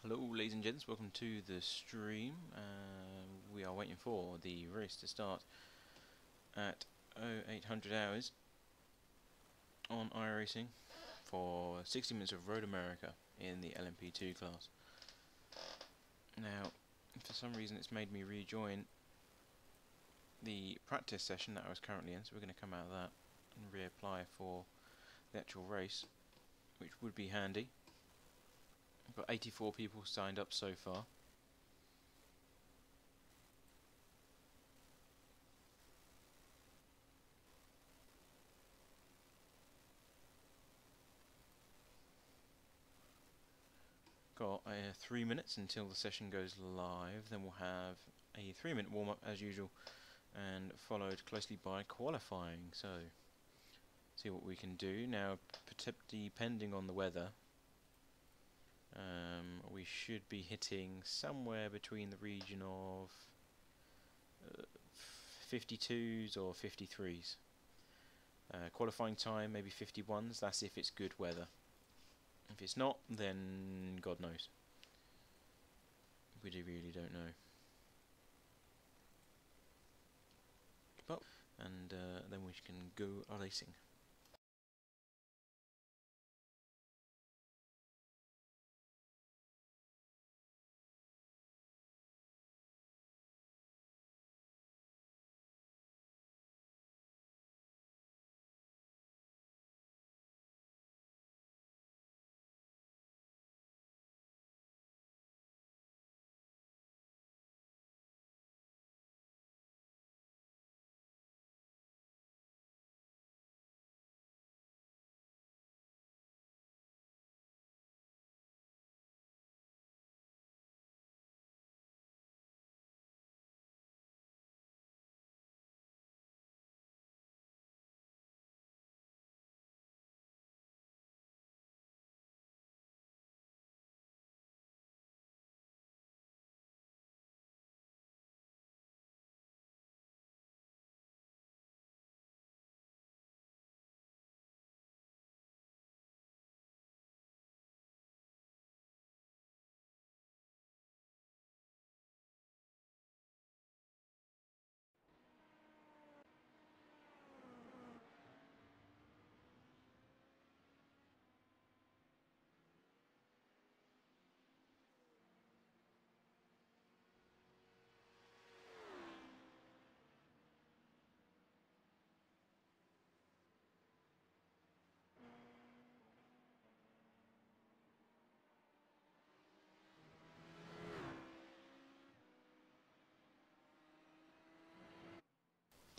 Hello ladies and gents, welcome to the stream. We are waiting for the race to start at 0800 hours on iRacing for 60 minutes of Road America in the LMP2 class. Now, for some reason it's made me rejoin the practice session that I was currently in, so we're going to come out of that and reapply for the actual race, which would be handy. We've got 84 people signed up so far. Got 3 minutes until the session goes live, then we'll have a 3-minute warm-up as usual and followed closely by qualifying. So, see what we can do. Now, depending on the weather, we should be hitting somewhere between the region of 52s or 53s. Qualifying time maybe 51s, that's if it's good weather. If it's not, then God knows. We really don't know. But then we can go racing.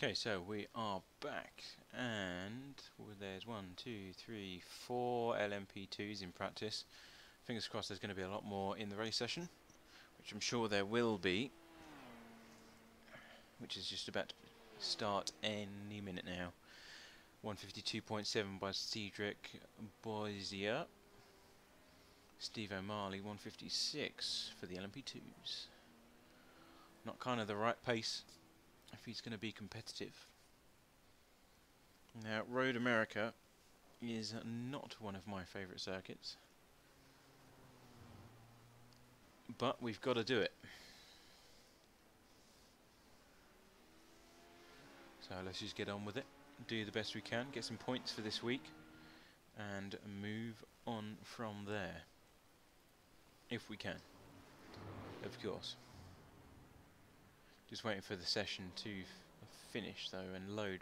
Okay, so we are back, and there's 1, 2, 3, 4 LMP2s in practice. Fingers crossed there's going to be a lot more in the race session, which I'm sure there will be, which is just about to start any minute now. 152.7 by Cedric Boisier. Steve O'Malley 156 for the LMP2s. Not kind of the right pace if he's going to be competitive. Now, Road America is not one of my favourite circuits, but we've got to do it. So let's just get on with it, do the best we can, get some points for this week, and move on from there, if we can, of course. Just waiting for the session to finish though and load.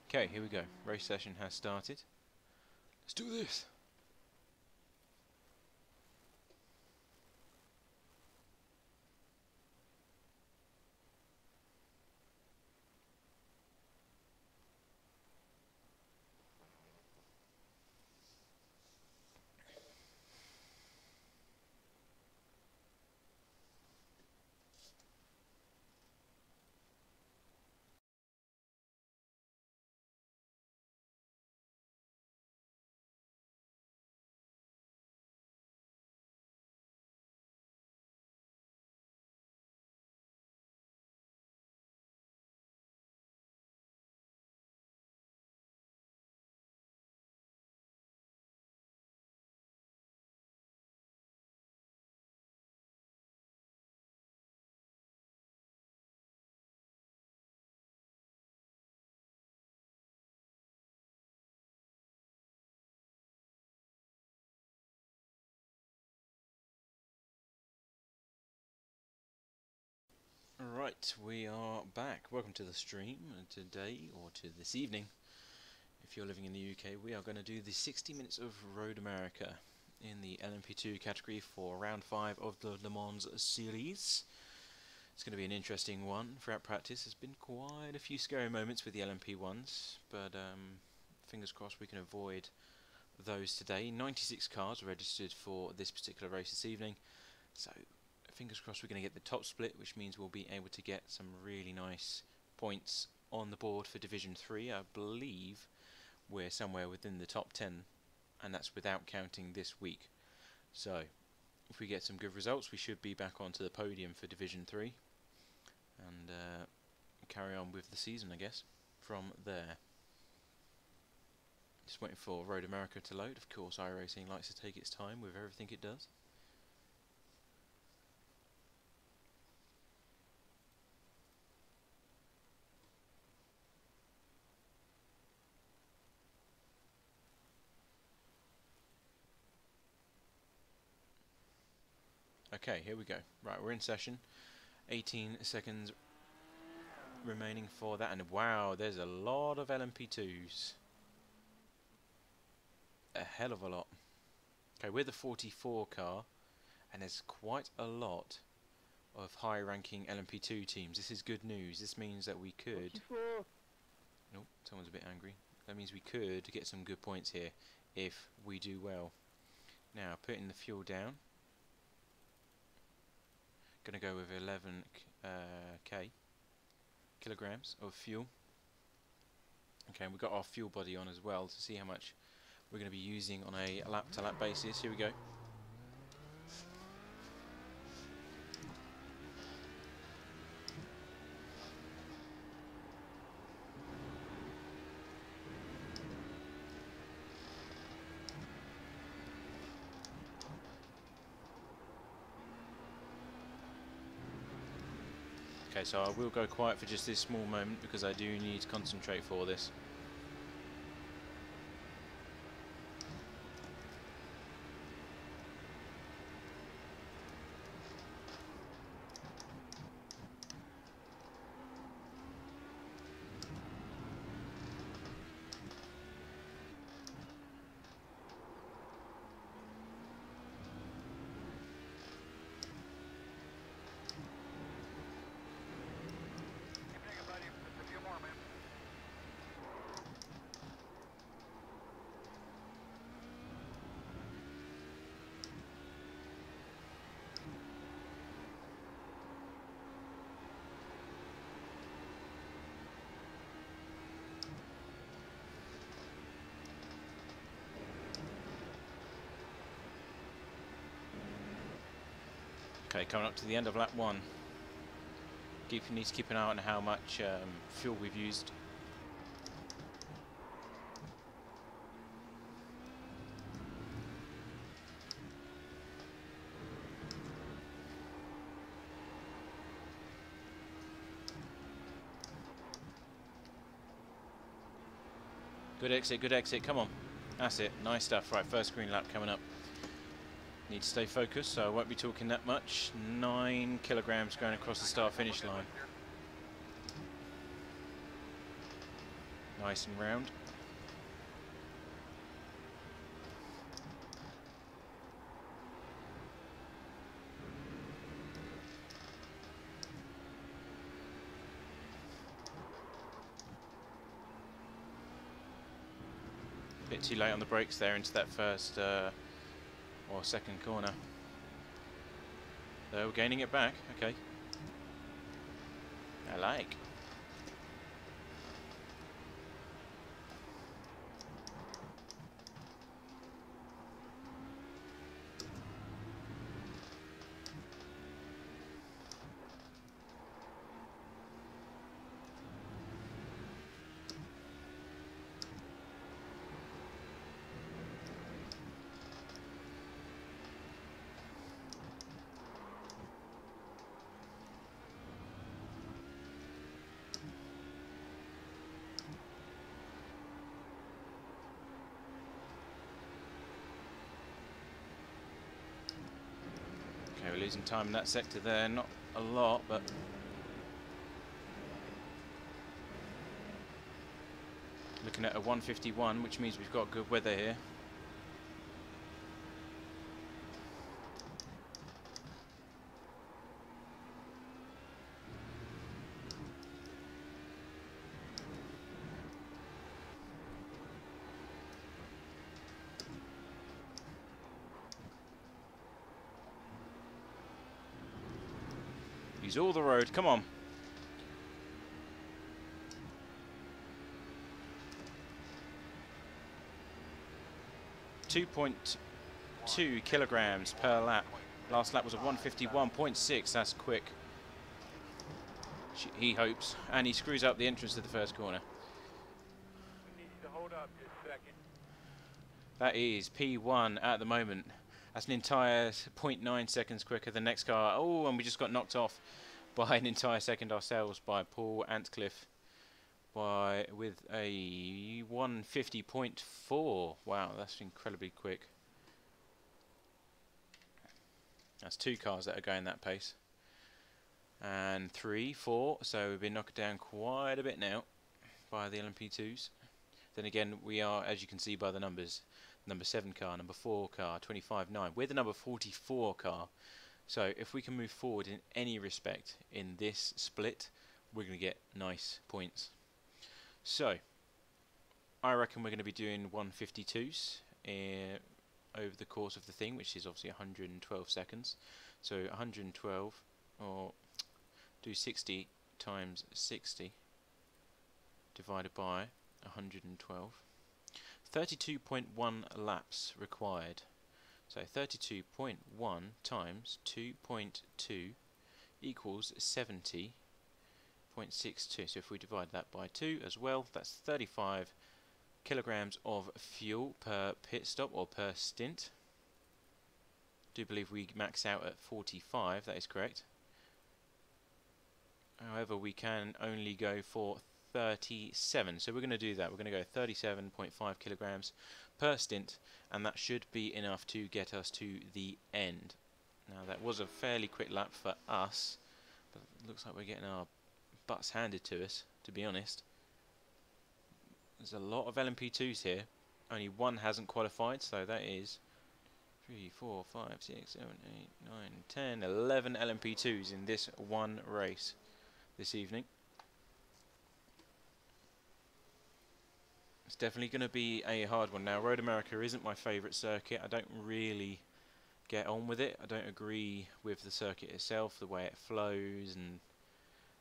Okay, here we go. Race session has started. Let's do this. Right, we are back. Welcome to the stream today, or to this evening. If you're living in the UK, we are going to do the 60 minutes of Road America in the LMP2 category for round 5 of the Le Mans series. It's going to be an interesting one. Throughout practice, there's been quite a few scary moments with the LMP ones, but fingers crossed we can avoid those today. 96 cars registered for this particular race this evening, so fingers crossed we're going to get the top split, which means we'll be able to get some really nice points on the board for Division 3. I believe we're somewhere within the top 10, and that's without counting this week. So if we get some good results, we should be back onto the podium for Division 3 and carry on with the season, I guess, from there. Just waiting for Road America to load. Of course, iRacing likes to take its time with everything it does. Okay, here we go. Right, we're in session. 18 seconds remaining for that, and wow, there's a lot of LMP2s. A hell of a lot. Okay, we're the 44 car, and there's quite a lot of high-ranking LMP2 teams. This is good news. This means that we could... Nope, someone's a bit angry. That means we could get some good points here if we do well. Now, putting the fuel down. Going to go with 11 kilograms of fuel. Okay, and we've got our fuel body on as well to see how much we're going to be using on a lap-to-lap basis. Here we go. Okay, so I will go quiet for just this small moment because I do need to concentrate for this. Okay, coming up to the end of lap 1. Need to keep an eye on how much fuel we've used. Good exit, come on. That's it, nice stuff. Right, first green lap coming up. Need to stay focused, so I won't be talking that much. 9 kilograms going across the start-finish line. Nice and round. Bit too late on the brakes there into that first or second corner. So we're gaining it back, okay. I like. Okay, we're losing time in that sector there, not a lot, but Looking at a 151, which means we've got good weather here. Use all the road, come on. .2 kilograms per lap. Last lap was a 151.6. That's quick. He hopes, and he screws up the entrance to the first corner. We need you to hold up just a second. That is P1 at the moment. That's an entire 0.9 seconds quicker than the next car. Oh, and we just got knocked off by an entire second ourselves by Paul Antcliffe with a 150.4. Wow, that's incredibly quick. That's 2 cars that are going that pace. And 3, 4, so we've been knocked down quite a bit now by the LMP2s. Then again, we are, as you can see by the numbers, number 7 car, number 4 car, 25.9. We're the number 44 car. So if we can move forward in any respect in this split, we're going to get nice points. So I reckon we're going to be doing 152s over the course of the thing, which is obviously 112 seconds. So 112, or do 60 times 60 divided by 112. 32.1 laps required. So 32.1 times 2.2 equals 70.62. So if we divide that by 2 as well, that's 35 kilograms of fuel per pit stop or per stint. I do believe we max out at 45, that is correct. However, we can only go for 37, so we're going to do that. We're going to go 37.5 kilograms per stint, and that should be enough to get us to the end. Now, that was a fairly quick lap for us, but it looks like we're getting our butts handed to us, to be honest. There's a lot of LMP2s here. Only one hasn't qualified, so that is 3, 4, 5, 6, 7, 8, 9, 10, 11 LMP2s in this one race this evening. It's definitely going to be a hard one. Now, Road America isn't my favourite circuit. I don't really get on with it. I don't agree with the circuit itself, the way it flows, and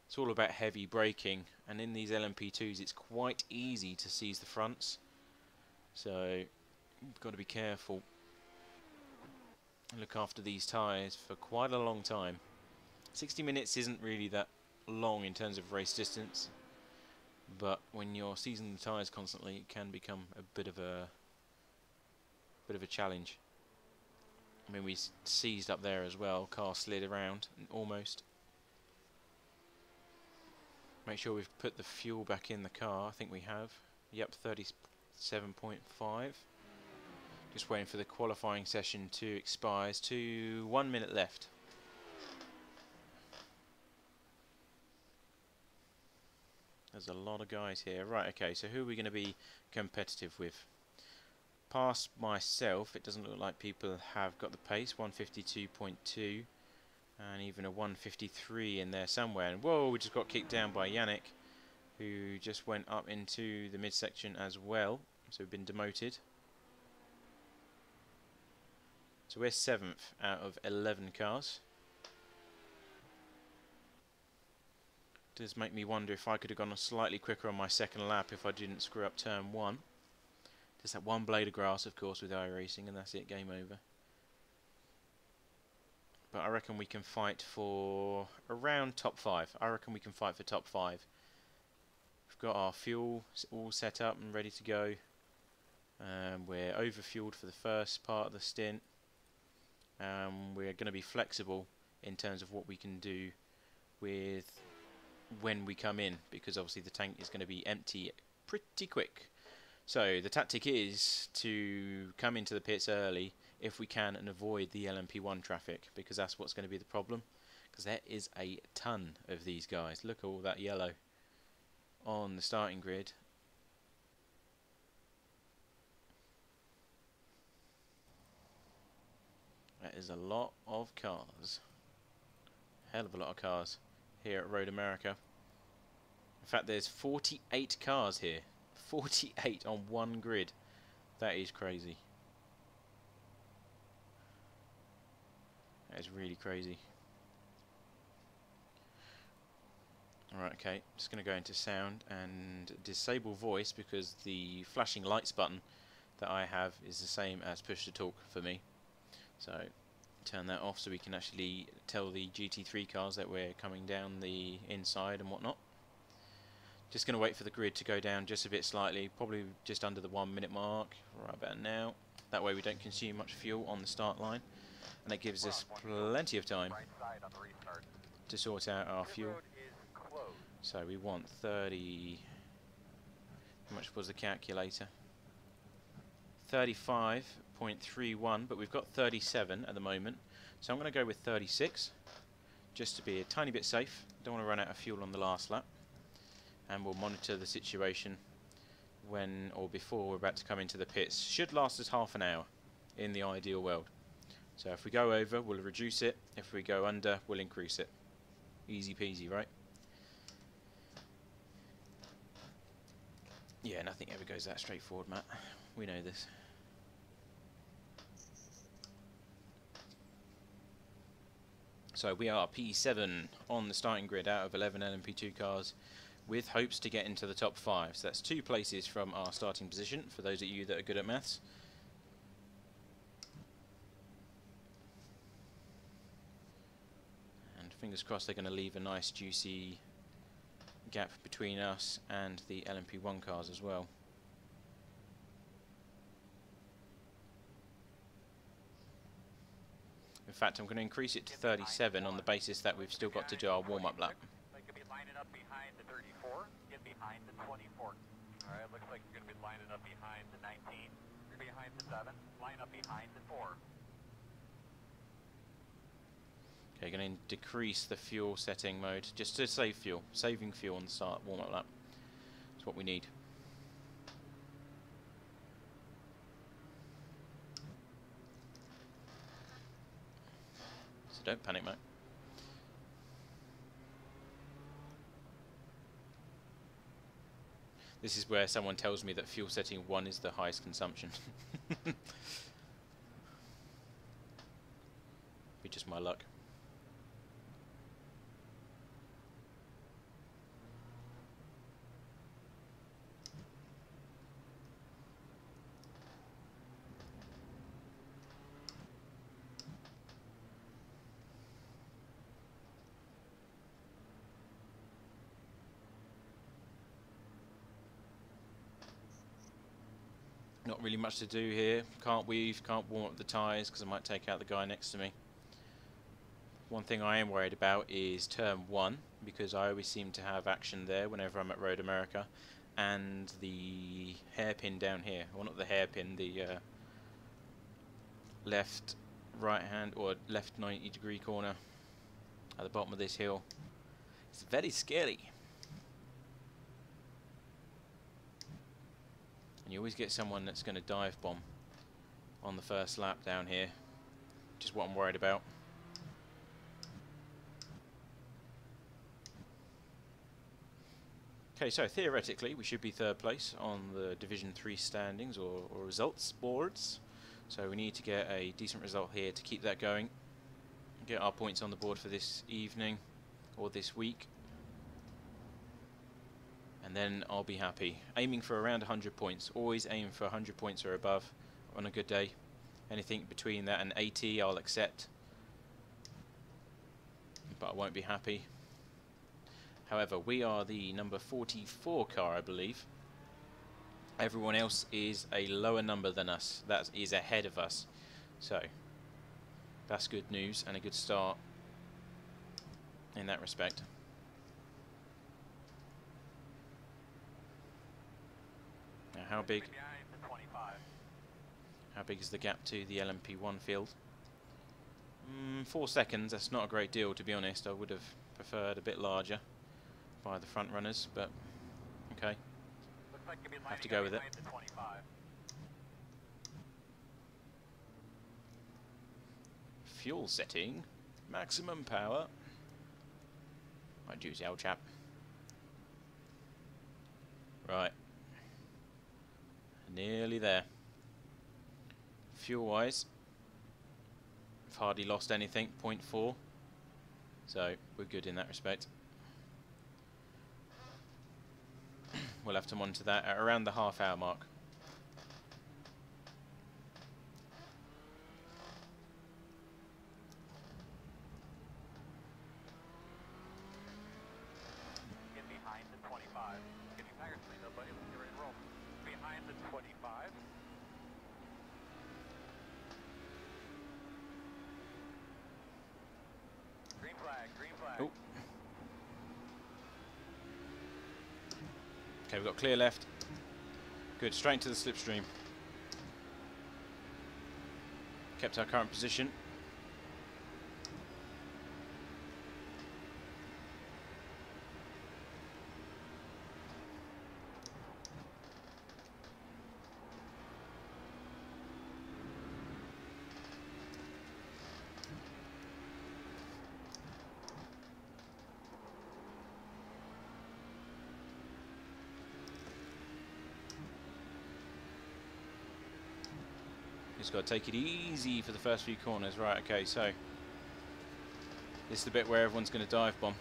it's all about heavy braking. And in these LMP2s, it's quite easy to seize the fronts. So, you've got to be careful and look after these tyres for quite a long time. 60 minutes isn't really that long in terms of race distance, but when you're seizing the tyres constantly, it can become a bit of a challenge. I mean, we seized up there as well. Car slid around almost. Make sure we've put the fuel back in the car. I think we have. Yep, 37.5. Just waiting for the qualifying session to expire. To 1 minute left. There's a lot of guys here. Right, okay, so who are we going to be competitive with? Past myself, it doesn't look like people have got the pace. 152.2 and even a 153 in there somewhere. And whoa, we just got kicked down by Yannick, who just went up into the midsection as well. So we've been demoted. So we're 7th out of 11 cars. Does make me wonder if I could have gone slightly quicker on my second lap if I didn't screw up turn 1. Just that one blade of grass, of course, with iRacing, and that's it, game over. But I reckon we can fight for around top 5. I reckon we can fight for top 5. We've got our fuel all set up and ready to go. We're overfueled for the first part of the stint. We're going to be flexible in terms of what we can do with when we come in, because obviously the tank is going to be empty pretty quick. So the tactic is to come into the pits early if we can and avoid the LMP1 traffic, because that's what's going to be the problem, because there is a ton of these guys. Look at all that yellow on the starting grid. is a lot of cars. Hell of a lot of cars here at Road America. In fact, there's 48 cars here. 48 on one grid. That is crazy. That is really crazy. Alright, okay. Just going to go into sound and disable voice because the flashing lights button that I have is the same as push to talk for me. So turn that off so we can actually tell the GT3 cars that we're coming down the inside and whatnot. Just going to wait for the grid to go down just a bit slightly, probably just under the 1 minute mark, right about now. That way we don't consume much fuel on the start line, and that gives us plenty of time to sort out our fuel. So we want 30, how much was the calculator? 35.31, but we've got 37 at the moment, so I'm going to go with 36 just to be a tiny bit safe. Don't want to run out of fuel on the last lap, and we'll monitor the situation when or before we're about to come into the pits. Should last us half an hour in the ideal world. So if we go over, we'll reduce it. If we go under, we'll increase it. Easy peasy, right? Yeah, nothing ever goes that straightforward, Matt. We know this. So we are P7 on the starting grid out of 11 LMP2 cars, with hopes to get into the top 5. So that's 2 places from our starting position, for those of you that are good at maths. And fingers crossed they're going to leave a nice juicy gap between us and the LMP1 cars as well. In fact, I'm going to increase it to 37 on the basis that we've still got to do our warm-up lap. They could be lining up behind the 34, get behind the 24. Alright, looks like you're going to be lining up behind the 19. You're behind the 7, line up behind the 4. Okay, going to decrease the fuel setting mode just to save fuel. Saving fuel on the start warm-up lap. That's what we need. So don't panic, mate. This is where someone tells me that fuel setting 1 is the highest consumption. Be just my luck. Not really much to do here. Can't weave, can't warm up the tyres because I might take out the guy next to me. One thing I am worried about is turn 1, because I always seem to have action there whenever I'm at Road America, and the hairpin down here. Well, not the hairpin, the left right hand or left 90-degree corner at the bottom of this hill. It's very scary. And you always get someone that's going to dive bomb on the first lap down here, which is what I'm worried about. Okay, so theoretically we should be 3rd place on the Division 3 standings or results boards. So we need to get a decent result here to keep that going. Get our points on the board for this evening or this week. And then I'll be happy. Aiming for around 100 points. Always aim for 100 points or above on a good day. Anything between that and 80 I'll accept. But I won't be happy. However, we are the number 44 car, I believe. Everyone else is a lower number than us. That is ahead of us. So, that's good news and a good start in that respect. Now, how big is the gap to the LMP1 field? 4 seconds, that's not a great deal, to be honest. I would have preferred a bit larger by the front runners, but okay. Like have to go with it. fuel setting, maximum power. Might use the old chap. Right. Nearly there. Fuel wise, I've hardly lost anything, 0.4. So we're good in that respect. We'll have to monitor that at around the half-hour mark. Get behind the 25. Get your tires cleaned up, buddy. Let's get ready to roll. Behind the 25. Green flag, green flag. Oh. Okay, we've got clear left. Good, straight into the slipstream. Kept our current position. Just got to take it easy for the first few corners. Right, okay, so this is the bit where everyone's going to dive bomb.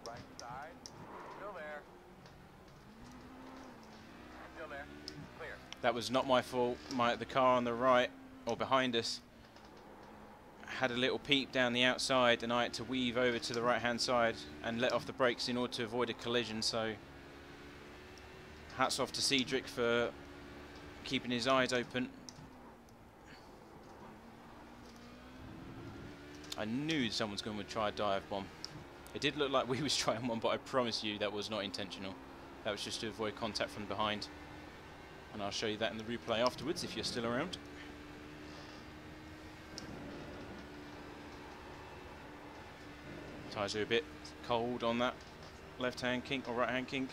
Right side. Still there. Still there. Clear. That was not my fault. The car on the right, or behind us, had a little peep down the outside, and I had to weave over to the right hand side and let off the brakes in order to avoid a collision. So hats off to Cedric for keeping his eyes open. I knew someone's going to try a dive bomb. It did look like we was trying one, but I promise you that was not intentional. That was just to avoid contact from behind. And I'll show you that in the replay afterwards if you're still around. Tyres are a bit cold on that left hand kink or right hand kink.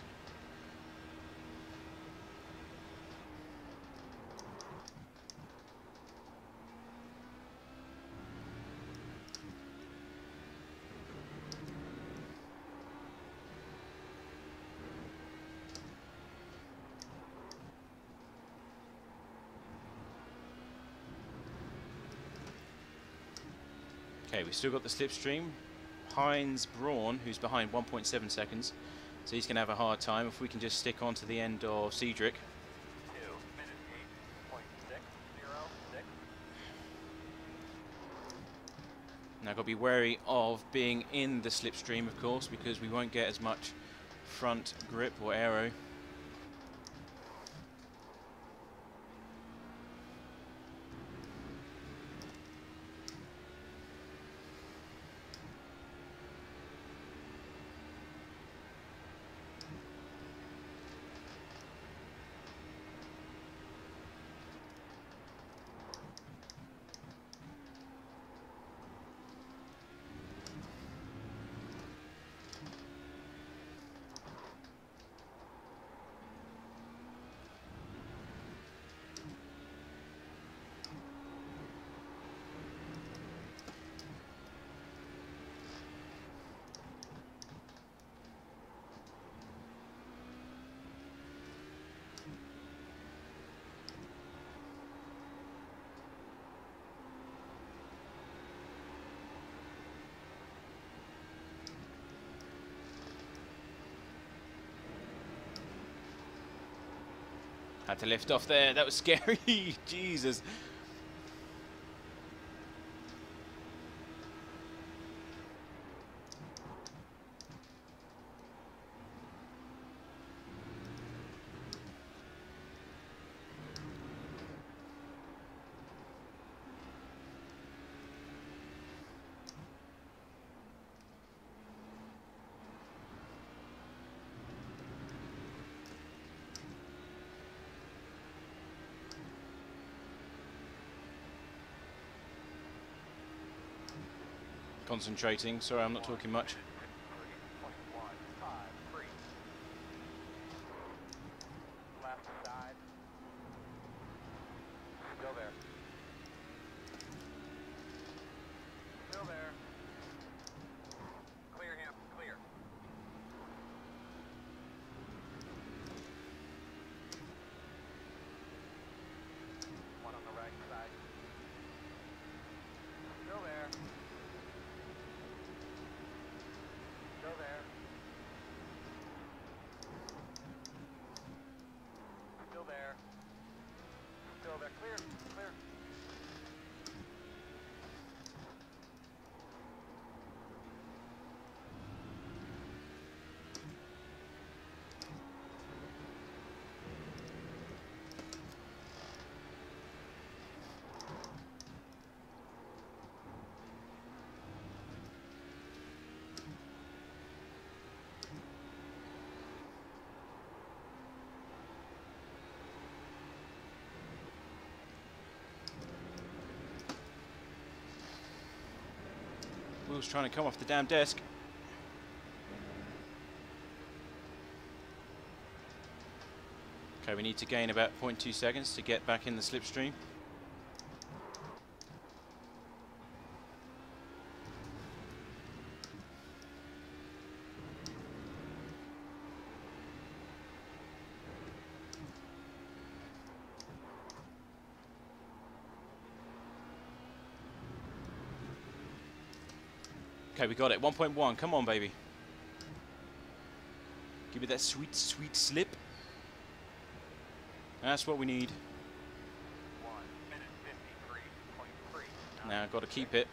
Okay, we've still got the slipstream. Heinz Braun, who's behind 1.7 seconds, so he's going to have a hard time if we can just stick on to the end of Cedric. 2 minutes 8.606. Now, got to be wary of being in the slipstream, of course, because we won't get as much front grip or aero. Had to lift off there. That was scary. Jesus. Concentrating. Sorry, I'm not talking much. 3.153. Left side. Still there. Will's trying to come off the damn desk. Okay, we need to gain about 0.2 seconds to get back in the slipstream. Okay, we got it. 1.1. Come on, baby. Give me that sweet, sweet slip. That's what we need. 1:53.3. Now I've got to keep it.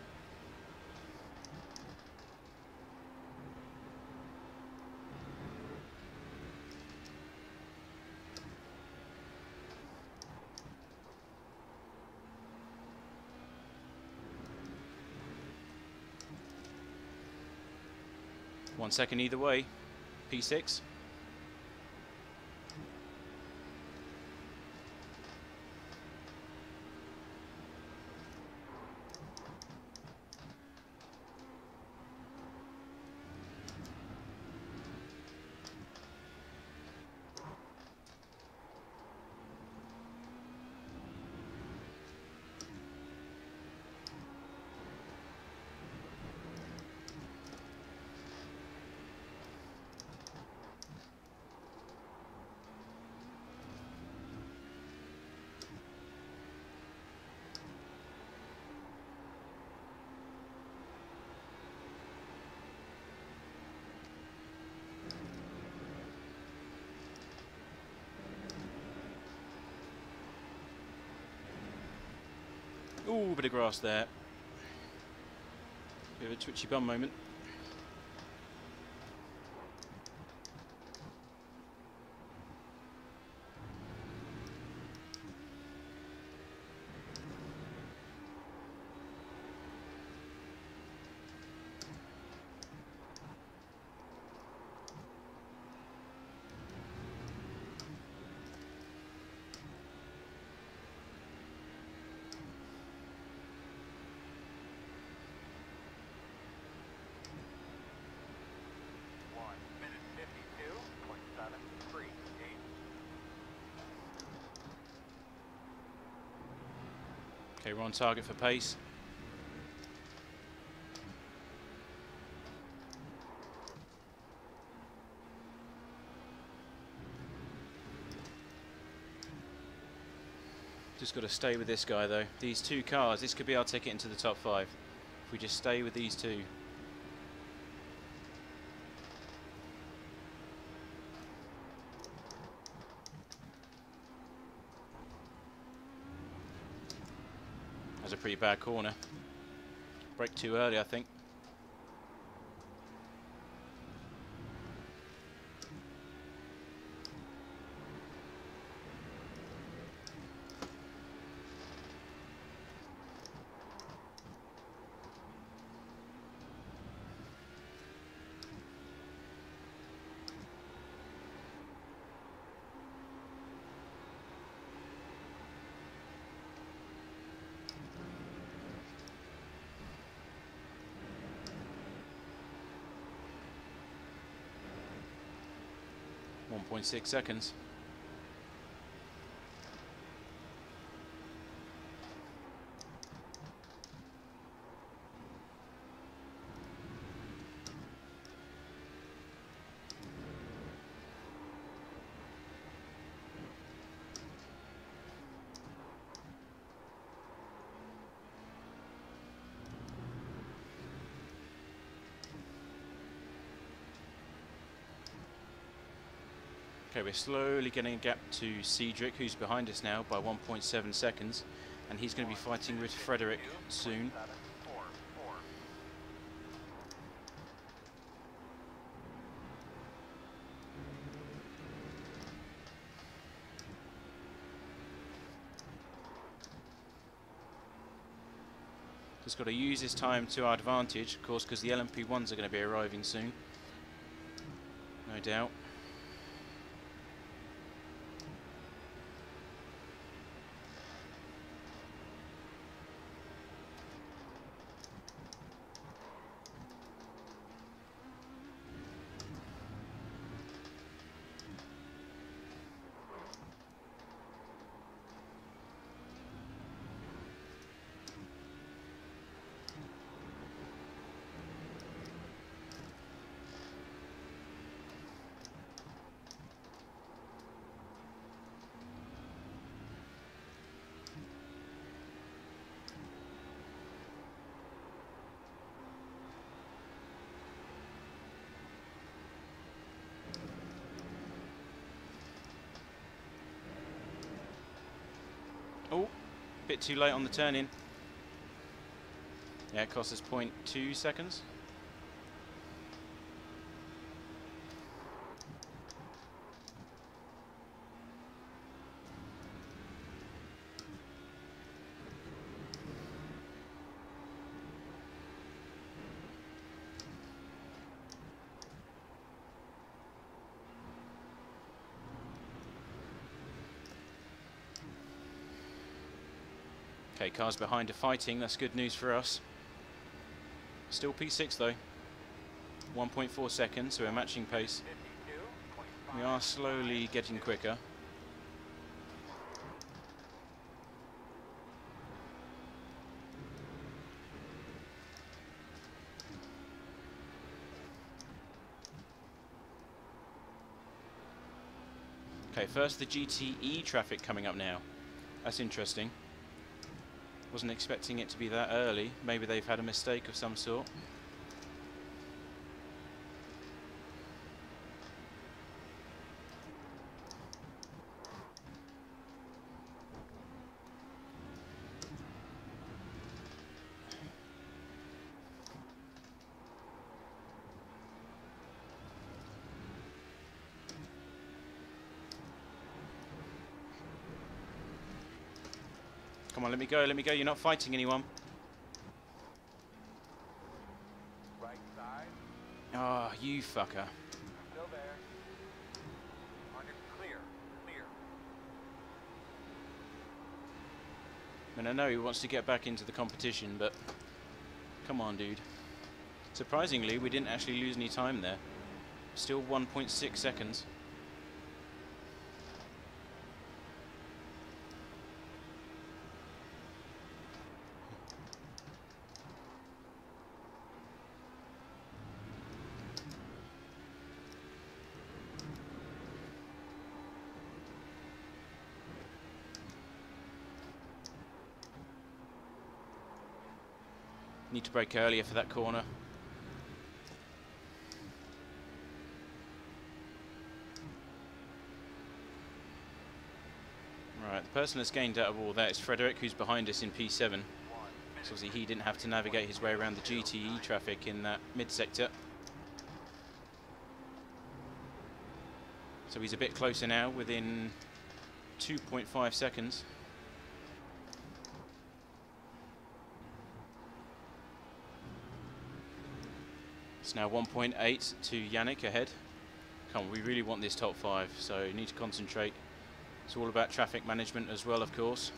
One second either way. P6. Ooh, bit of grass there. Bit of a twitchy bum moment. Okay, we're on target for pace. Just got to stay with this guy though. These two cars, this could be our ticket into the top 5. If we just stay with these two. That's a pretty bad corner. Brake too early, I think. .6 seconds. Okay, we're slowly getting a gap to Cedric, who's behind us now by 1.7 seconds, and he's going to be fighting with Frederick soon. Just got to use this time to our advantage, of course, because the LMP1s are going to be arriving soon. No doubt. Bit too late on the turn in. Yeah, it cost us 0.2 seconds. Okay, cars behind are fighting. That's good news for us. Still P6 though. 1.4 seconds, so we're matching pace. We are slowly getting quicker. Okay, first the GTE traffic coming up now. That's interesting. Wasn't expecting it to be that early. Maybe they've had a mistake of some sort. Come on, let me go, you're not fighting anyone. Right side. Ah, oh, you fucker. Still there. On your clear. Clear. I mean, I know he wants to get back into the competition, but come on, dude. Surprisingly, we didn't actually lose any time there. Still 1.6 seconds. Need to brake earlier for that corner. Right, the person that's gained out of all that is Frederick, who's behind us in P7. So obviously he didn't have to navigate his way around the GTE traffic in that mid-sector. So he's a bit closer now, within 2.5 seconds. It's now 1.8 to Yannick ahead. Come on, we really want this top 5, so you need to concentrate. It's all about traffic management as well, of course.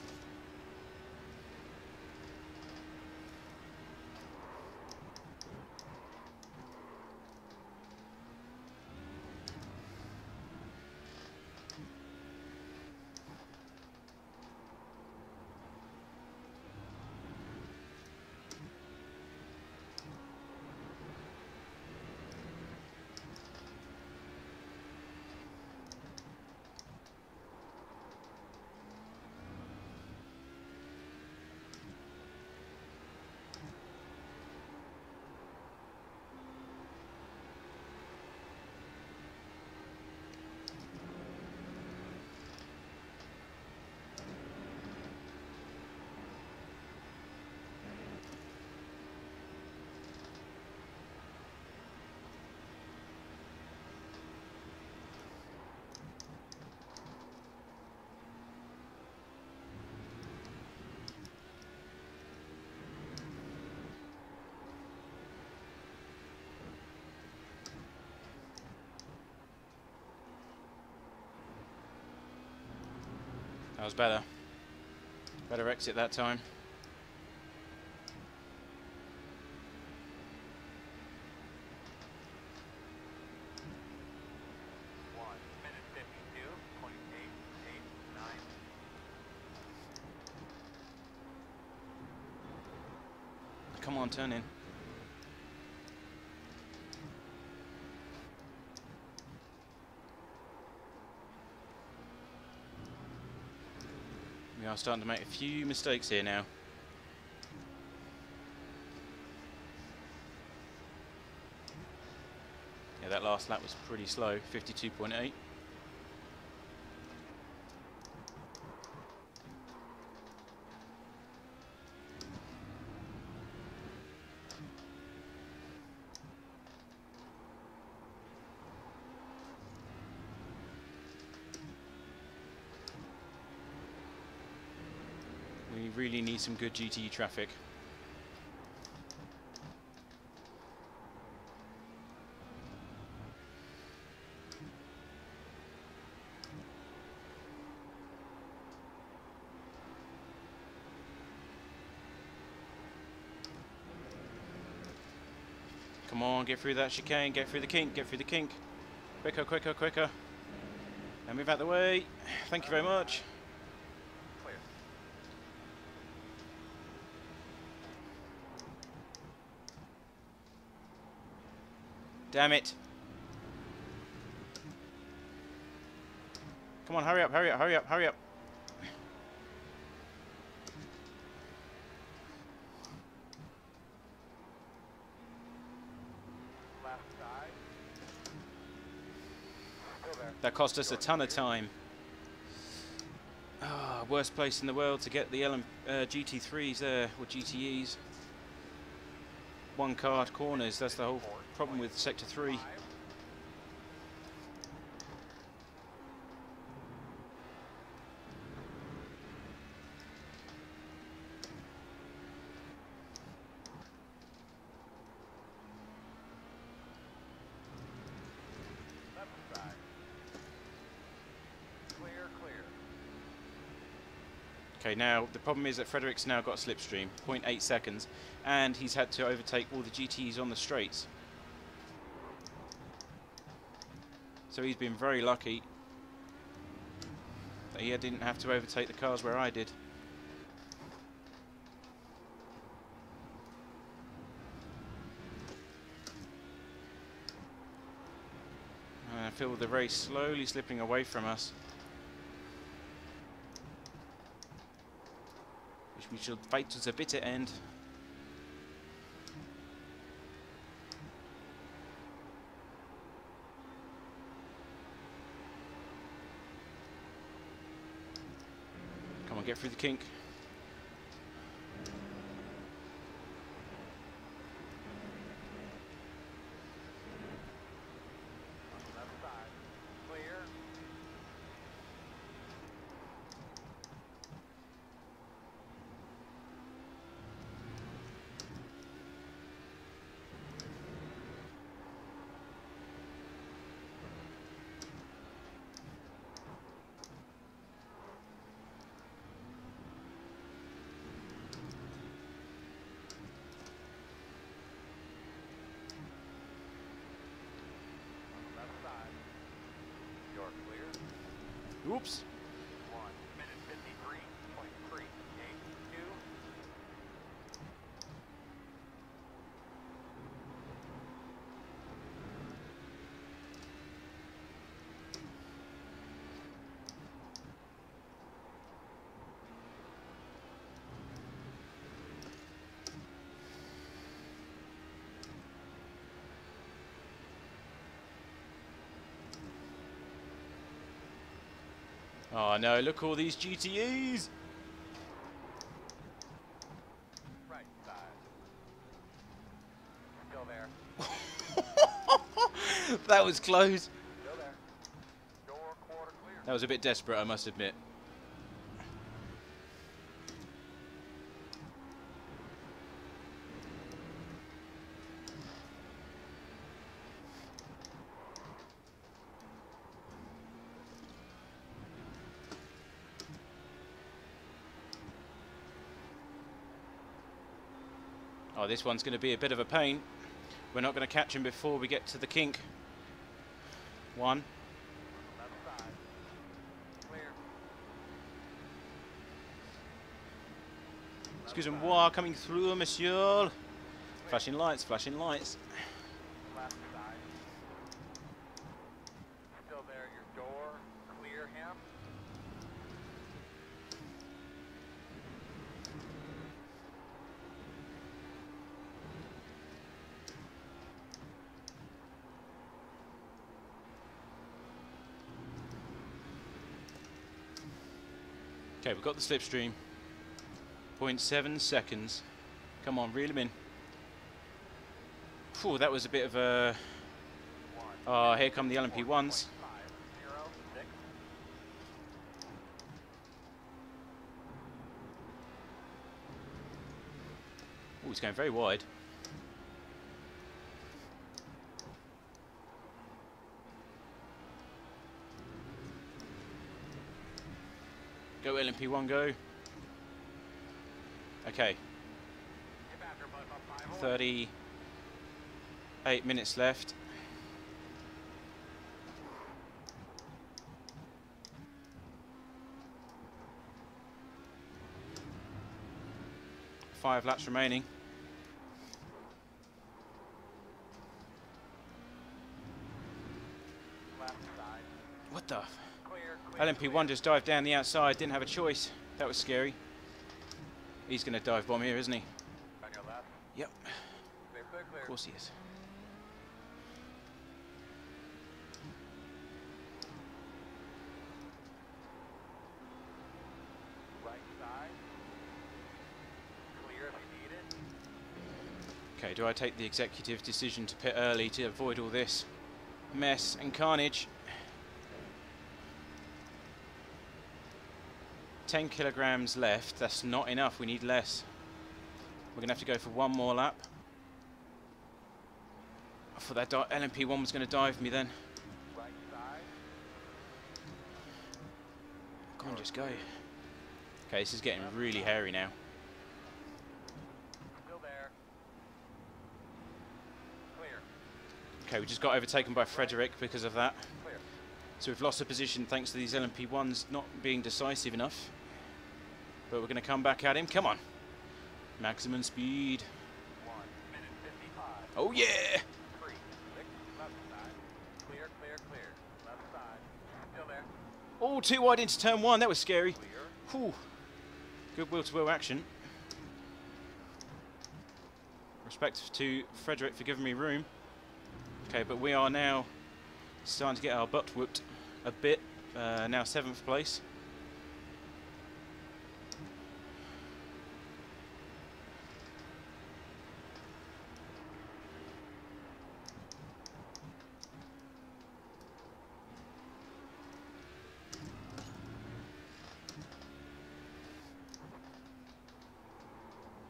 That was better. Better exit that time. Come on, turn in. We are starting to make a few mistakes here now. Yeah, that last lap was pretty slow, 52.8. really need some good GTE traffic. Come on, get through that chicane, get through the kink, get through the kink. Quicker, quicker, quicker. And move out the way. Thank you very much. Clear. Damn it. Come on, hurry up, hurry up, hurry up, hurry up. Left side. Still there. That cost us a ton of time. Ah, worst place in the world to get the GT3s there, or GTEs. One card corners, that's the whole problem with Sector 3. Left side. Clear, clear. Okay, now the problem is that Frederick's now got a slipstream, 0.8 seconds, and he's had to overtake all the GTEs on the straights. So he's been very lucky that he didn't have to overtake the cars where I did. And I feel the race slowly slipping away from us, which we should fight to the bitter end. Come on, get through the kink. Left side. Clear. Left side. You're clear. Oops. 1 minute 53.382. Oh no, look all these GTEs! Right side. Still there. That was close. Still there. Door quarter clear. That was a bit desperate, I must admit. Oh, this one's going to be a bit of a pain. We're not going to catch him before we get to the kink. 1. Left side. Clear. Excusez-moi, coming through, monsieur. Flashing lights, flashing lights. Left side. Still there, your door. Clear him. Okay, we've got the slipstream. 0.7 seconds. Come on, reel him in. Phew, that was a bit of a... Oh, here come the LMP1s. 506. he's going very wide. Go LMP1, go. Okay. 38 minutes left. Five laps remaining. What the? LMP1 just dived down the outside, didn't have a choice. That was scary. He's going to dive bomb here, isn't he? On your left. Yep. Clear, clear, clear. Of course he is. Right side. Clear if you need it. Okay, do I take the executive decision to pit early to avoid all this mess and carnage? 10 kilograms left. That's not enough. We need less. We're going to have to go for one more lap. I thought that LMP1 was going to dive me then. Right side. Come on, just go. Okay, this is getting really hairy now. Still there. Clear. Okay, we just got overtaken by Frederick because of that. Clear. So we've lost a position thanks to these LMP1s not being decisive enough. But we're going to come back at him. Come on. Maximum speed. 1 minute 55. Oh, yeah. 3. 6. Left side. Clear, clear, clear. Left side. Still there. Oh, too wide into turn one. That was scary. Clear. Whew. Good will-to-will action. Respect to Frederick for giving me room. Okay, but we are now starting to get our butt whooped a bit. Now 7th place.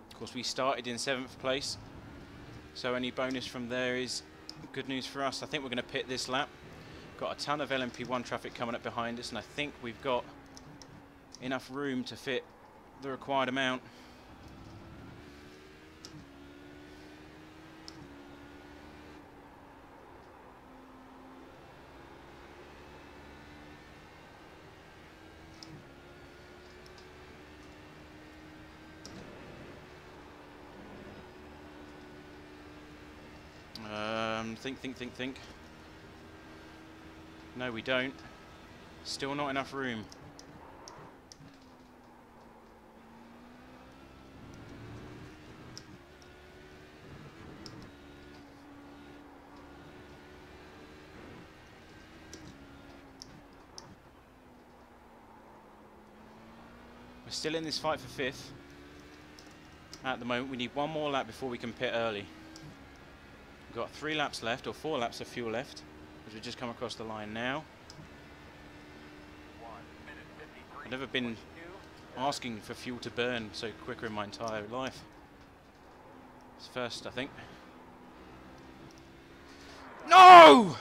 Of course, we started in 7th place, so any bonus from there is good news for us. I think we're going to pit this lap. Got a ton of LMP1 traffic coming up behind us, and I think we've got enough room to fit the required amount. Think. No, we don't. Still not enough room. We're still in this fight for 5th. At the moment, we need one more lap before we can pit early. We've got 3 laps left, or 4 laps of fuel left, as we just come across the line now. 1 minute 53. I've never been asking for fuel to burn so quicker in my entire life. It's first, I think. No!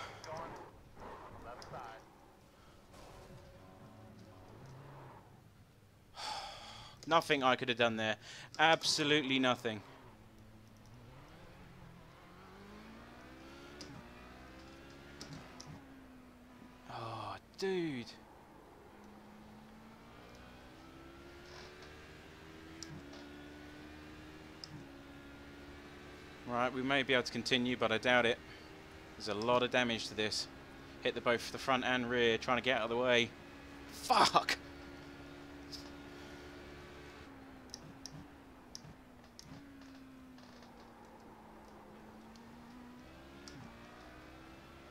Left side. Nothing I could have done there. Absolutely nothing. Oh, dude. Right, we may be able to continue, but I doubt it. There's a lot of damage to this. Hit both the front and rear, trying to get out of the way. Fuck!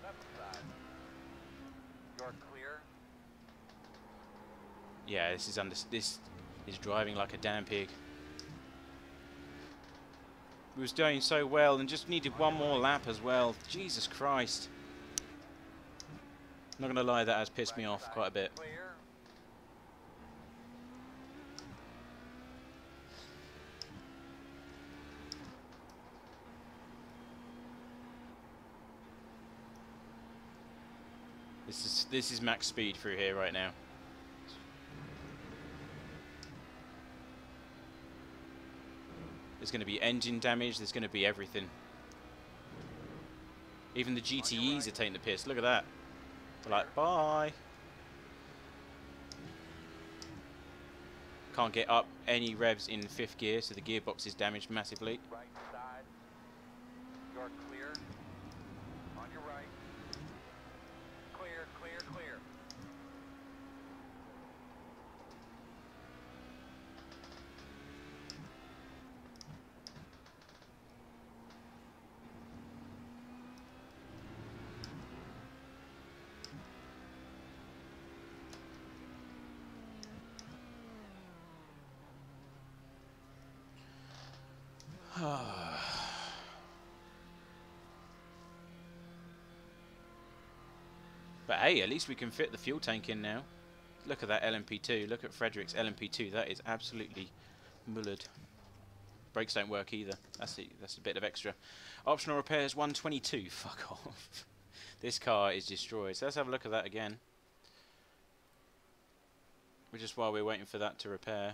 Left side. You're clear. Yeah, this is driving like a damn pig. We was doing so well and just needed one more lap as well. Jesus Christ. Not gonna lie, that has pissed me off quite a bit. Clear. this is max speed through here right now. There's going to be engine damage. There's going to be everything. Even the GTEs are taking the piss. Look at that. They're like, bye. Can't get up any revs in 5th gear, so the gearbox is damaged massively. Right side. You're clear. On your right. Clear, clear, clear. But hey, at least we can fit the fuel tank in now. Look at that LMP2. Look at Frederick's LMP2. That is absolutely mullered. Brakes don't work either. That's a bit of extra. Optional repairs 122. Fuck off. This car is destroyed. So let's have a look at that again. Just while we're waiting for that to repair.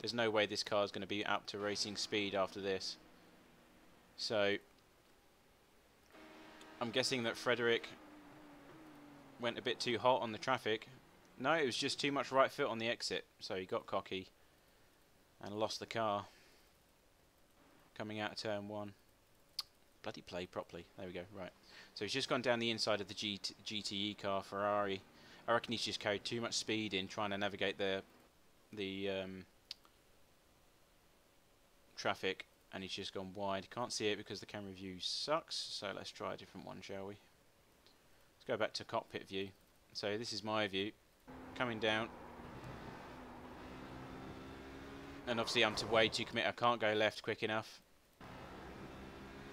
There's no way this car is going to be up to racing speed after this. So I'm guessing that Frederick went a bit too hot on the traffic. No, it was just too much right foot on the exit. So he got cocky and lost the car. Coming out of turn 1. Bloody play properly. There we go. Right. So he's just gone down the inside of the GTE car, Ferrari. I reckon he's just carried too much speed in trying to navigate the traffic, and he's just gone wide. Can't see it because the camera view sucks, so let's try a different one, shall we? Let's go back to cockpit view. So this is my view, coming down. And obviously I'm way too committed. I can't go left quick enough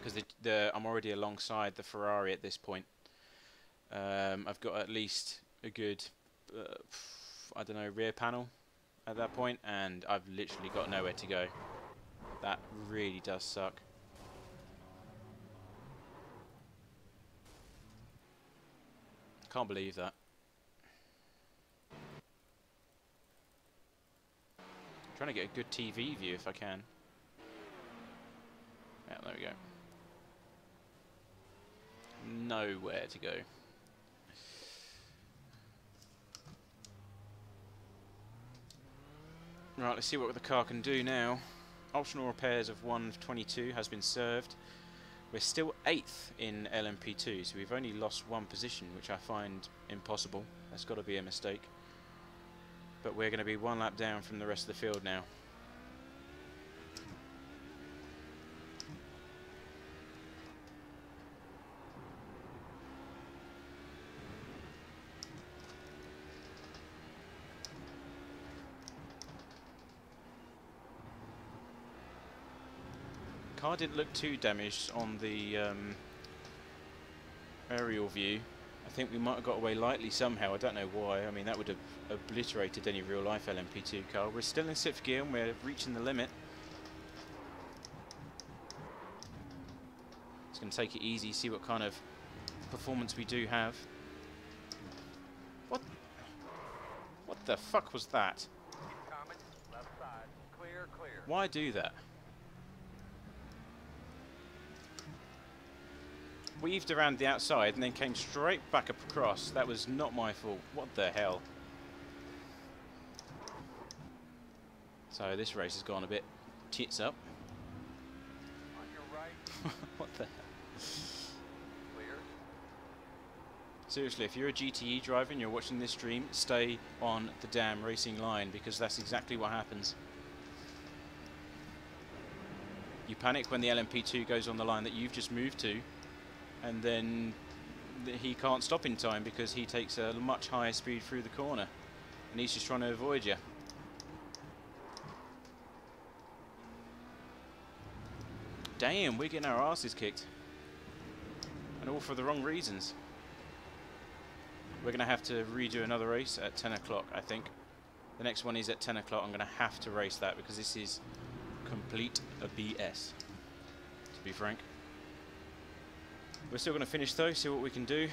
because I'm already alongside the Ferrari at this point. I've got at least a good, I don't know, rear panel at that point, and I've literally got nowhere to go. That really does suck. Can't believe that. I'm trying to get a good TV view if I can. Yeah, there we go. Nowhere to go. Right, let's see what the car can do now. Optional repairs of 122 has been served. We're still 8th in LMP2, so we've only lost 1 position, which I find impossible. That's got to be a mistake. But we're going to be 1 lap down from the rest of the field now. Car didn't look too damaged on the aerial view. I think we might have got away lightly somehow. I don't know why. I mean, that would have obliterated any real-life LMP2 car. We're still in 6th gear and we're reaching the limit. It's going to take it easy, see what kind of performance we do have. What the fuck was that? Keep coming. Left side. Clear, clear. Why do that? Weaved around the outside and then came straight back up across. That was not my fault. What the hell? So this race has gone a bit tits up. On your right. What the hell? Clear. Seriously, if you're a GTE driver and you're watching this stream, stay on the damn racing line, because that's exactly what happens. You panic when the LMP2 goes on the line that you've just moved to, and then he can't stop in time because he takes a much higher speed through the corner and he's just trying to avoid you. Damn, we're getting our asses kicked, and all for the wrong reasons. We're going to have to redo another race at 10 o'clock, I think. The next one is at 10 o'clock. I'm going to have to race that because this is complete a BS, to be frank. We're still going to finish though, see what we can do.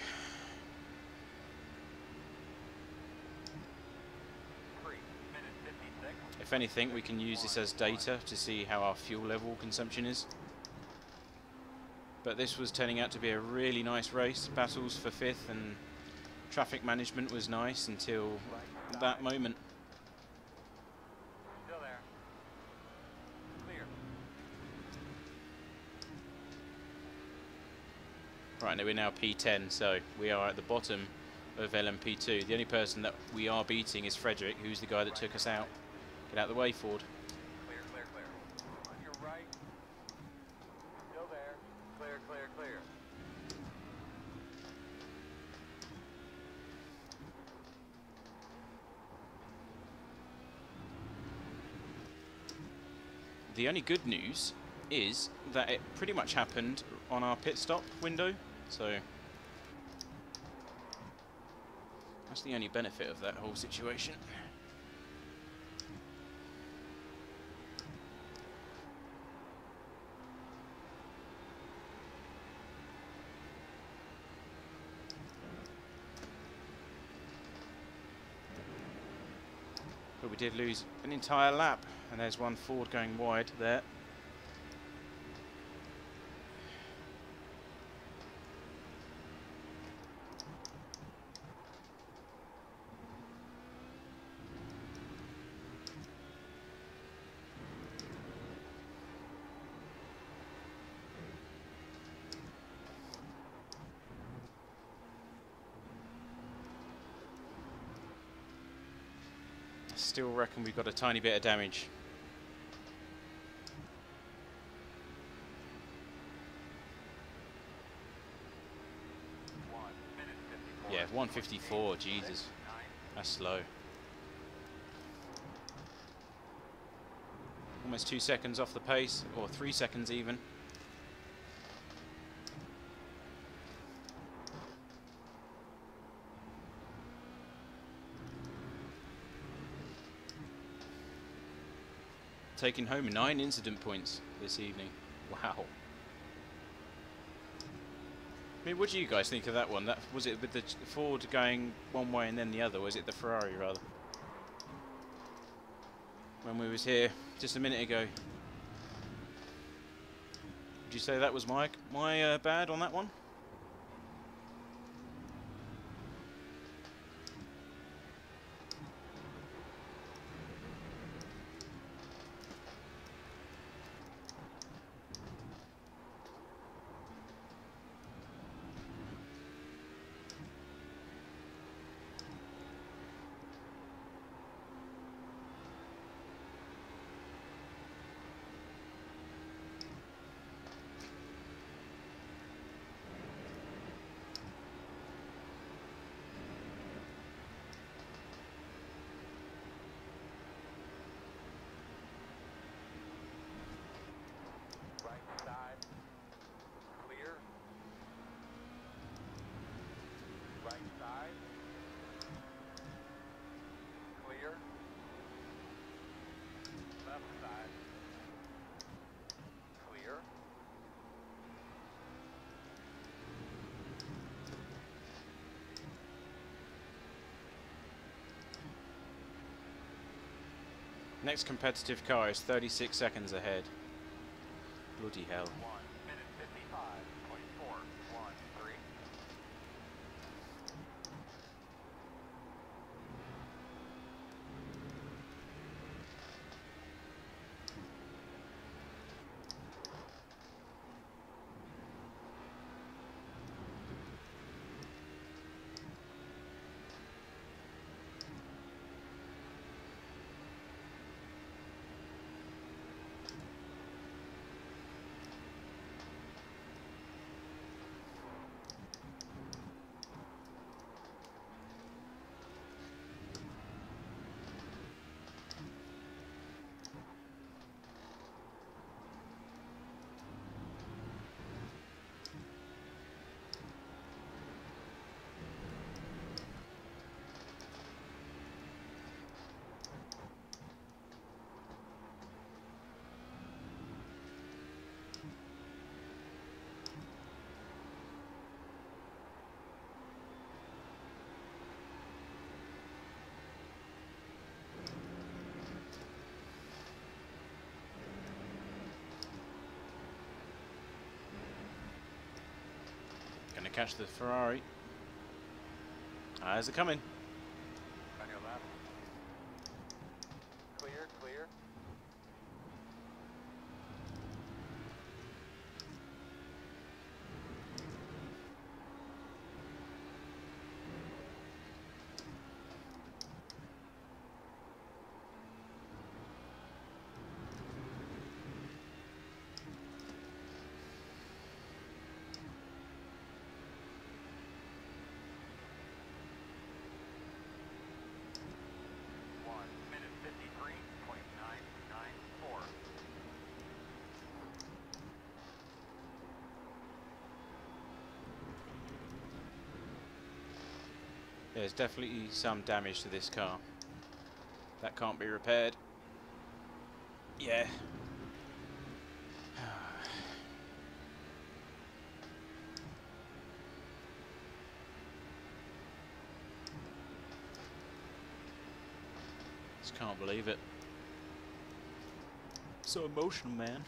if anything, we can use this as data to see how our fuel level consumption is. But this was turning out to be a really nice race. Battles for 5th and traffic management was nice until that moment. Still there. Clear. Right, now we're now P10, so we are at the bottom of LMP2. The only person that we are beating is Frederick, who's the guy that took us out. Get out of the way, Ford. Clear, clear, clear. On your right. Still there. Clear, clear, clear. The only good news is that it pretty much happened on our pit stop window, so that's the only benefit of that whole situation. But we did lose an entire lap, and there's one Ford going wide there. Still reckon we've got a tiny bit of damage. 1 minute 54. Yeah, 154, Jesus. That's slow. Almost 2 seconds off the pace, or 3 seconds even. Taking home 9 incident points this evening. Wow. I mean, what do you guys think of that one? That was it with the Ford going one way and then the other? Was it the Ferrari rather? When we was here just a minute ago. Would you say that was my bad on that one? Right side. Clear. Right side. Clear. Left side. Clear. Next competitive car is 36 seconds ahead. Bloody hell. 1 minute 55.413. to catch the Ferrari. As they're coming. On your left. Clear, clear. There's definitely some damage to this car. That can't be repaired. Yeah. Just can't believe it. So emotional, man.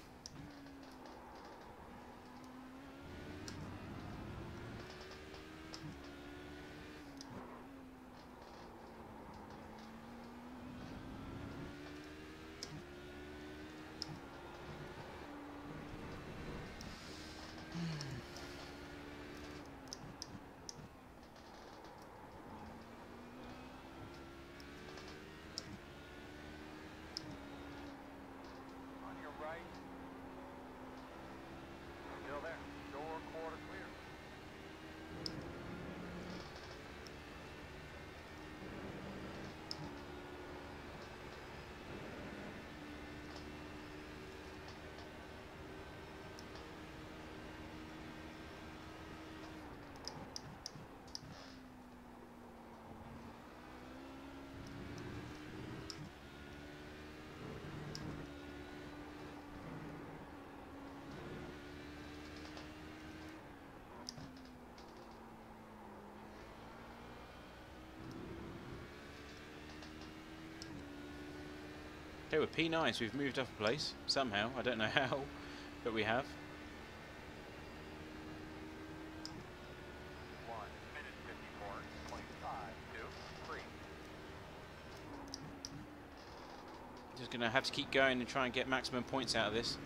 Okay, with P9, so we've moved up a place somehow. I don't know how, but we have. 1 minute 54.523. Just gonna have to keep going and try and get maximum points out of this.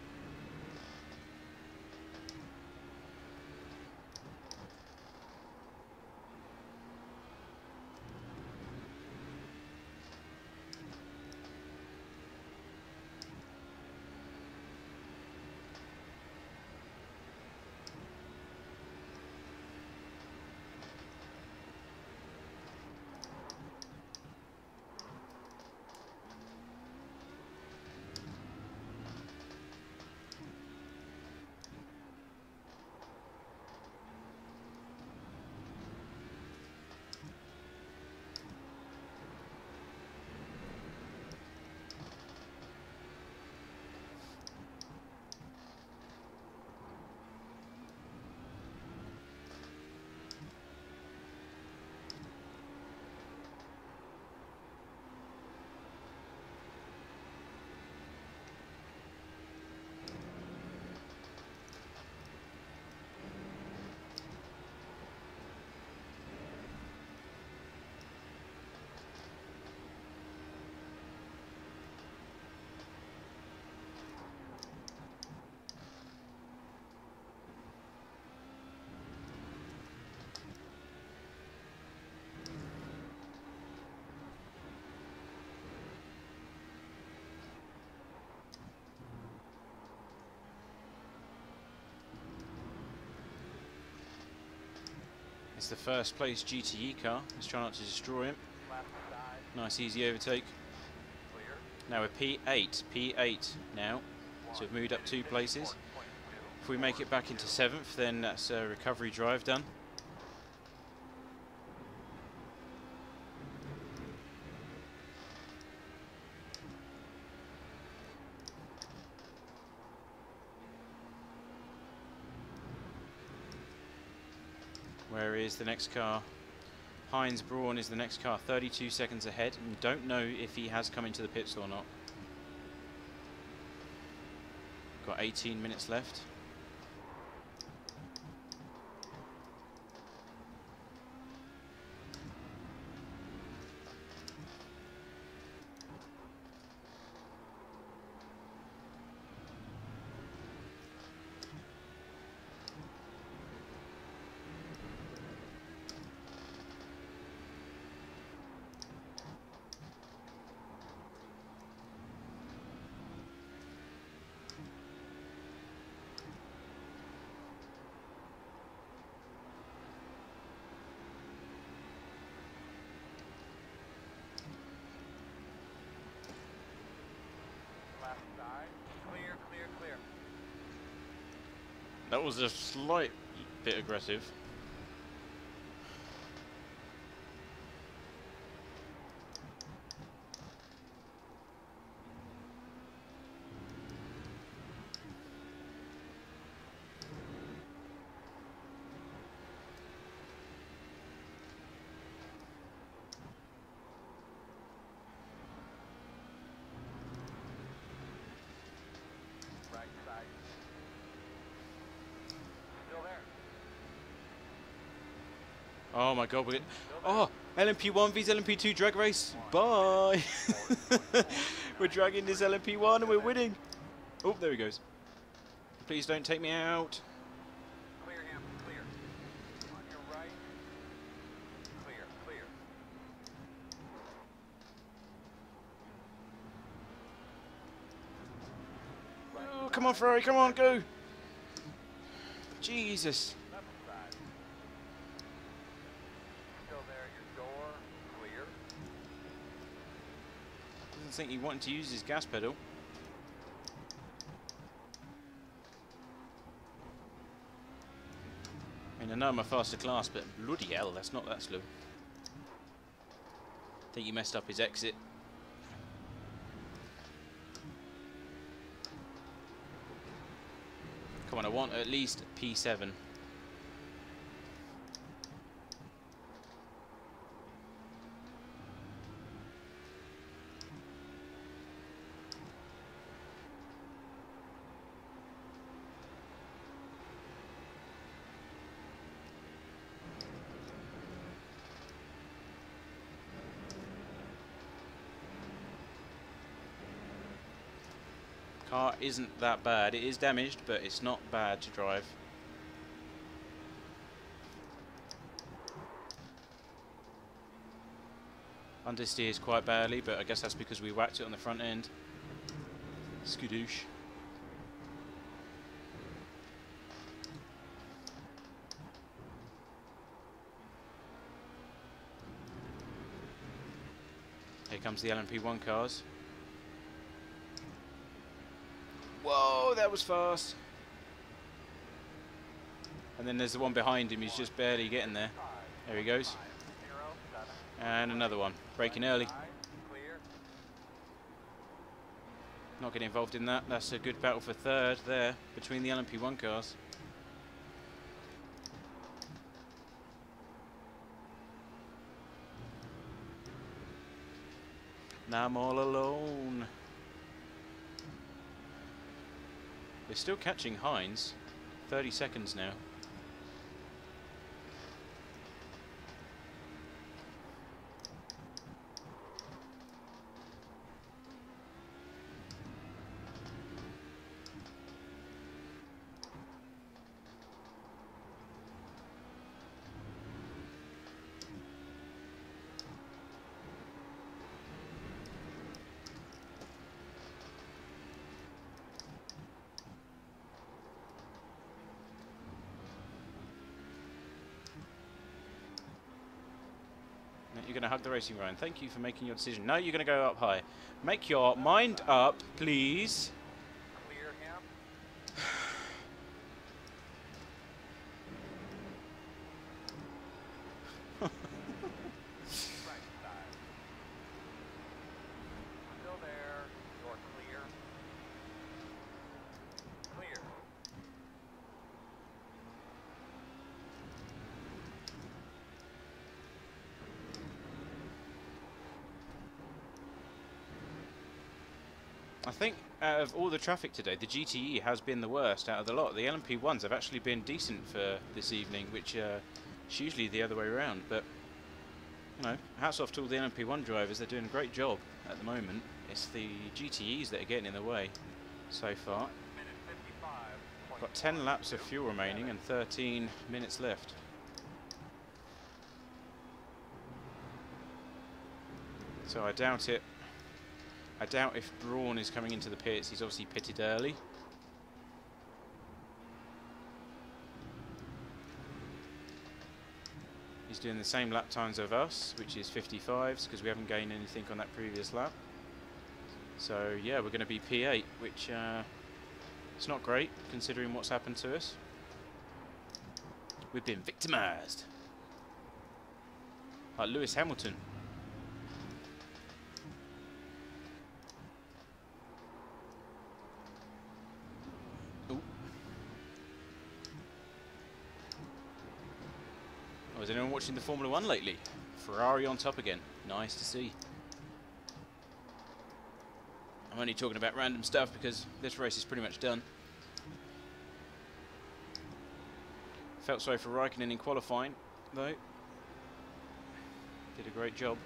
It's the first place GTE car. Let's try not to destroy him. Nice easy overtake. Now we're P8. P8 now. So we've moved up 2 places. If we make it back into 7th, then that's a recovery drive done. Where is the next car? Heinz Braun is the next car, 32 seconds ahead, and don't know if he has come into the pits or not. Got 18 minutes left. left side. Clear, clear, clear. That was a slight bit aggressive. Right side. Still there. Oh my god, we're getting... Oh! LMP1 vs LMP2 drag race! Bye! We're dragging this LMP1 and we're winning! Oh, there he goes. Please don't take me out. Clear him, clear. On your right. Clear, clear. Oh, come on, Ferrari, come on, go! Jesus. Left side. Still there, your door. Clear. Doesn't think he wanted to use his gas pedal. I mean, I know I'm a faster class, but bloody hell, that's not that slow. I think he messed up his exit. Come on, I want at least P7. Car isn't that bad. It is damaged, but it's not bad to drive. Understeers quite badly, but I guess that's because we whacked it on the front end. Skadoosh. Here comes the LMP1 cars. Whoa, that was fast. And then there's the one behind him, he's just barely getting there. There he goes. And another one, braking early. Not getting involved in that. That's a good battle for third there between the LMP1 cars. Now I'm all alone. We're still catching Hines. 30 seconds now. You're going to hug the racing, Ryan. Thank you for making your decision. No, you're going to go up high. Make your mind up, please. Clear him. Right side. Still there. Door clear. Clear. I think out of all the traffic today, the GTE has been the worst out of the lot. The LMP1s have actually been decent for this evening, which is usually the other way around. But, you know, hats off to all the LMP1 drivers. They're doing a great job at the moment. It's the GTEs that are getting in the way so far. Got 10 laps of fuel remaining and 13 minutes left. So I doubt it. I doubt if Braun is coming into the pits. He's obviously pitted early. He's doing the same lap times of us, which is 55s, because we haven't gained anything on that previous lap. So yeah, we're going to be P8, which it's not great considering what's happened to us. We've been victimised, like Lewis Hamilton. Ooh. Oh, is anyone watching the Formula 1 lately? Ferrari on top again. Nice to see. I'm only talking about random stuff because this race is pretty much done. Felt sorry for Raikkonen in qualifying, though. Did a great job.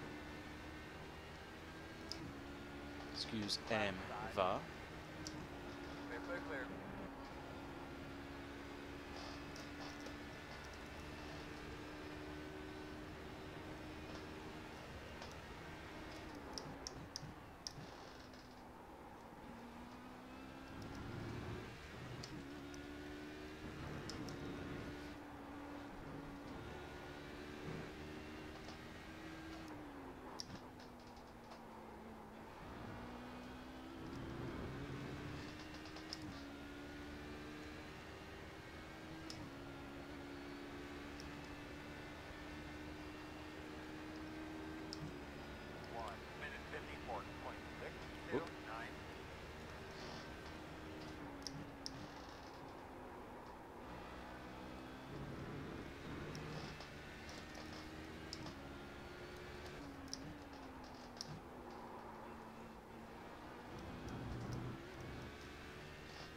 Excuse VAR. Clear, clear, clear.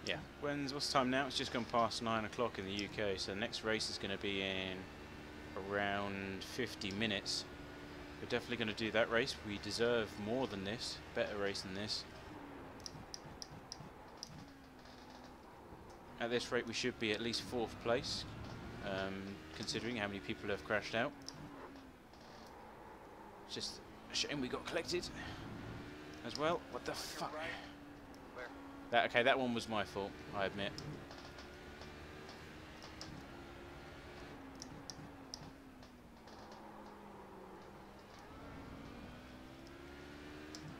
Yeah, what's the time now? It's just gone past 9 o'clock in the UK, so the next race is going to be in around 50 minutes. We're definitely going to do that race. We deserve more than this, better race than this. At this rate we should be at least 4th place, considering how many people have crashed out. It's just a shame we got collected as well. What the fuck? Okay, that one was my fault, I admit.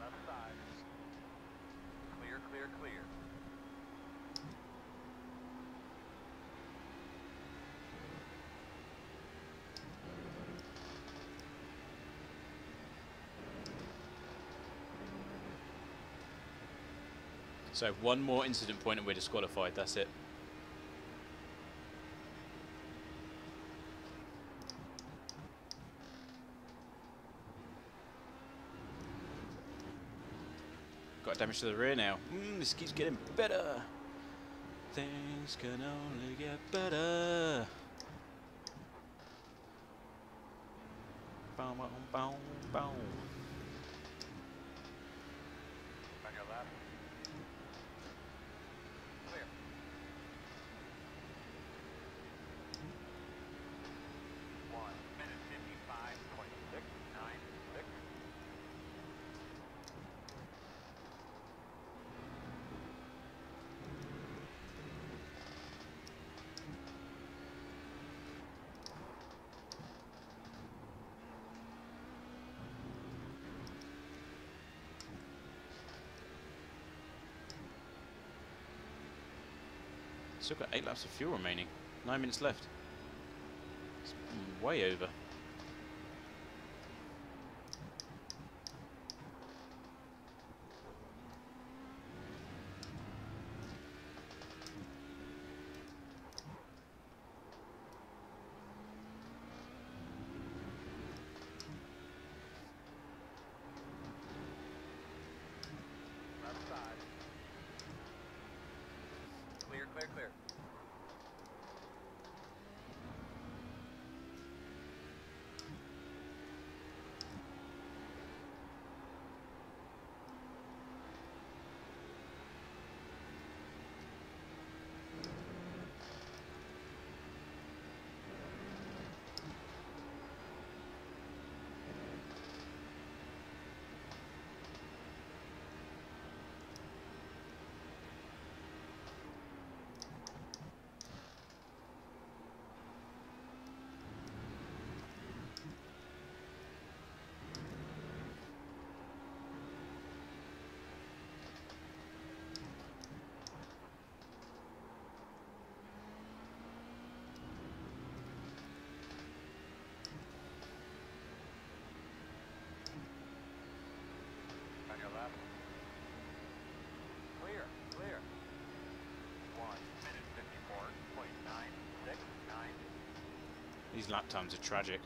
Left side. Clear, clear, clear. So one more incident point and we're disqualified, that's it. Got damage to the rear now. This keeps getting better. Things can only get better. Bow, bow, bow, bow. On your left. Clear. One minute 55.696. Still got 8 laps of fuel remaining. 9 minutes left. It's way over. Left side. Clear, clear, clear. These lap times are tragic.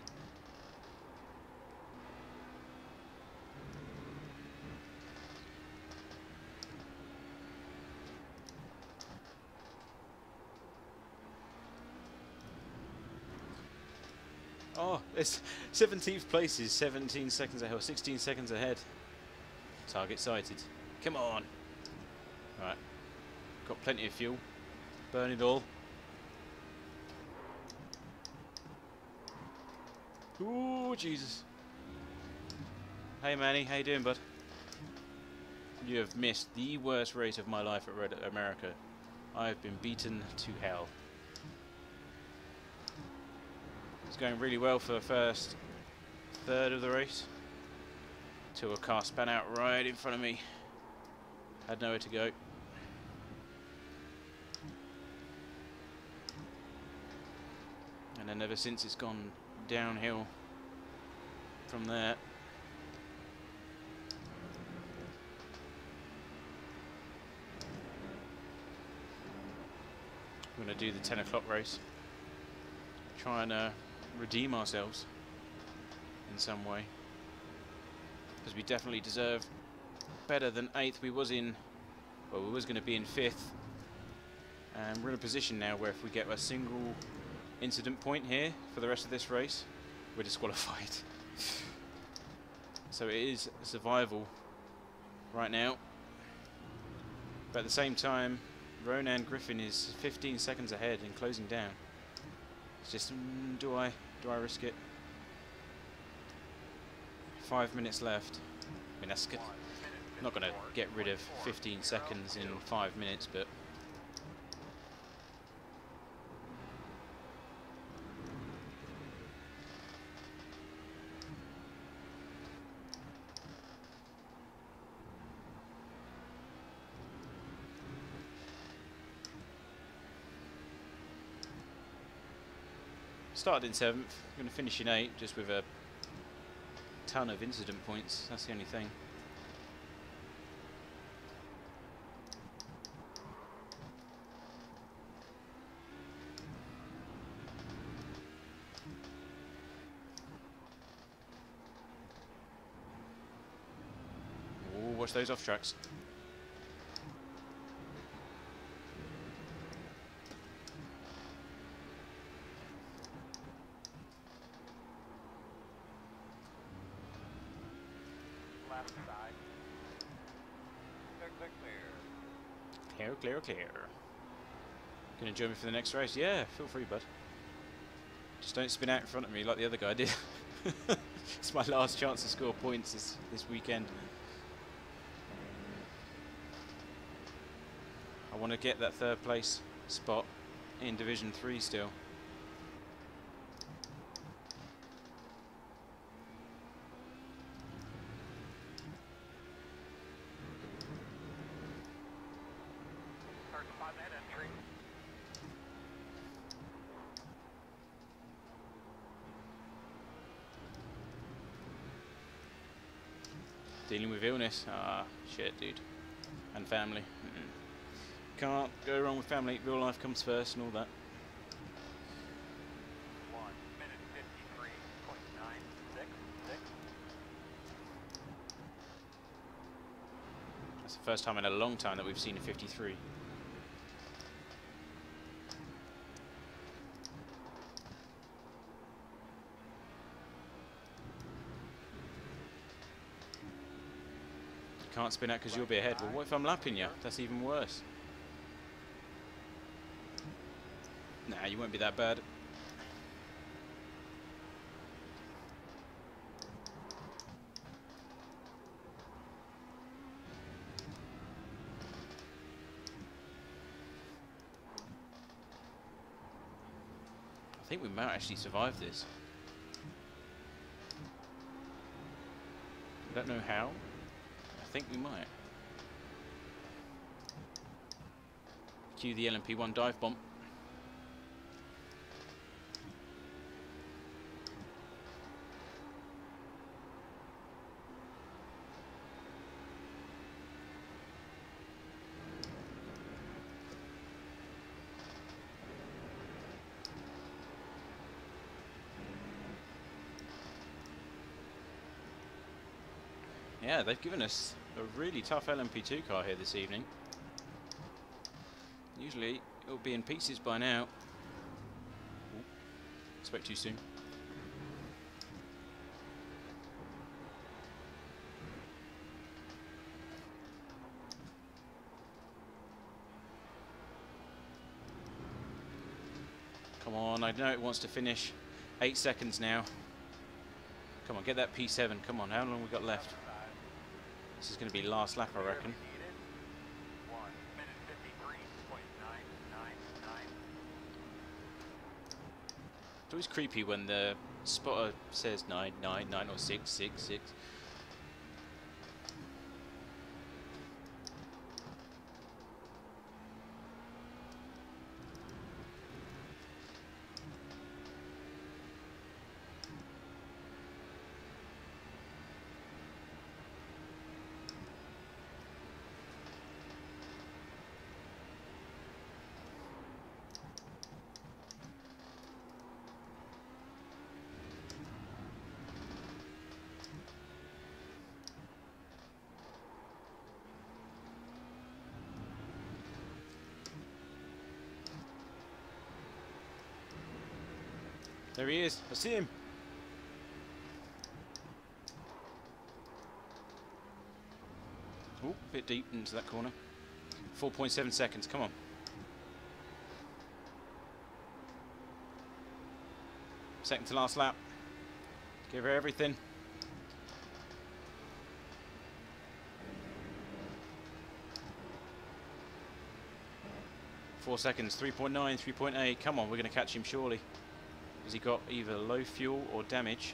Oh, it's 17th place is 17 seconds ahead, or 16 seconds ahead. Target sighted. Come on. Right. Got plenty of fuel. Burn it all. Ooh, Jesus. Hey Manny, how you doing, bud? You have missed the worst race of my life at Red America. I have been beaten to hell. It's going really well for the first third of the race, till a car span out right in front of me. Had nowhere to go. And then ever since it's gone downhill from there. We're going to do the 10 o'clock race. Try and redeem ourselves in some way. Because we definitely deserve better than 8th. We was in, well, we was going to be in 5th. And we're in a position now where if we get a single incident point here for the rest of this race, we're disqualified. So it is survival right now. But at the same time, Ronan Griffin is 15 seconds ahead and closing down. It's just, do I risk it? 5 minutes left. I mean, that's good. I'm not going to get rid of 15 seconds in 5 minutes, but started in 7th, going to finish in 8th, just with a ton of incident points. That's the only thing. Ooh, watch those off tracks. Clear, clear. Gonna join me for the next race? Yeah, feel free, bud. Just don't spin out in front of me like the other guy did. It's my last chance to score points this weekend. I want to get that 3rd place spot in Division 3 still. Dealing with illness. Ah, shit, dude. And family. Can't go wrong with family. Real life comes first and all that. 1 minute 53.966. That's the first time in a long time that we've seen a 53. Can't spin out because you'll be ahead. Well, what if I'm lapping you? That's even worse. Nah, you won't be that bad. I think we might actually survive this. I don't know how. I think we might. Cue the LMP1 dive bomb. Yeah, they've given us a really tough LMP2 car here this evening. Usually it'll be in pieces by now. Ooh, spoke too soon. Come on, I know it wants to finish. 8 seconds now. Come on, get that P7. Come on, how long we got left? This is going to be last lap, I reckon. 1:53.999. It's always creepy when the spotter says 999 or 666. There he is. I see him. Oh, a bit deep into that corner. 4.7 seconds. Come on. Second to last lap. Give her everything. Four seconds. 3.9, 3.8. Come on, we're going to catch him surely. Has he got either low fuel or damage?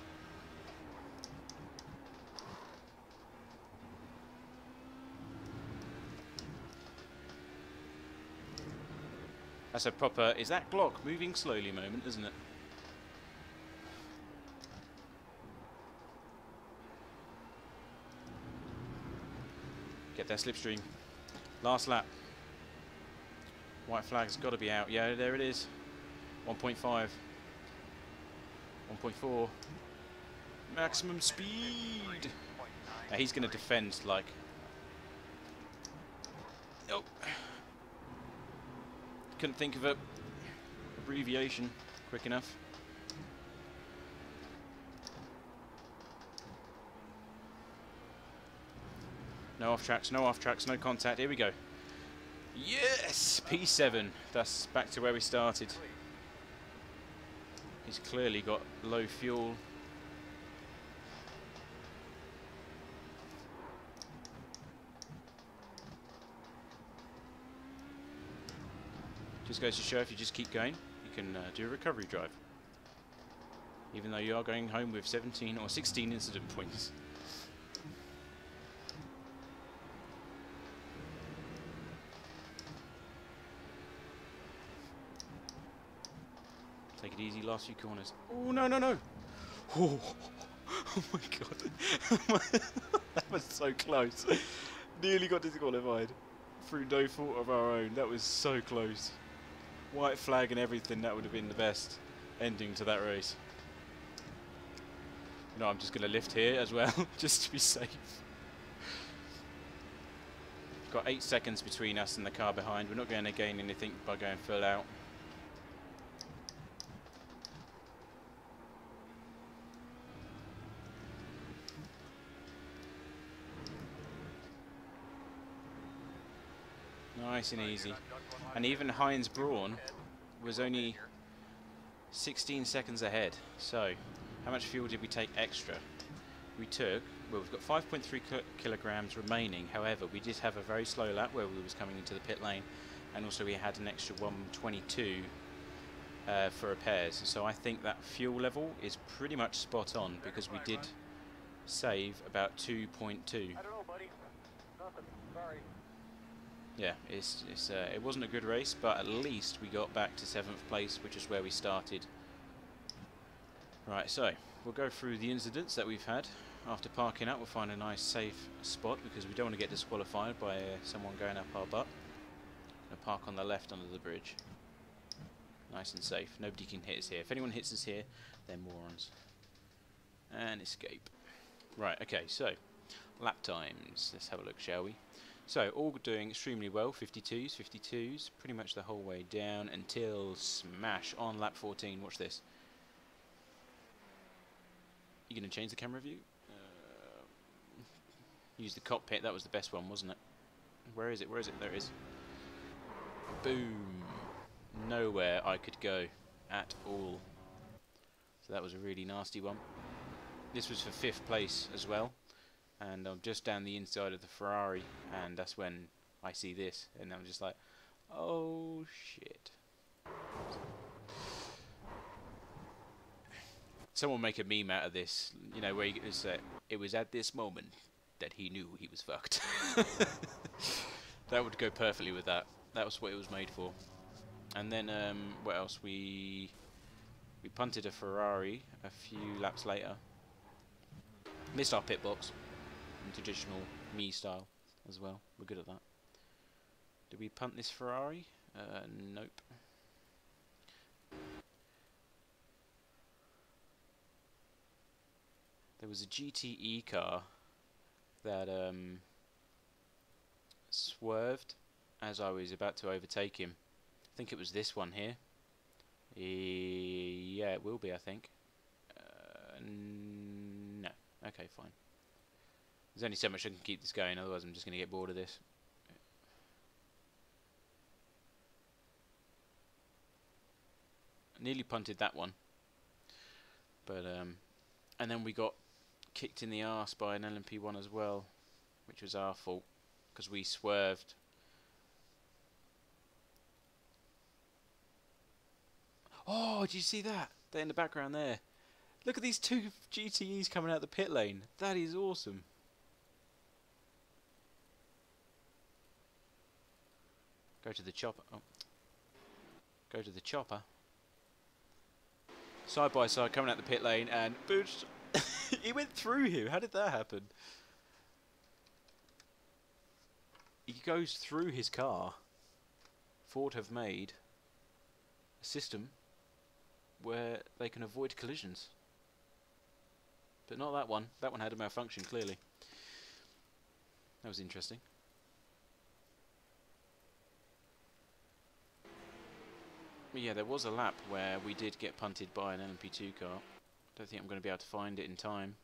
That's a proper, is that Glock moving slowly moment, isn't it? Get that slipstream. Last lap. White flag's got to be out. Yeah, there it is. 1.5. 1.4. Maximum speed. Now he's going to defend like... Oh. Couldn't think of a abbreviation quick enough. No off tracks, no off tracks, no contact. Here we go. Yes! P7. That's back to where we started. He's clearly got low fuel. Just goes to show if you just keep going, you can do a recovery drive. Even though you are going home with 17 or 16 incident points. Take it easy, last few corners. Oh, no, no, no! Oh, oh my god. That was so close. Nearly got disqualified. Through no fault of our own. That was so close. White flag and everything, that would have been the best ending to that race. No, I'm just going to lift here as well, just to be safe. Got 8 seconds between us and the car behind. We're not going to gain anything by going full out. Nice and easy. And even Heinz Braun was only 16 seconds ahead. So, how much fuel did we take extra? We took, well, we've got 5.3 kilograms remaining. However, we did have a very slow lap where we was coming into the pit lane, and also we had an extra 122 for repairs. So I think that fuel level is pretty much spot on, because we did save about 2.2. I don't know, buddy. Nothing. Sorry. Yeah, it wasn't a good race, but at least we got back to 7th place, which is where we started. Right, so we'll go through the incidents that we've had. After parking up, we'll find a nice safe spot, because we don't want to get disqualified by someone going up our butt. We'll park on the left under the bridge. Nice and safe. Nobody can hit us here. If anyone hits us here, they're morons. And escape. Right, okay, so lap times. Let's have a look, shall we? So, all doing extremely well. 52s, 52s, pretty much the whole way down until smash on lap 14. Watch this. You going to change the camera view? Use the cockpit. That was the best one, wasn't it? Where is it? Where is it? There it is. Boom. Nowhere I could go at all. So that was a really nasty one. This was for 5th place as well. And I'm just down the inside of the Ferrari, and that's when I see this, and I'm just like, oh shit. Someone make a meme out of this, you know, where you say, it was at this moment that he knew he was fucked. That would go perfectly with that. That was what it was made for. And then, what else? We punted a Ferrari a few laps later. Missed our pit box. In traditional me style as well. We're good at that. Did we punt this Ferrari? Nope. There was a GTE car that swerved as I was about to overtake him. I think it was this one here. Yeah, it will be, I think. No. Okay, fine. There's only so much I can keep this going, otherwise I'm just going to get bored of this. Nearly punted that one. But, and then we got kicked in the arse by an LMP1 as well, which was our fault, because we swerved. Oh, did you see that? They're in the background there. Look at these 2 GTEs coming out the pit lane. That is awesome. Go to the chopper. Oh. Go to the chopper. Side by side, coming out the pit lane, and boosh! He went through him. How did that happen? He goes through his car. Ford have made a system where they can avoid collisions. But not that one. That one had a malfunction, clearly. That was interesting. But yeah, there was a lap where we did get punted by an LMP2 car. Don't think I'm going to be able to find it in time.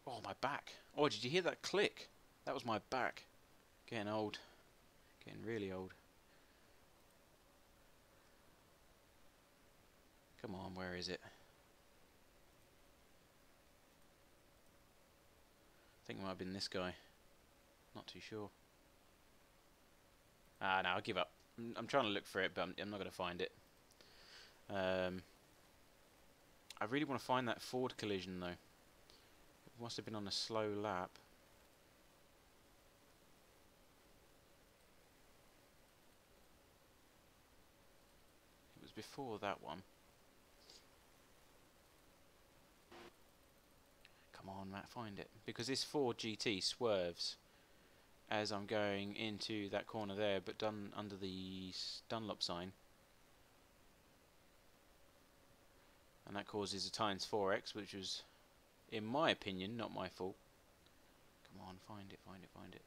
Oh, my back. Oh, did you hear that click? That was my back. Getting old. Getting really old. Come on, where is it? I think it might have been this guy. Not too sure. Ah, no, I'll give up. I'm trying to look for it, but I'm not going to find it. I really want to find that Ford collision, though. It must have been on a slow lap. It was before that one. Come on, Matt, find it. Because this Ford GT swerves as I'm going into that corner there, but done under the Dunlop sign. And that causes a times 4x, which was, in my opinion, not my fault. Come on, find it, find it, find it.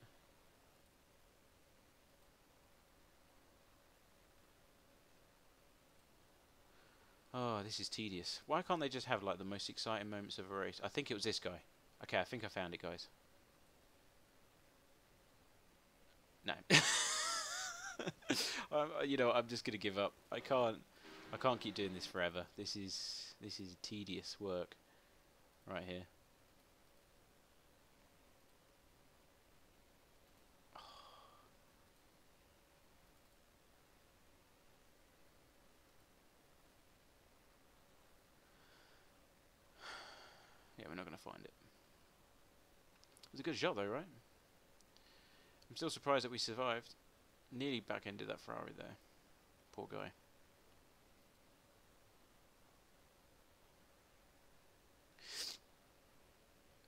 Oh, this is tedious. Why can't they just have like the most exciting moments of a race? I think it was this guy. Okay, I think I found it, guys. No. You know, I'm just gonna give up. I can't keep doing this forever. This is tedious work right here. Yeah, we're not gonna find it. It was a good shot though, right? I'm still surprised that we survived. Nearly back-ended that Ferrari there. Poor guy.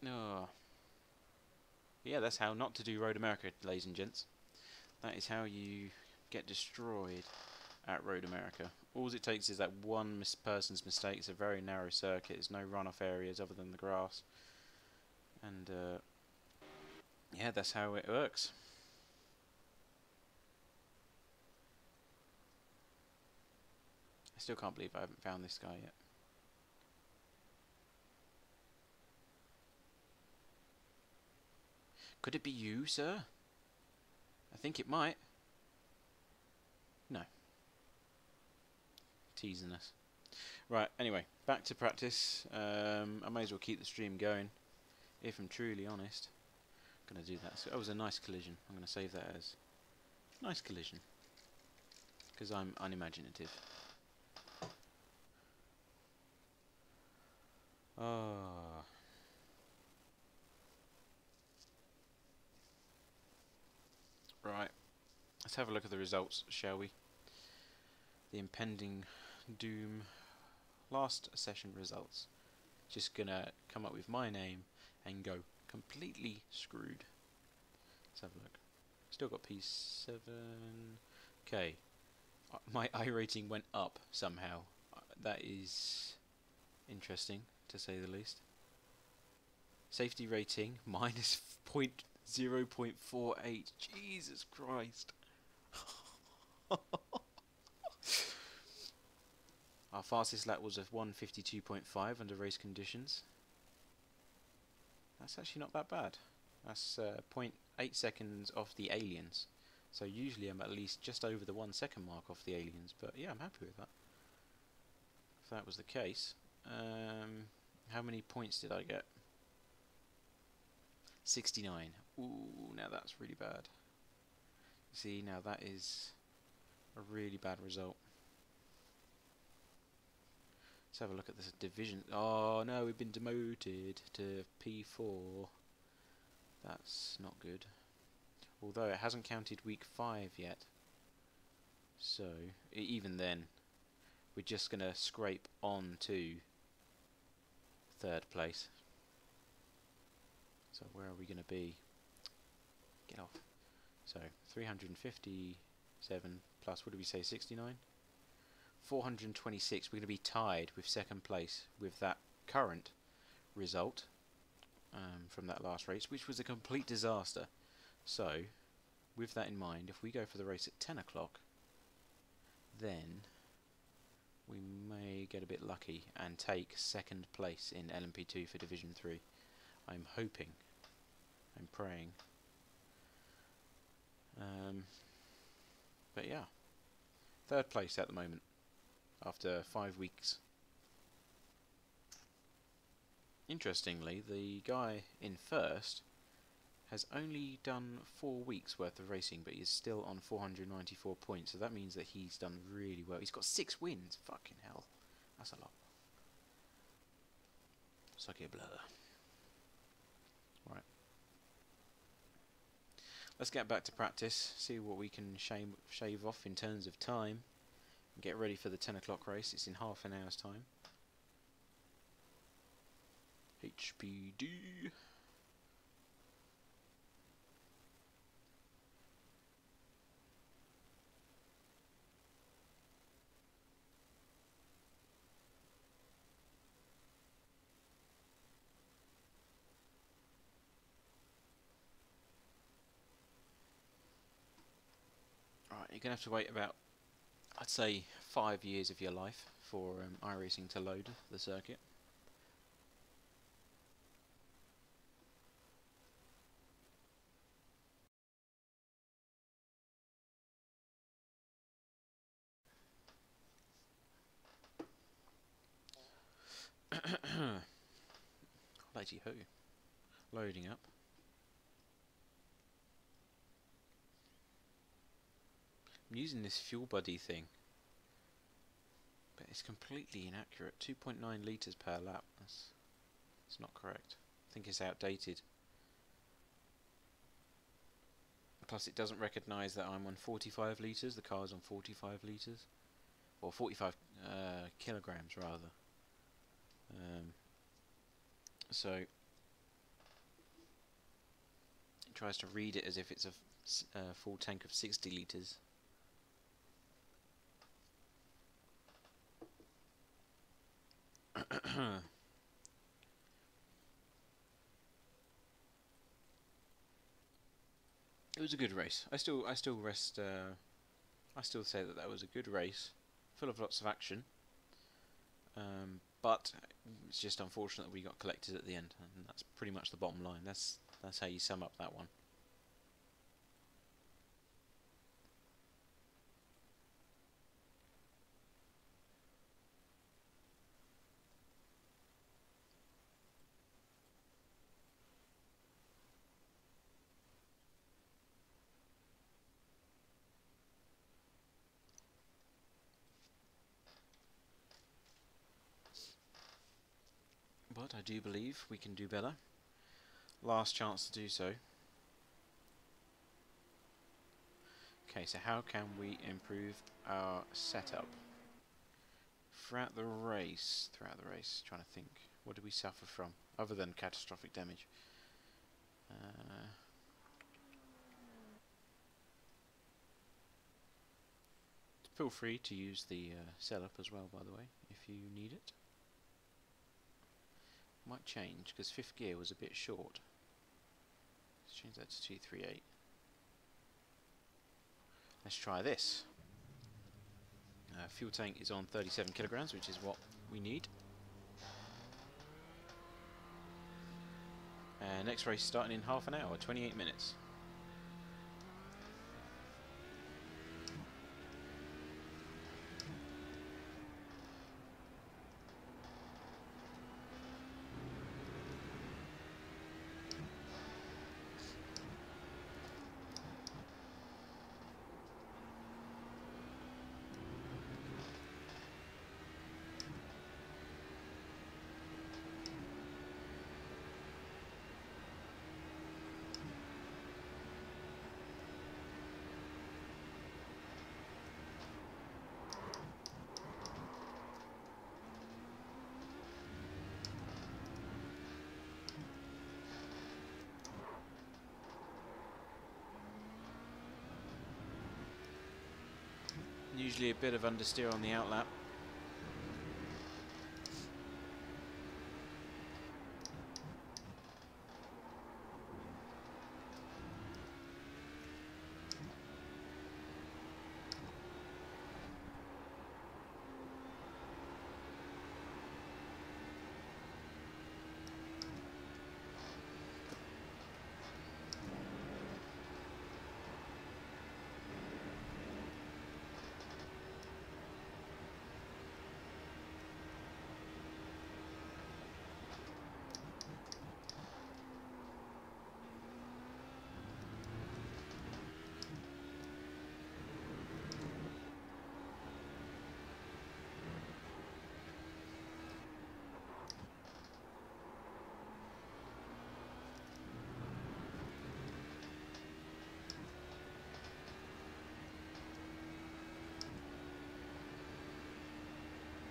Oh. Yeah, that's how not to do Road America, ladies and gents. That is how you get destroyed at Road America. All it takes is that one person's mistake. It's a very narrow circuit. There's no runoff areas other than the grass. And yeah, that's how it works. I still can't believe I haven't found this guy yet. Could it be you, sir? I think it might. No. Teasing us. Right, anyway, back to practice. I may as well keep the stream going, if I'm truly honest. I'm going to do that. So that was a nice collision. I'm going to save that as nice collision, because I'm unimaginative. Ah. Right, let's have a look at the results, shall we? The impending doom. Last session results. Just gonna come up with my name and go completely screwed. Let's have a look. Still got P7. Okay. My iRating went up somehow. That is interesting, to say the least. Safety rating minus 0.48. Jesus Christ. Our fastest lap was a 1:52.5 under race conditions. That's actually not that bad. That's 0.8 seconds off the aliens. So usually I'm at least just over the 1 second mark off the aliens. But yeah, I'm happy with that. If that was the case. How many points did I get? 69. Ooh, now that's really bad. See, now that is a really bad result. Let's have a look at this division. Oh no, we've been demoted to P4. That's not good. Although it hasn't counted week 5 yet. So, even then, we're just going to scrape on to 3rd place. So where are we going to be? Get off. So, 357 plus, what did we say, 69? 426. We're going to be tied with 2nd place with that current result from that last race, which was a complete disaster. So, with that in mind, if we go for the race at 10 o'clock, then we may get a bit lucky and take 2nd place in LMP2 for Division 3. I'm hoping. I'm praying. But yeah, 3rd place at the moment after 5 weeks. Interestingly, the guy in 1st has only done 4 weeks worth of racing, but he's still on 494 points, so that means that he's done really well. He's got 6 wins. Fucking hell, that's a lot. Suck it, blur. Right. Let's get back to practice, see what we can shave off in terms of time, and get ready for the 10 o'clock race. It's in half an hour's time. HPD. Right, you're going to have to wait about, I'd say, 5 years of your life for iRacing to load the circuit. Lady ho. Loading up. I'm using this fuel buddy thing, but it's completely inaccurate. 2.9 litres per lap. It's not correct. I think it's outdated. Plus it doesn't recognise that I'm on 45 litres. The car's on 45 litres. Or 45 kilograms rather. So it tries to read it as if it's a full tank of 60 litres. It was a good race. I still say that that was a good race, full of lots of action. But it's just unfortunate that we got collected at the end, and that's pretty much the bottom line. That's how you sum up that one. But I do believe we can do better. Last chance to do so. Okay, so how can we improve our setup? Throughout the race, trying to think, what did we suffer from, other than catastrophic damage? Feel free to use the setup as well, by the way, if you need it. Might change, because 5th gear was a bit short. Let's change that to 238. Let's try this. Fuel tank is on 37 kilograms, which is what we need. Next race starting in half an hour, 28 minutes. Usually a bit of understeer on the outlap.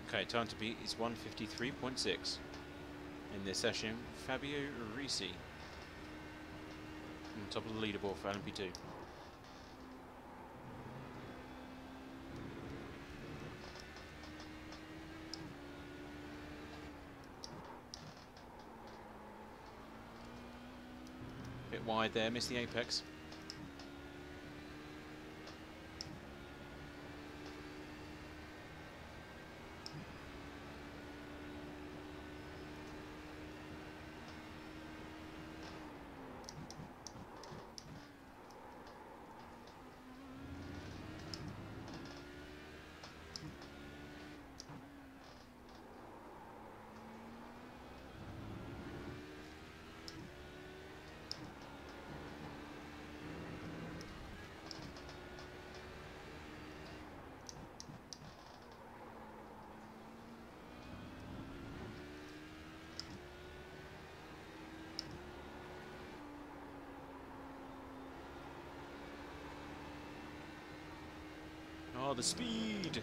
Okay, time to beat is 153.6. In this session, Fabio Risi on top of the leaderboard for LMP2. Bit wide there, missed the apex. Oh, the speed!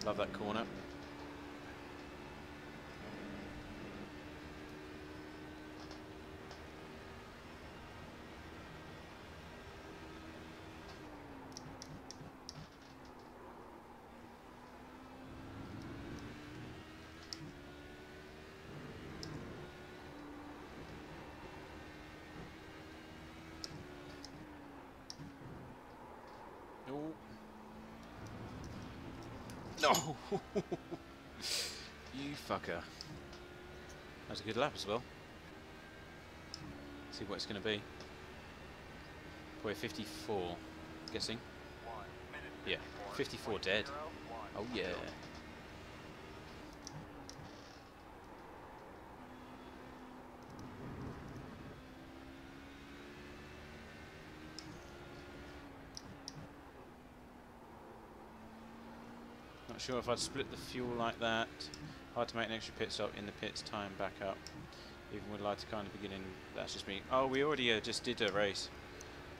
Love that corner. Oh. No! You fucker. That was a good lap as well. See what it's going to be. Probably 54, guessing. 1 minute Yeah, 54 dead. Oh yeah. Not sure if I'd split the fuel like that. Hard to make an extra pit stop in the pits, time back up. Even with lighter kind of beginning, that's just me. Oh, we already just did a race.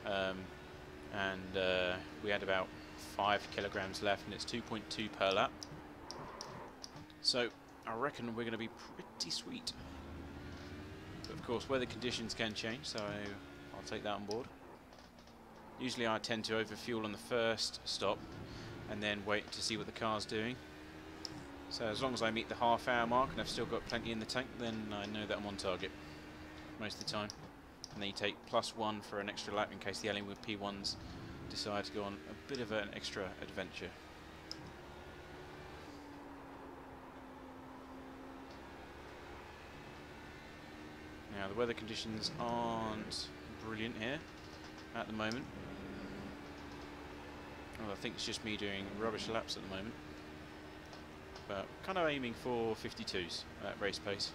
And we had about 5 kilograms left, and it's 2.2 per lap. So I reckon we're going to be pretty sweet. But of course, weather conditions can change, so I'll take that on board. Usually I tend to overfuel on the first stop and then wait to see what the car's doing. So as long as I meet the half-hour mark and I've still got plenty in the tank, then I know that I'm on target most of the time. And then you take +1 for an extra lap in case the LMP1s decide to go on a bit of an extra adventure. Now the weather conditions aren't brilliant here at the moment. Well, I think it's just me doing rubbish laps at the moment. But kind of aiming for 52s at race pace.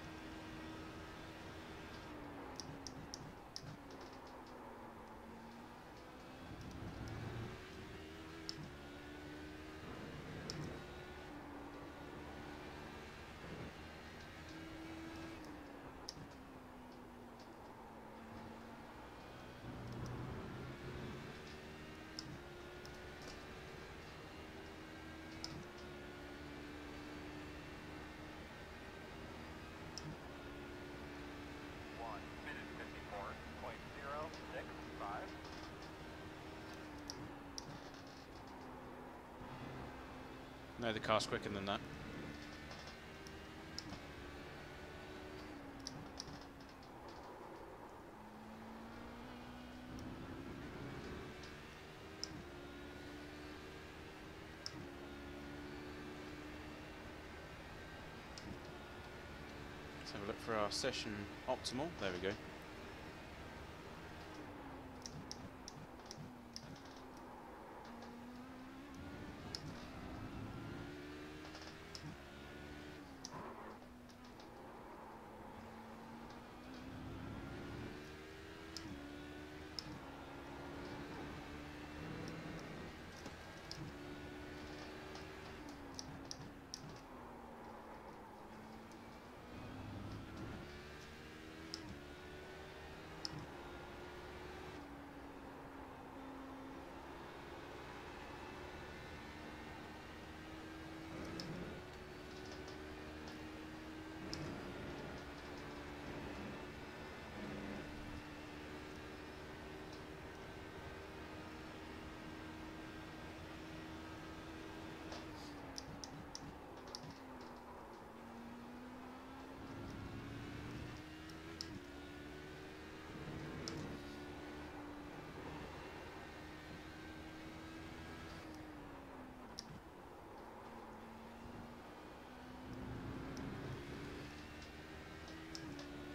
No, the car's quicker than that. Let's have a look for our session optimal. There we go.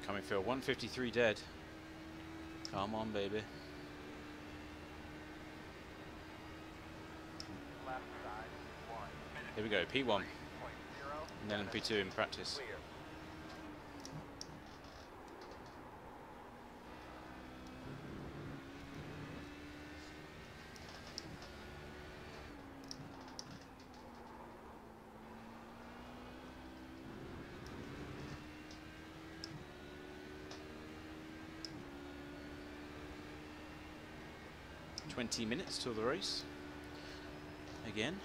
Coming for 153 dead. Come on, baby. Here we go, P1. And then P2 in practice. 20 minutes till the race. Again.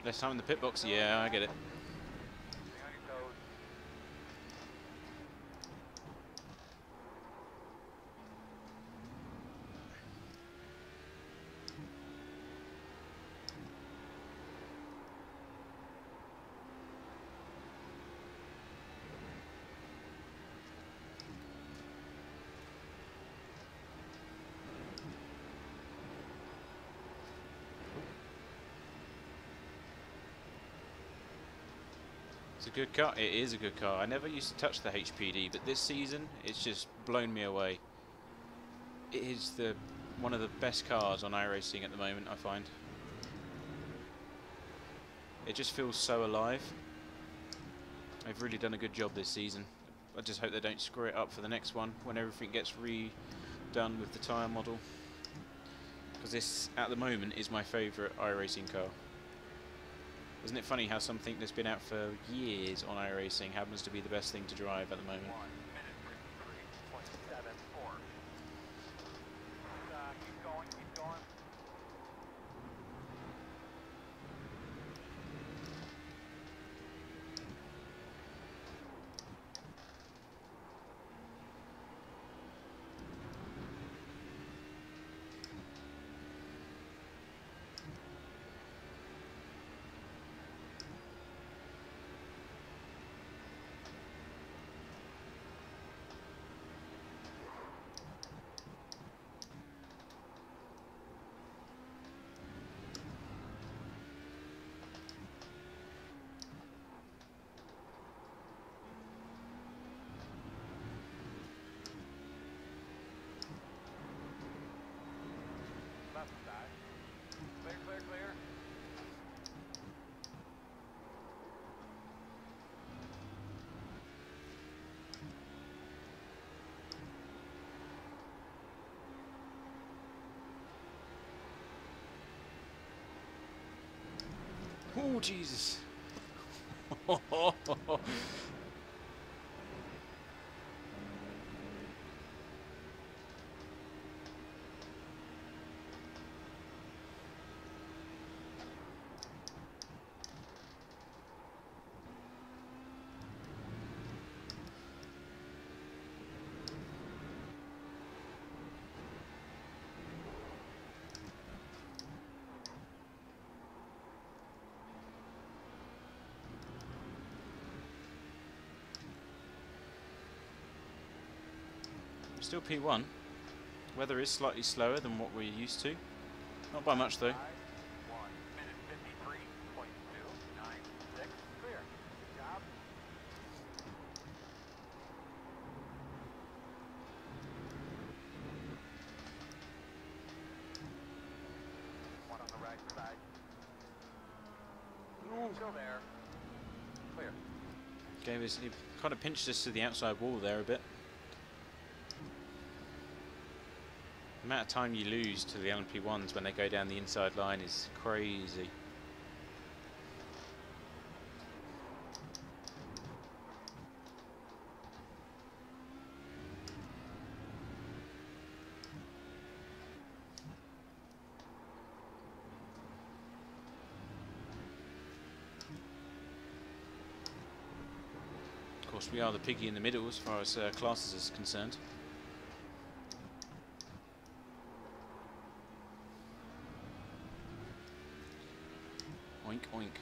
Less time in the pit box, yeah, I get it. It's a good car. It is a good car. I never used to touch the HPD, but this season it's just blown me away. It is one of the best cars on iRacing at the moment, I find. It just feels so alive. They've really done a good job this season. I just hope they don't screw it up for the next one when everything gets redone with the tyre model. Because this, at the moment, is my favourite iRacing car. Isn't it funny how something that's been out for years on iRacing happens to be the best thing to drive at the moment? 1 minute 53.74. Keep going, keep going. Left side. Clear, clear, clear. Oh, Jesus. Still P1. Weather is slightly slower than what we're used to. Not by much though. 1 minute 53.296. Clear. Good job. One on the right side. Still there. Clear. He kind of pinched us to the outside wall there a bit. The amount of time you lose to the LMP1s when they go down the inside line is crazy. Of course, we are the piggy in the middle as far as classes is concerned. Oink, oink.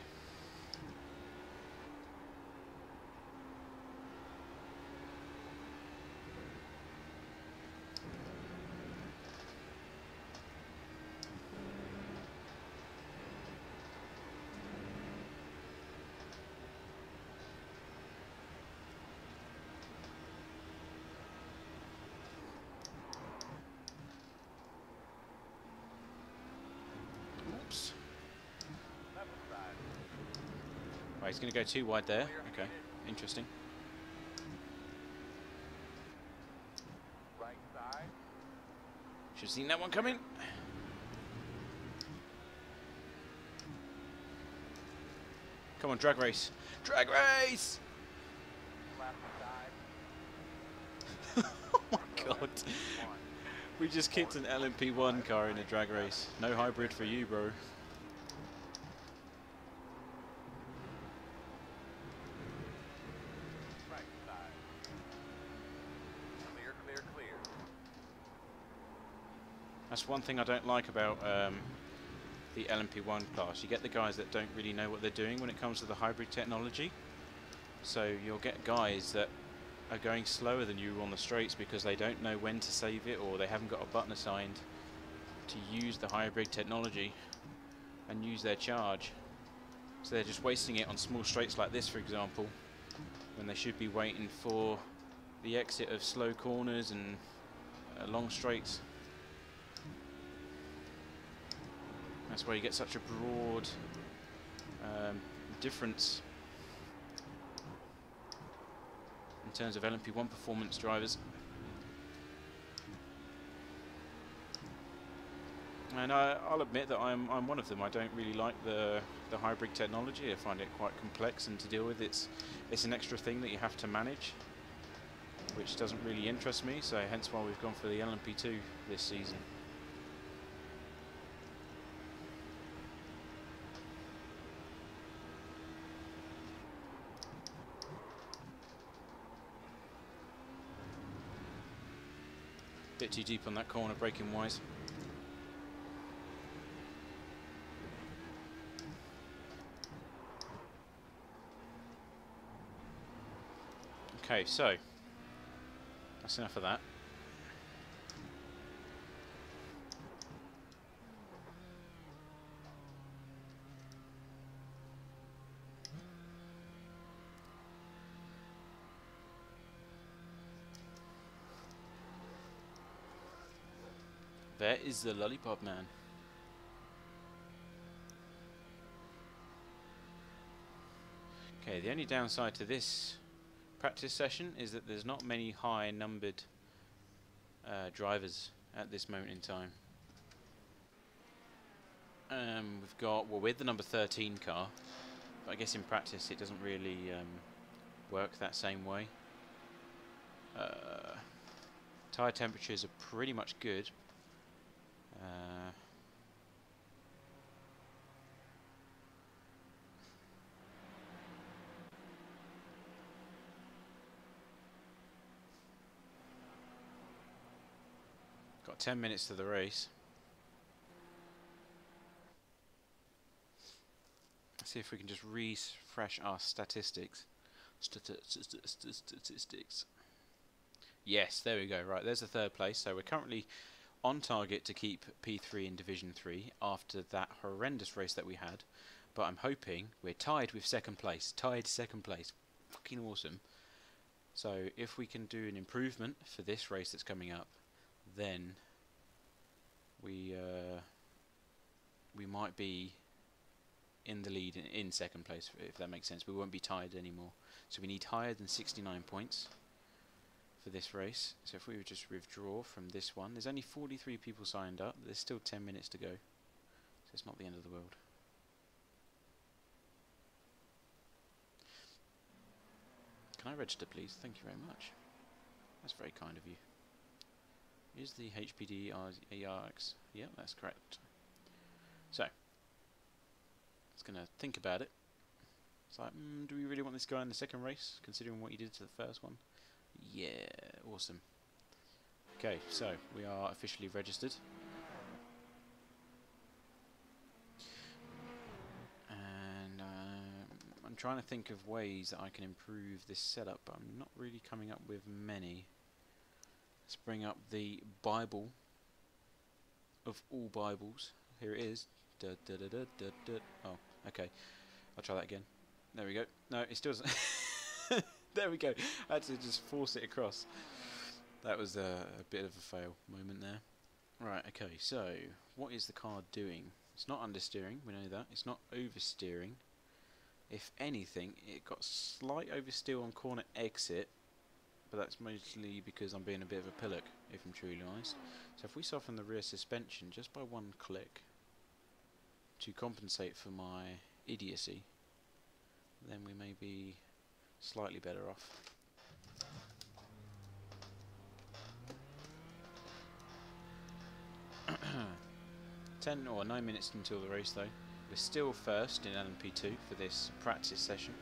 Oops. Left side. Right, he's going to go too wide there. Okay, interesting. Right side. Should have seen that one coming. Come on, drag race. Drag race! Left side. Oh my god. We just kicked an LMP1 car in a drag race. No hybrid for you, bro. Right side. Clear, clear, clear. That's one thing I don't like about the LMP1 class. You get the guys that don't really know what they're doing when it comes to the hybrid technology. So you'll get guys that are going slower than you on the straights because they don't know when to save it, or they haven't got a button assigned to use the hybrid technology and use their charge. So they're just wasting it on small straights like this, for example, when they should be waiting for the exit of slow corners and long straights. That's where you get such a broad difference in terms of LMP1 performance drivers. And I'll admit that I'm one of them. I don't really like the hybrid technology. I find it quite complex and to deal with. It's an extra thing that you have to manage, which doesn't really interest me. So hence why we've gone for the LMP2 this season. Bit too deep on that corner, braking wise. Okay, so that's enough of that. There is the lollipop man. Okay, the only downside to this practice session is that there's not many high numbered drivers at this moment in time. We've got, well, we're the number 13 car, but I guess in practice it doesn't really work that same way. Tyre temperatures are pretty much good. Got 10 minutes to the race. Let's see if we can just refresh our statistics. Statistics. Yes, there we go. Right, there's the third place. So we're currently on target to keep P3 in Division 3 after that horrendous race that we had. But I'm hoping we're tied with second place. Tied second place. Fucking awesome. So if we can do an improvement for this race that's coming up, then we might be in the lead in second place, if that makes sense. We won't be tied anymore. So we need higher than 69 points for this race. So if we would just withdraw from this one, there's only 43 people signed up. There's still 10 minutes to go, so it's not the end of the world. Can I register, please? Thank you very much. That's very kind of you. Is the HPD ARX? Yep, that's correct. So, it's going to think about it. It's like, do we really want this guy in the second race, considering what he did to the first one? Yeah, awesome. Okay, so we are officially registered. And I'm trying to think of ways that I can improve this setup, but I'm not really coming up with many. Let's bring up the Bible of all Bibles. Here it is. Oh, okay. I'll try that again. There we go. No, it still doesn't. There we go. I had to just force it across. That was a bit of a fail moment there. Right, okay, so what is the car doing? It's not understeering, we know that. It's not oversteering. If anything, it got slight oversteer on corner exit, but that's mostly because I'm being a bit of a pillock, if I'm truly honest. So if we soften the rear suspension just by one click to compensate for my idiocy, then we may be slightly better off. Ten or 9 minutes until the race though. We're still first in LMP2 for this practice session,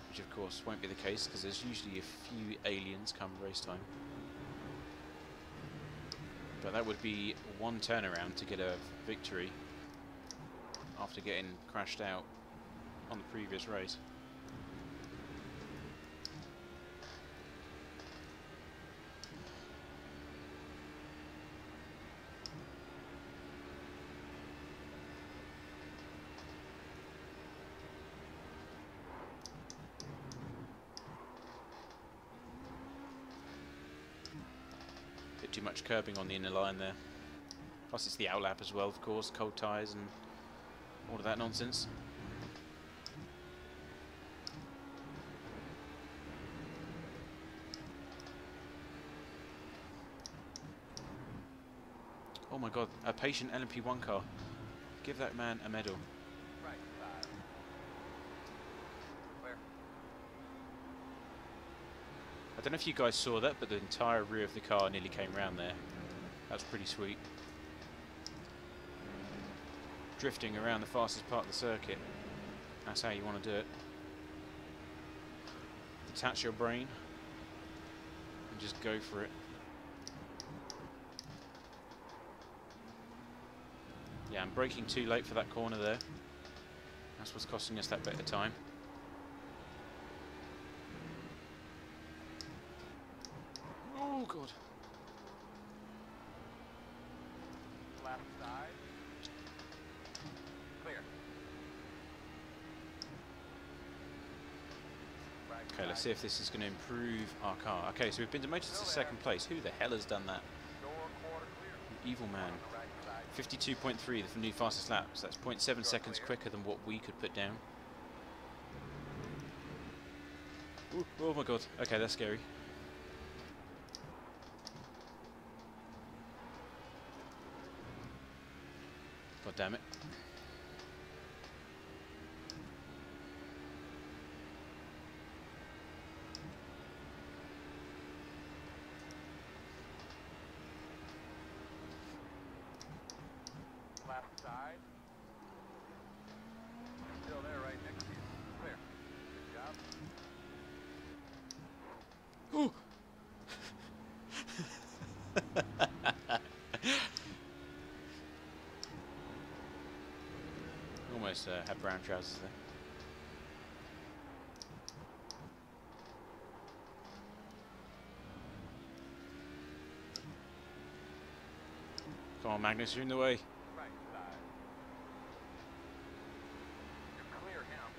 which of course won't be the case because there's usually a few aliens come race time. But that would be one turnaround to get a victory after getting crashed out on the previous race. too much curbing on the inner line there. Plus it's the outlap as well, of course, cold tyres and all of that nonsense. Oh my god, a patient LMP1 car. Give that man a medal. Right side. Clear. I don't know if you guys saw that, but the entire rear of the car nearly came round there. That's pretty sweet. Drifting around the fastest part of the circuit. That's how you want to do it. Detach your brain and just go for it. Yeah, I'm braking too late for that corner there. That's what's costing us that bit of time. Oh god. Left side. Clear. Right Okay, let's side. see if this is going to improve our car. Okay, so we've been demoted to second place. Who the hell has done that? Door quarter clear. Evil man. On the right side. 52.3, the new fastest lap. So that's 0.7 seconds quicker than what we could put down. Ooh, oh my god. Okay, that's scary. God damn it. Left side. Still there, right next to you. Clear. Good job. Ooh. Almost had brown trousers there. Come on, Magnus, you're in the way. Right side. You clear him.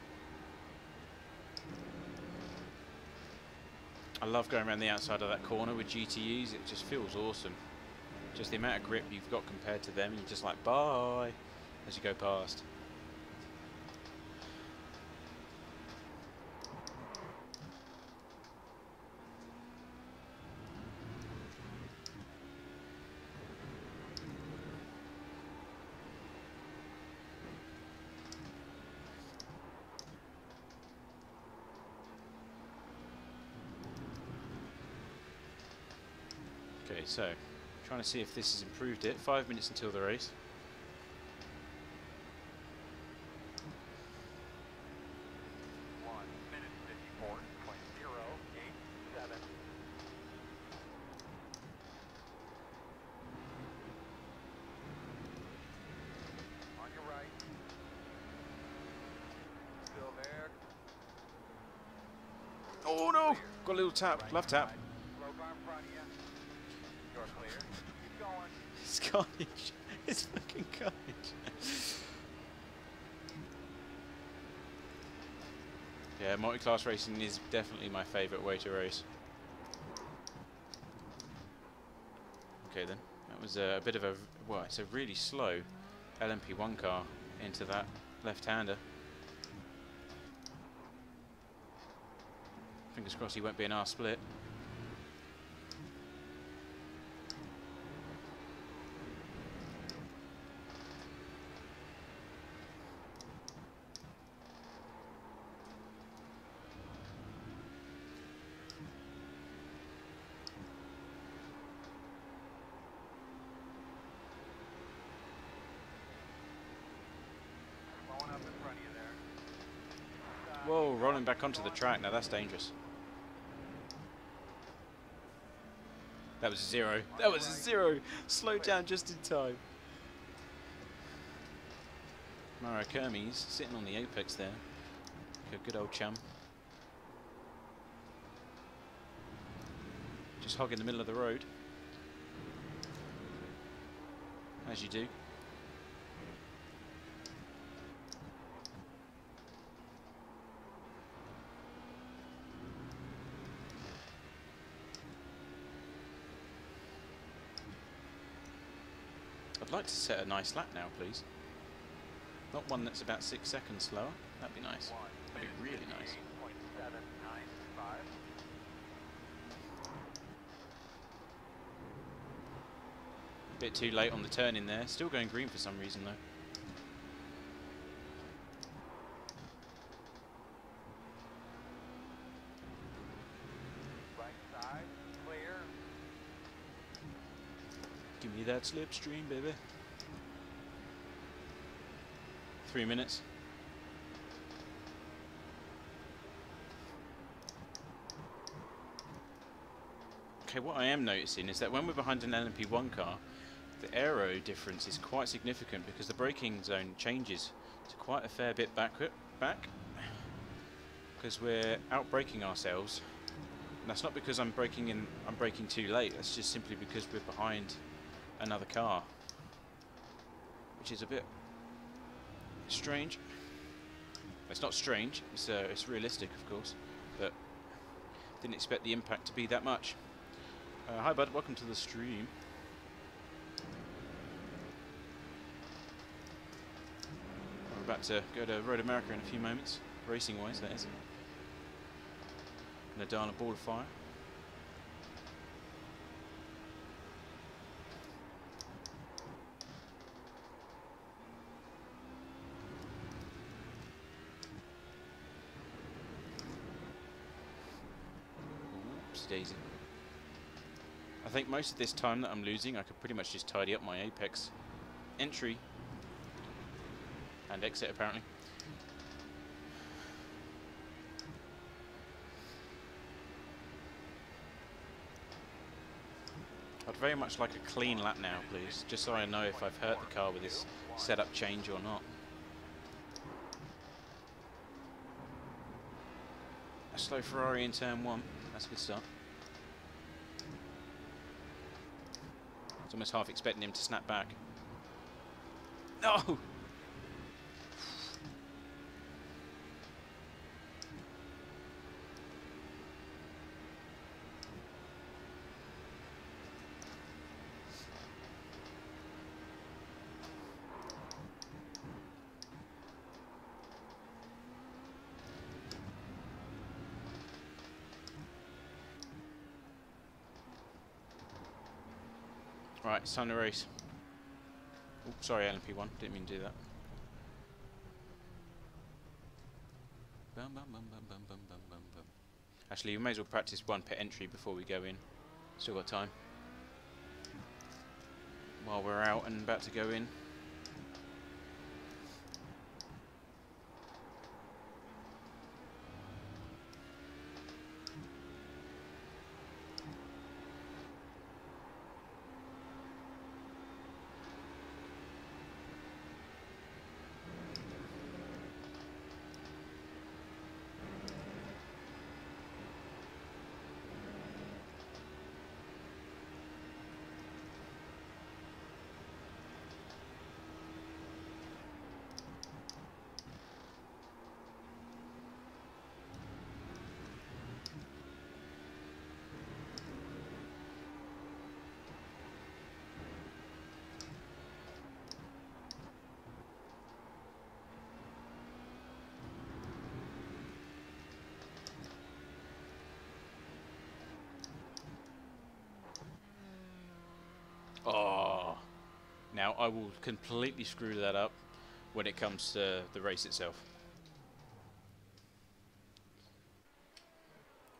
I love going around the outside of that corner with GTEs. It just feels awesome. Just the amount of grip you've got compared to them, you're just like, bye, as you go past. Okay, so trying to see if this has improved it. 5 minutes until the race. Minute 54.087. On your right. Still there. Oh no! Got a little tap, Right love tap. side. Slow car in front of you. You're clear. Keep going. It's carnage. It's fucking carnage. Yeah, multi-class racing is definitely my favourite way to race. Okay then, that was a bit of a, well, it's a really slow LMP1 car into that left-hander. Fingers crossed he won't be an R split. Blowing up in front of you there. Whoa, rolling back onto the track, now that's dangerous. That was a zero. That was a zero! Slowed down just in time. Mara Kermes sitting on the apex there. Like a good old chum. Just hogging the middle of the road. As you do. like to set a nice lap now, please. Not one that's about 6 seconds slower. That'd be nice. That'd be really nice. 1:58.795. A bit too late on the turn in there. Still going green for some reason though. Right side, clear. Give me that slipstream, baby. 3 minutes. Okay, what I am noticing is that when we're behind an LMP1 car, the aero difference is quite significant because the braking zone changes to quite a fair bit back, because we're out braking ourselves. And that's not because I'm braking too late. That's just simply because we're behind another car, which is a bit strange. It's not strange. It's realistic, of course, but didn't expect the impact to be that much. Hi, bud. Welcome to the stream. We're about to go to Road America in a few moments, racing-wise, that is. Gonna darn a ball of fire. Oops, daisy. I think most of this time that I'm losing, I could pretty much just tidy up my apex entry and exit, apparently. I'd very much like a clean lap now, please, just so I know if I've hurt the car with this setup change or not. A slow Ferrari in turn 1, that's a good start. I was almost half expecting him to snap back. No! Right, it's time to race. Oh, sorry, LMP1, didn't mean to do that. Bum, bum, bum, bum, bum, bum, bum, bum, bum. Actually, we may as well practice one pit entry before we go in. Still got time. While we're out and about to go in. Oh, now I will completely screw that up when it comes to the race itself.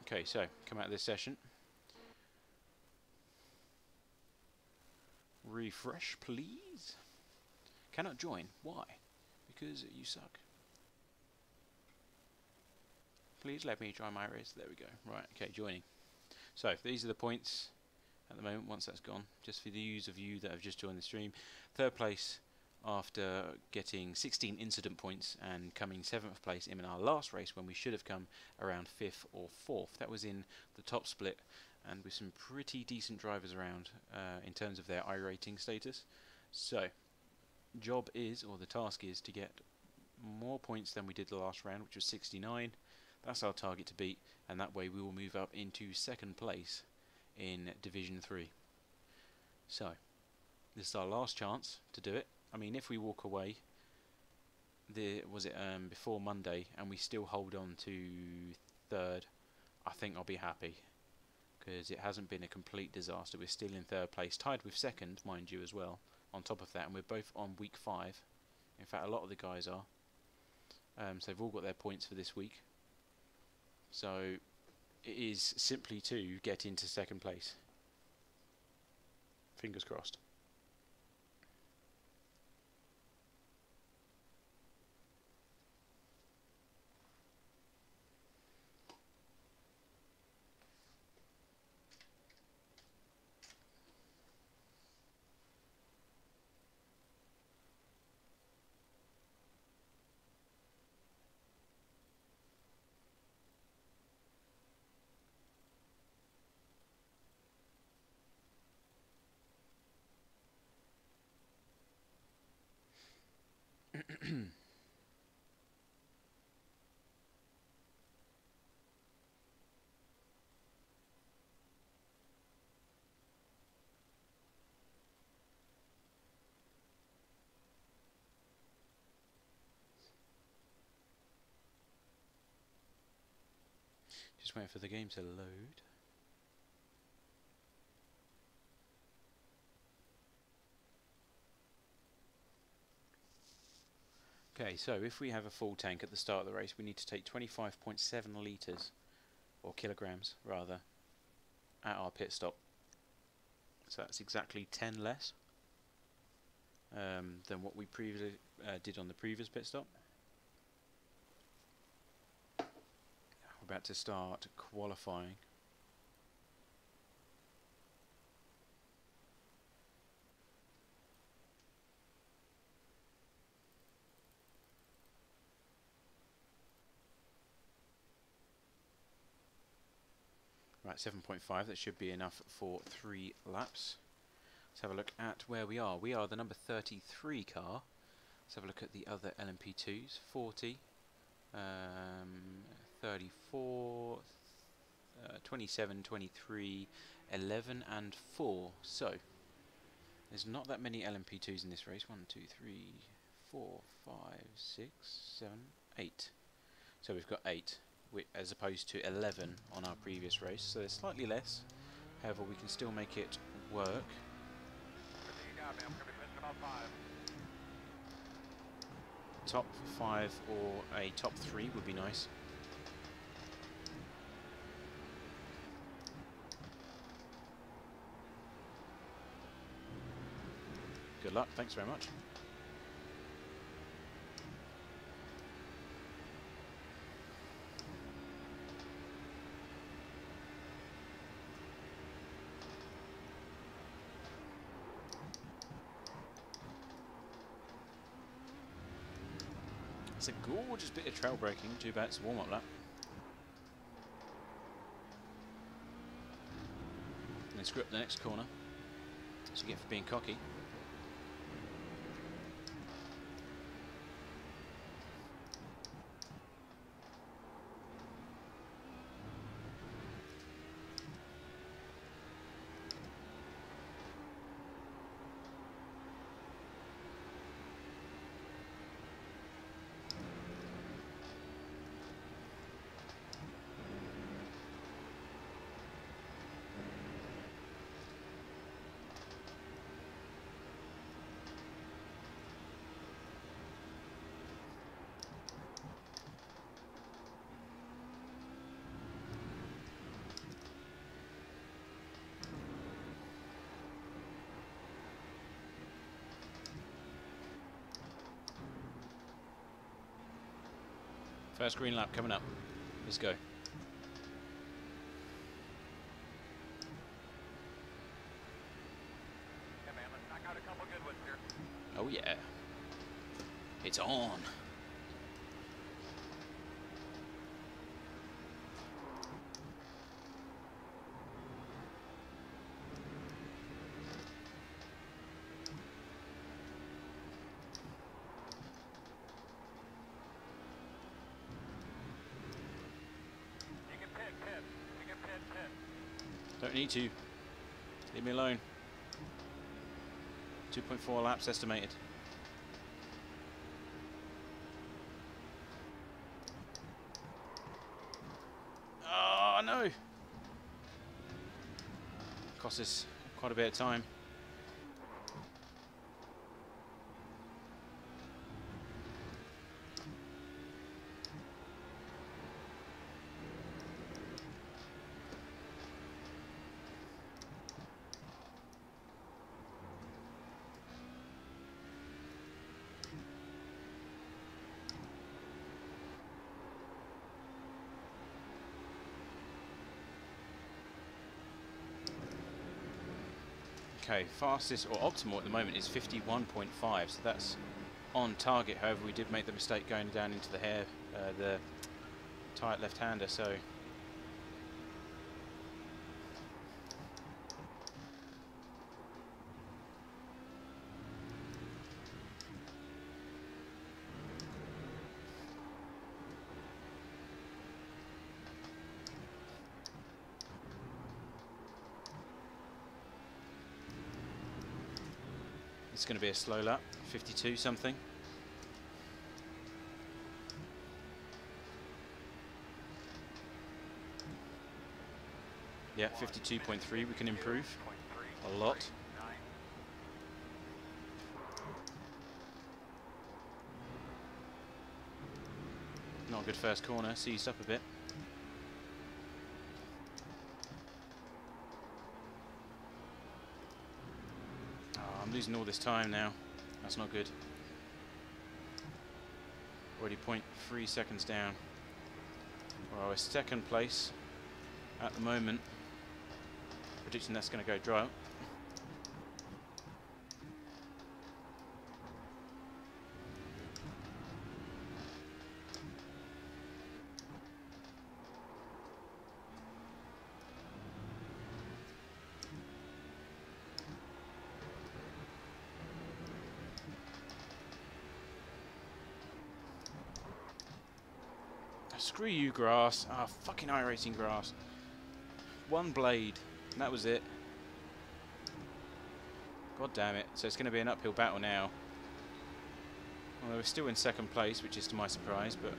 Okay, so come out of this session. Refresh, please. Cannot join. Why? Because you suck. Please let me join my race. There we go. Right, okay, joining. So, these are the points at the moment, once that's gone, just for the use of you that have just joined the stream. Third place after getting 16 incident points and coming 7th place in our last race when we should have come around 5th or 4th. That was in the top split and with some pretty decent drivers around in terms of their iRating status. So, job is, or the task is, to get more points than we did the last round, which was 69. That's our target to beat, and that way we will move up into 2nd place in Division 3. So, This is our last chance to do it. I mean, if we walk away, before Monday, and we still hold on to third, I think I'll be happy, because it hasn't been a complete disaster. We're still in third place, tied with second, mind you, as well. On top of that, and we're both on week 5. In fact, a lot of the guys are. So they've all got their points for this week. So it is simply to get into second place. Fingers crossed. Just waiting for the game to load. Okay, so if we have a full tank at the start of the race, we need to take 25.7 litres, or kilograms rather, at our pit stop. So that's exactly 10 less than what we previously did on the previous pit stop. We're about to start qualifying. Right, 7.5, that should be enough for 3 laps. Let's have a look at where we are. We are the number 33 car. Let's have a look at the other LMP2s. 40, 34, 27, 23, 11 and 4. So, there's not that many LMP2s in this race. 1, 2, 3, 4, 5, 6, 7, 8. So we've got 8. As opposed to 11 on our previous race, so there's slightly less. However, we can still make it work. Top 5 or a top 3 would be nice. Good luck, thanks very much. It's a gorgeous bit of trail braking. Too bad it's a warm-up lap. And then screw up the next corner. That's what you get for being cocky. First green lap coming up. Let's go. Hey man, let's knock out a couple good ones here. Oh yeah. It's on. Don't need to. Leave me alone. 2.4 laps estimated. Oh no! Cost us quite a bit of time. Okay, fastest or optimal at the moment is 51.5, so that's on target. However, we did make the mistake going down into the tight left-hander, so it's going to be a slow lap, 52 something. Yeah, 52.3, we can improve a lot. Not a good first corner, seized up a bit. Oh, I'm losing all this time now. That's not good. Already 0.3 seconds down. Well, we're second place at the moment. Predicting that's going to go dry. Screw you, grass. Ah, fucking iRacing grass. One blade, and that was it. God damn it. So it's going to be an uphill battle now. Well, we're still in second place, which is to my surprise, but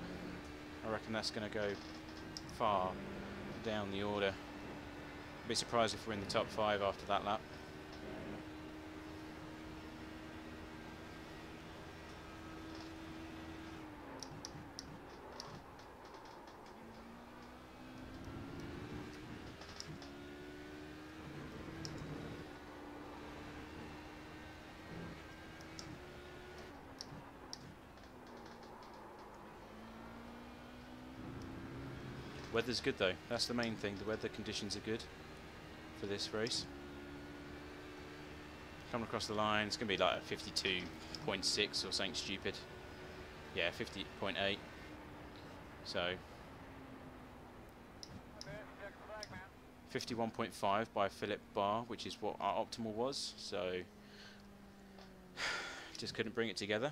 I reckon that's going to go far down the order. I'd be surprised if we're in the top 5 after that lap. Weather's good though, that's the main thing. The weather conditions are good for this race. Coming across the line, it's going to be like a 52.6 or something stupid. Yeah, 50.8. So 51.5 by Philip Barr, which is what our optimal was. So just couldn't bring it together.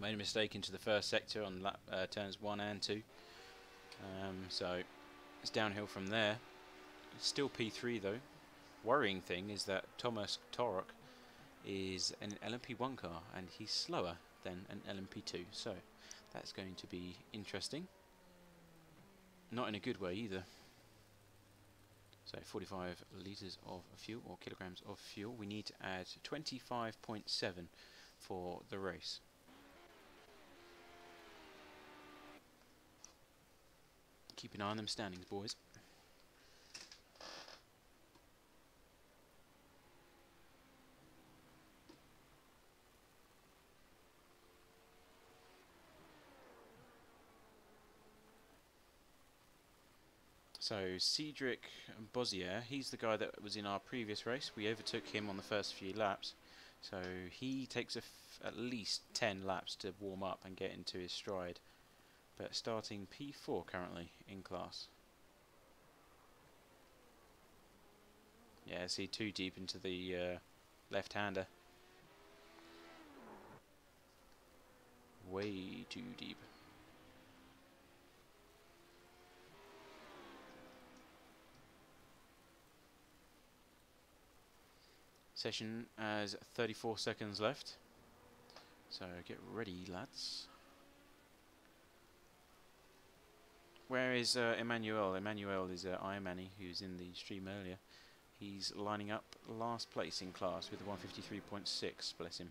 Made a mistake into the first sector on lap, turns 1 and 2. So it's downhill from there. It's still P3 though. Worrying thing is that Thomas Torok is an LMP1 car and he's slower than an LMP2, so that's going to be interesting. Not in a good way either. So 45 litres of fuel, or kilograms of fuel. We need to add 25.7 for the race. Keep an eye on them standings, boys. So Cedric Bozier, he's the guy that was in our previous race. We overtook him on the first few laps. So he takes at least 10 laps to warm up and get into his stride. But starting P4 currently in class. Yeah, see, too deep into the left-hander. Way too deep. Session has 34 seconds left. So get ready, lads. Where is Emmanuel? Emmanuel is iManny, who's in the stream earlier. He's lining up last place in class with a 153.6, bless him.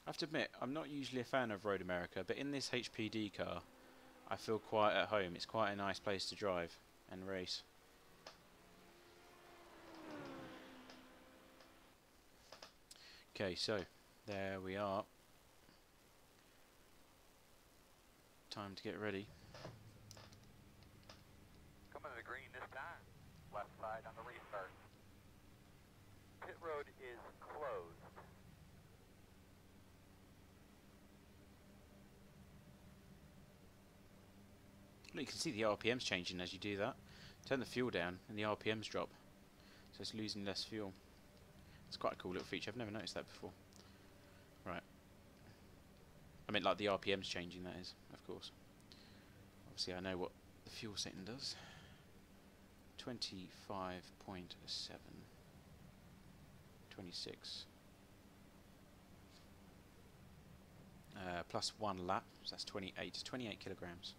I have to admit, I'm not usually a fan of Road America, but in this HPD car, I feel quite at home. It's quite a nice place to drive and race. Okay, so there we are. Time to get ready. Coming to the green this time. Left side on the restart. Pit road is closed. Look, you can see the RPMs changing as you do that. Turn the fuel down and the RPMs drop. So it's losing less fuel. It's quite a cool little feature. I've never noticed that before. Right. I mean, like the RPMs changing, that is, of course. Obviously, I know what the fuel setting does. 25.7. 26. Plus 1 lap, so that's 28 kilograms.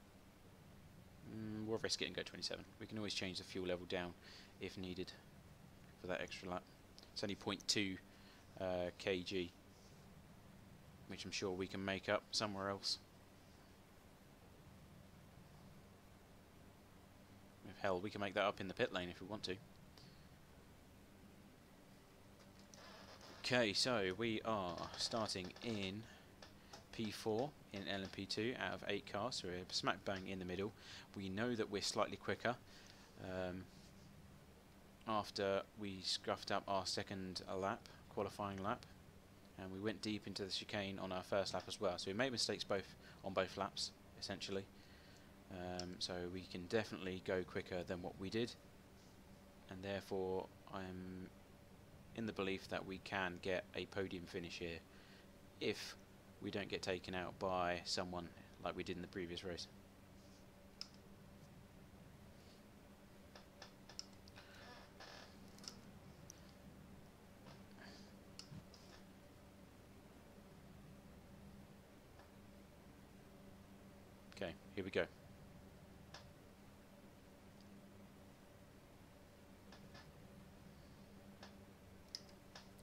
We'll risk it and go 27. We can always change the fuel level down if needed for that extra lap. It's only 0.2 kg, which I'm sure we can make up somewhere else. If hell, we can make that up in the pit lane if we want to. Okay, so we are starting in P4 in LMP2 out of 8 cars, so we're smack bang in the middle. We know that we're slightly quicker after we scuffed up our second lap, qualifying lap, and we went deep into the chicane on our first lap as well. So we made mistakes on both laps, essentially. So we can definitely go quicker than what we did, and therefore I'm in the belief that we can get a podium finish here if we don't get taken out by someone like we did in the previous race. Okay, here we go.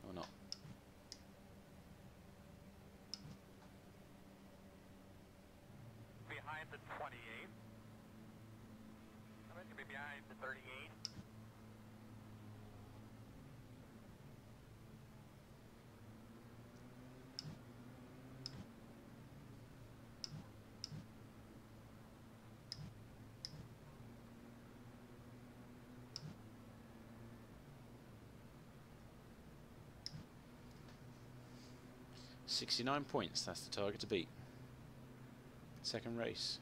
Or not. Behind the 28. I'm going to be behind the 38. $69 points, that's the target to beat. Second race.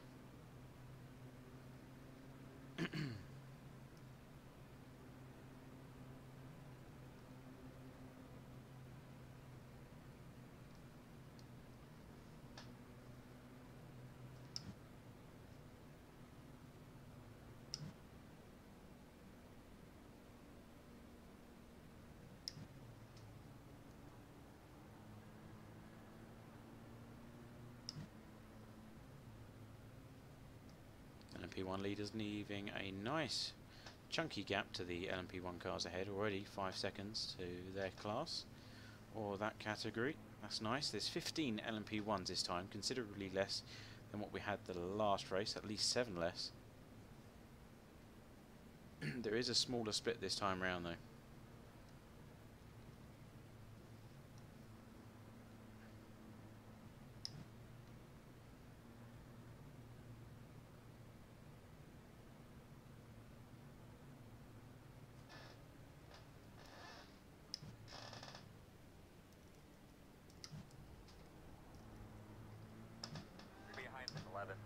LMP1 leaders leaving a nice chunky gap to the LMP1 cars ahead already, 5 seconds to their class or that category. That's nice. There's 15 LMP1s this time, considerably less than what we had the last race, at least 7 less. There is a smaller split this time around though. Behind the 11.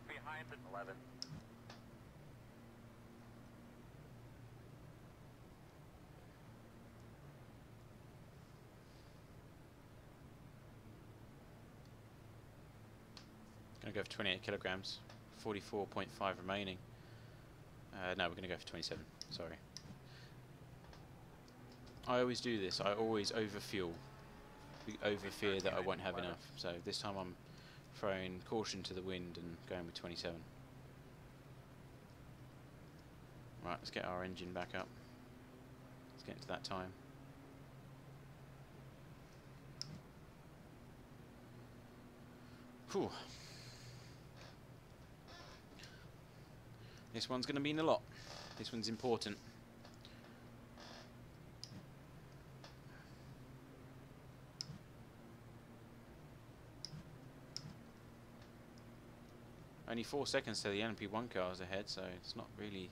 Behind the 11. going to go for 28 kilograms, 44.5 remaining. No, we're going to go for 27, sorry. I always do this, I always overfuel. Over fear that I won't have enough. So this time I'm throwing caution to the wind and going with 27. Right, let's get our engine back up. Let's get into that time. Whew. This one's going to mean a lot. This one's important. Only 4 seconds to the LMP1 cars ahead, so it's not really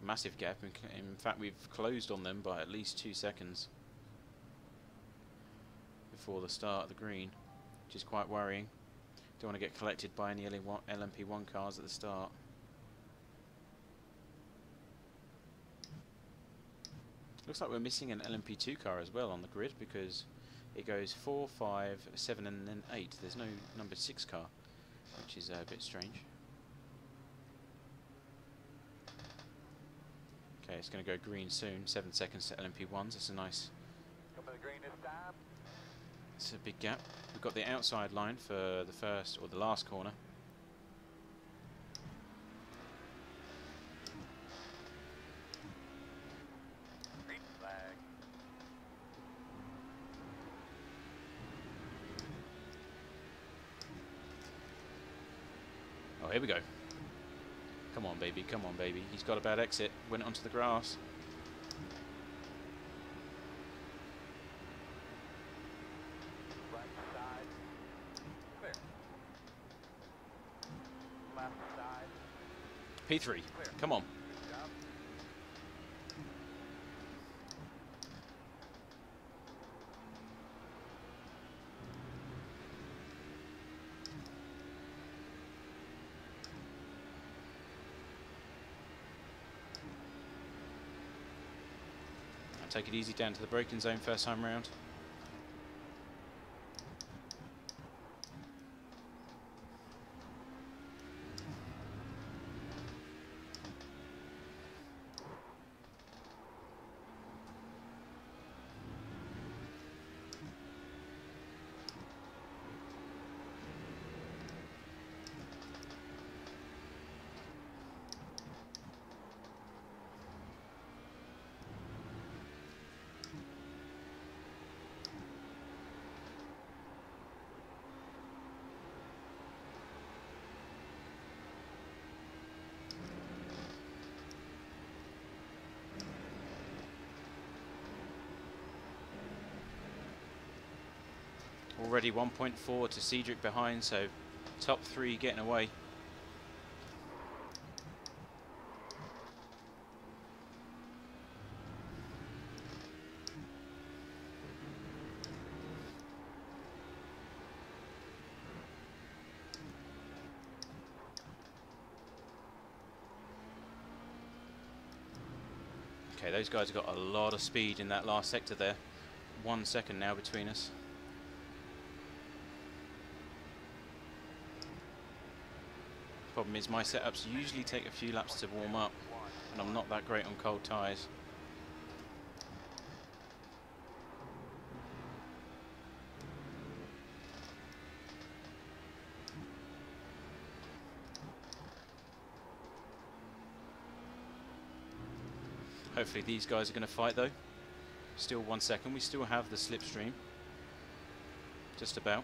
a massive gap. In fact, we've closed on them by at least 2 seconds before the start of the green, which is quite worrying. Don't want to get collected by any LMP1 cars at the start. Looks like we're missing an LMP2 car as well on the grid, because it goes 4, 5, 7 and then 8. There's no number 6 car, which is a bit strange. Okay, it's going to go green soon. 7 seconds to LMP1s. That's a nice... Come to the green this time. It's a big gap. We've got the outside line for the first or the last corner. Green flag. Oh, here we go. Come on, baby. Come on, baby. He's got a bad exit. Went onto the grass. Right side. Clear. Left side. P3. Clear. Come on. Good job. Take it easy down to the braking zone first time round. Already 1.4 to Cedric behind, so top 3 getting away. Okay, those guys have got a lot of speed in that last sector there. 1 second now between us. Problem is my setups usually take a few laps to warm up, and I'm not that great on cold tyres. Hopefully these guys are going to fight though. Still 1 second, we still have the slipstream. Just about.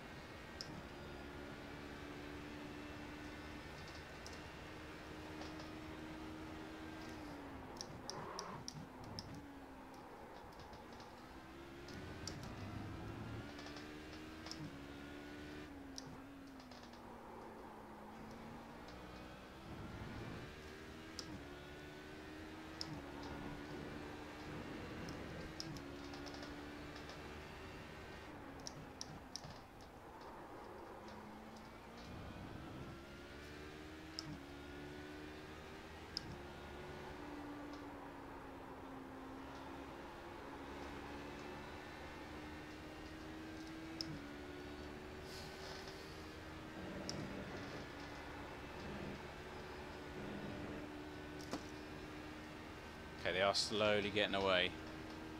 Okay, they are slowly getting away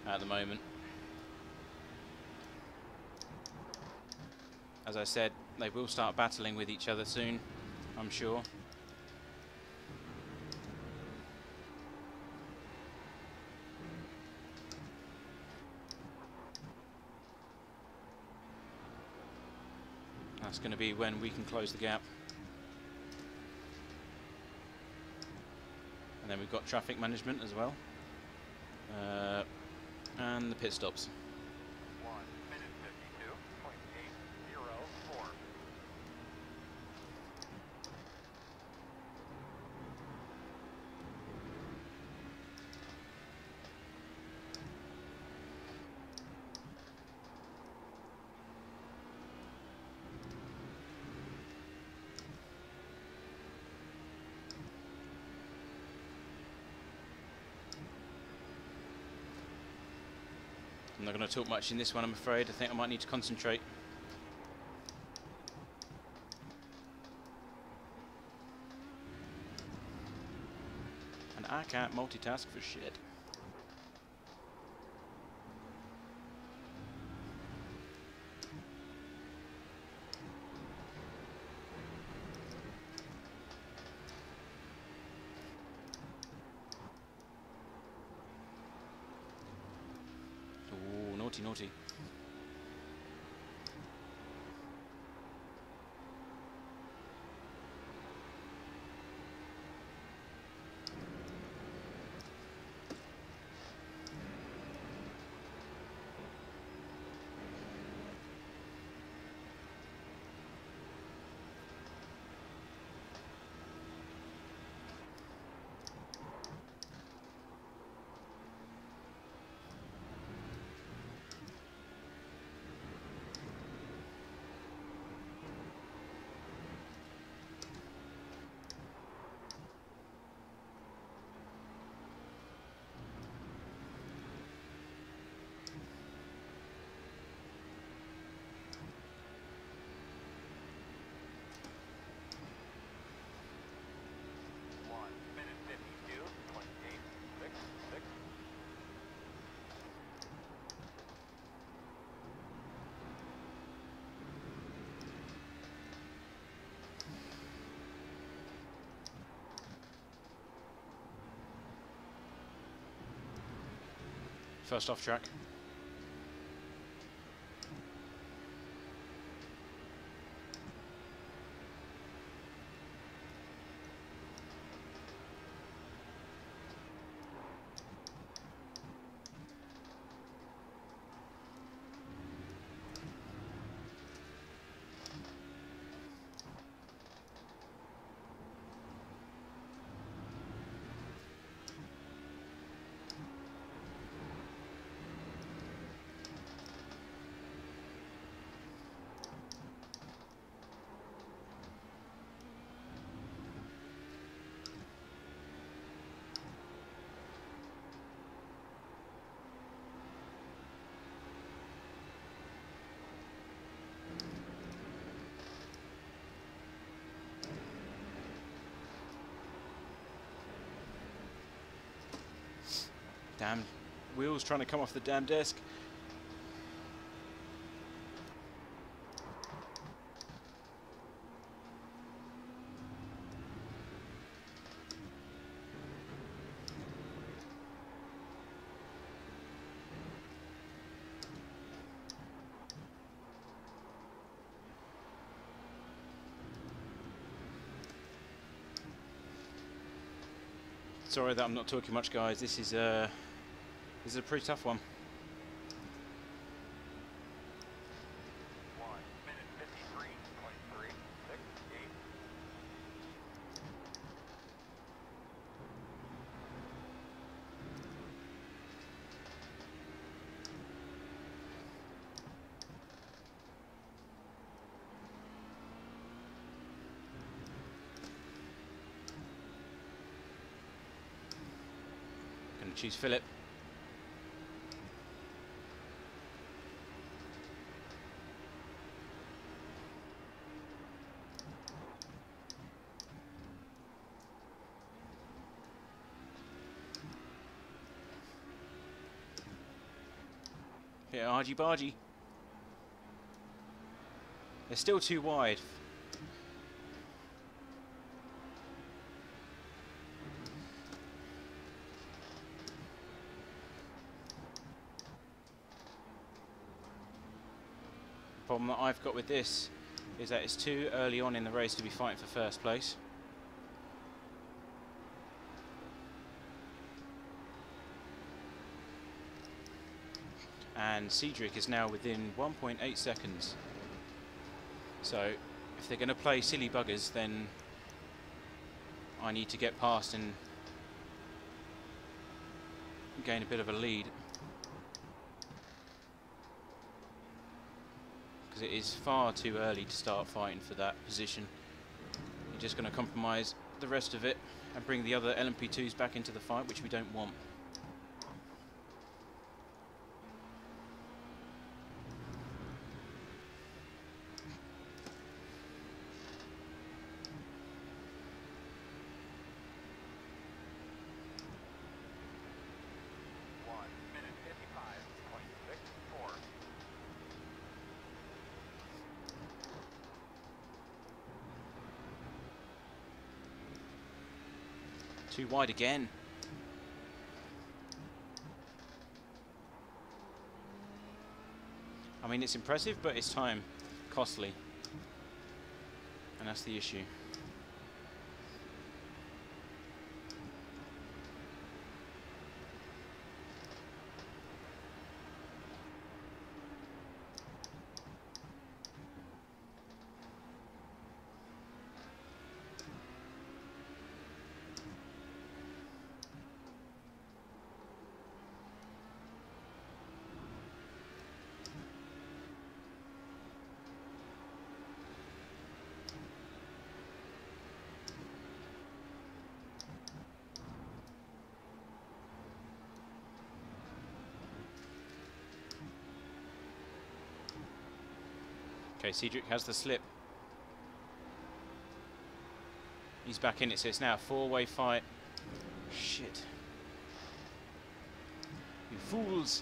at the moment. As I said, they will start battling with each other soon, I'm sure. That's going to be when we can close the gap. And then we've got traffic management as well. And the pit stops. 1 minute 52.804. I'm not going to talk much in this one, I'm afraid. I think I might need to concentrate. And I can't multitask for shit. Ooh, naughty, naughty. First off track. Damn wheels trying to come off the damn desk. Sorry that I'm not talking much, guys. This is a pretty tough one. 1 minute 53.368. Gonna choose Philip. Bit argy bargy. They're still too wide. The problem that I've got with this is that it's too early on in the race to be fighting for first place. And Cedric is now within 1.8 seconds. So if they're going to play silly buggers, then I need to get past and gain a bit of a lead. Because it is far too early to start fighting for that position. You're just going to compromise the rest of it and bring the other LMP2s back into the fight, which we don't want. Too wide again. I mean, it's impressive, but it's time costly. And that's the issue. Okay, Cedric has the slip. He's back in it, so it's now a four-way fight. Shit. You fools.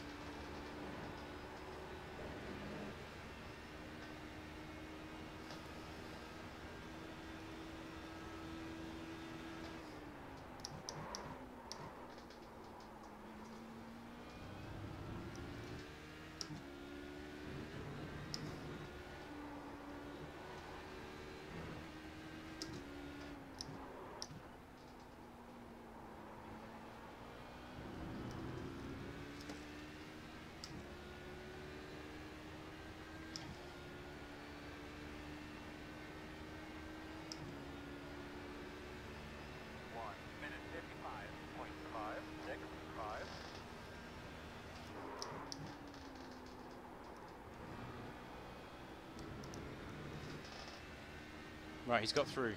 Right, he's got through.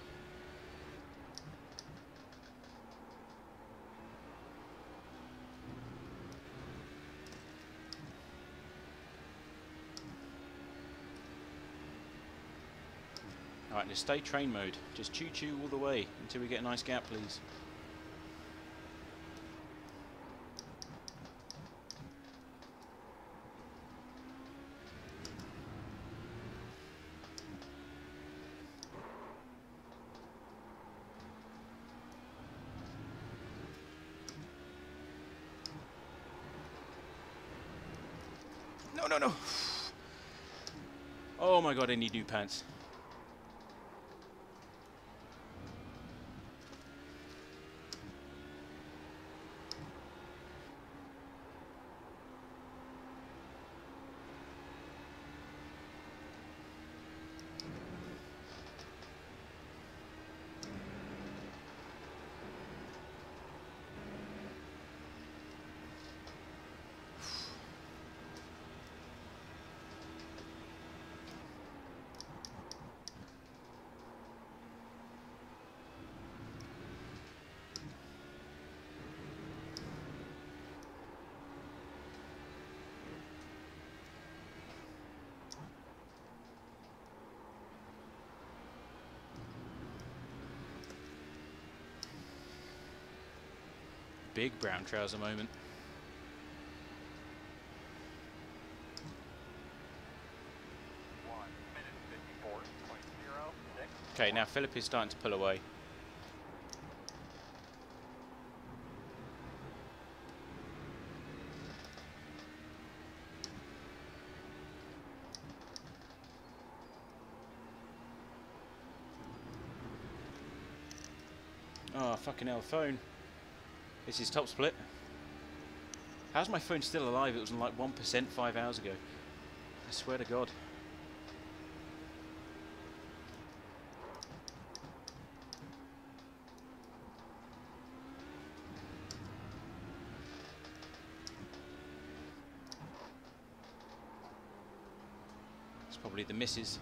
Alright, just stay train mode. Just choo-choo all the way until we get a nice gap, please. No, no, no! Oh my god, I need new pants. Big brown trouser moment. Okay, now Philip is starting to pull away. Oh, fucking hell, phone. This is top split. How's my phone still alive? It was on like 1% 5 hours ago. I swear to God. It's probably the missus.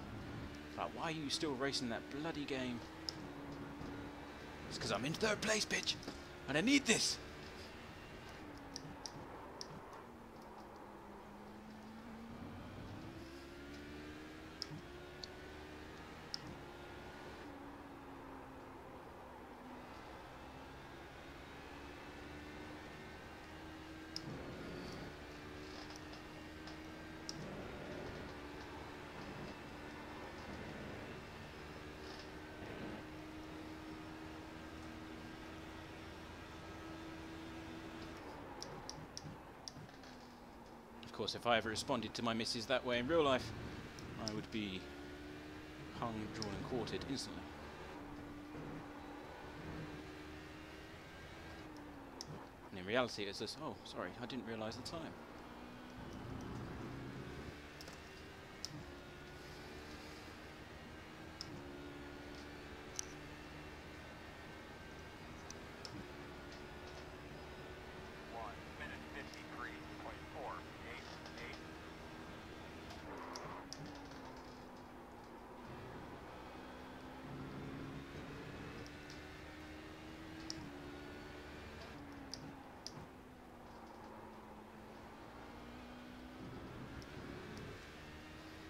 Like, why are you still racing that bloody game? It's because I'm in 3rd place, bitch. And I need this. Of course, if I ever responded to my missus that way in real life, I would be hung, drawn and quartered instantly. And in reality it's just, oh, sorry, I didn't realise the time.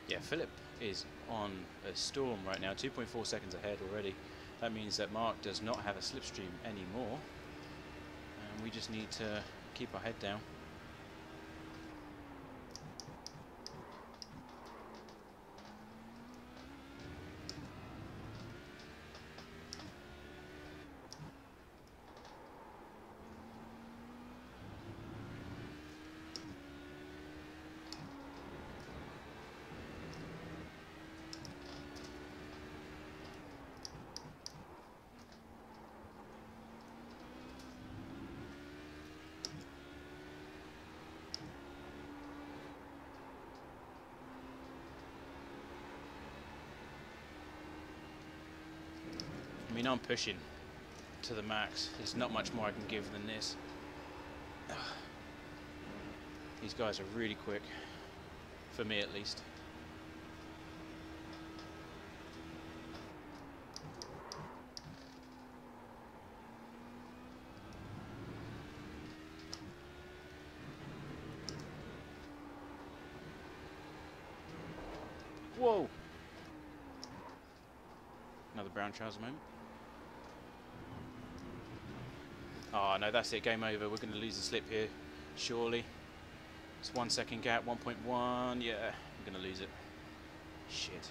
Yeah, Philip is on a storm right now, 2.4 seconds ahead already. That means that Mark does not have a slipstream anymore. And we just need to keep our head down. I mean, I'm pushing to the max. There's not much more I can give than this. These guys are really quick, for me at least. Whoa! Another brown trouser moment. Oh no, that's it, game over. We're going to lose the slip here, surely. It's 1 second gap, 1.1, yeah, we're going to lose it. Shit.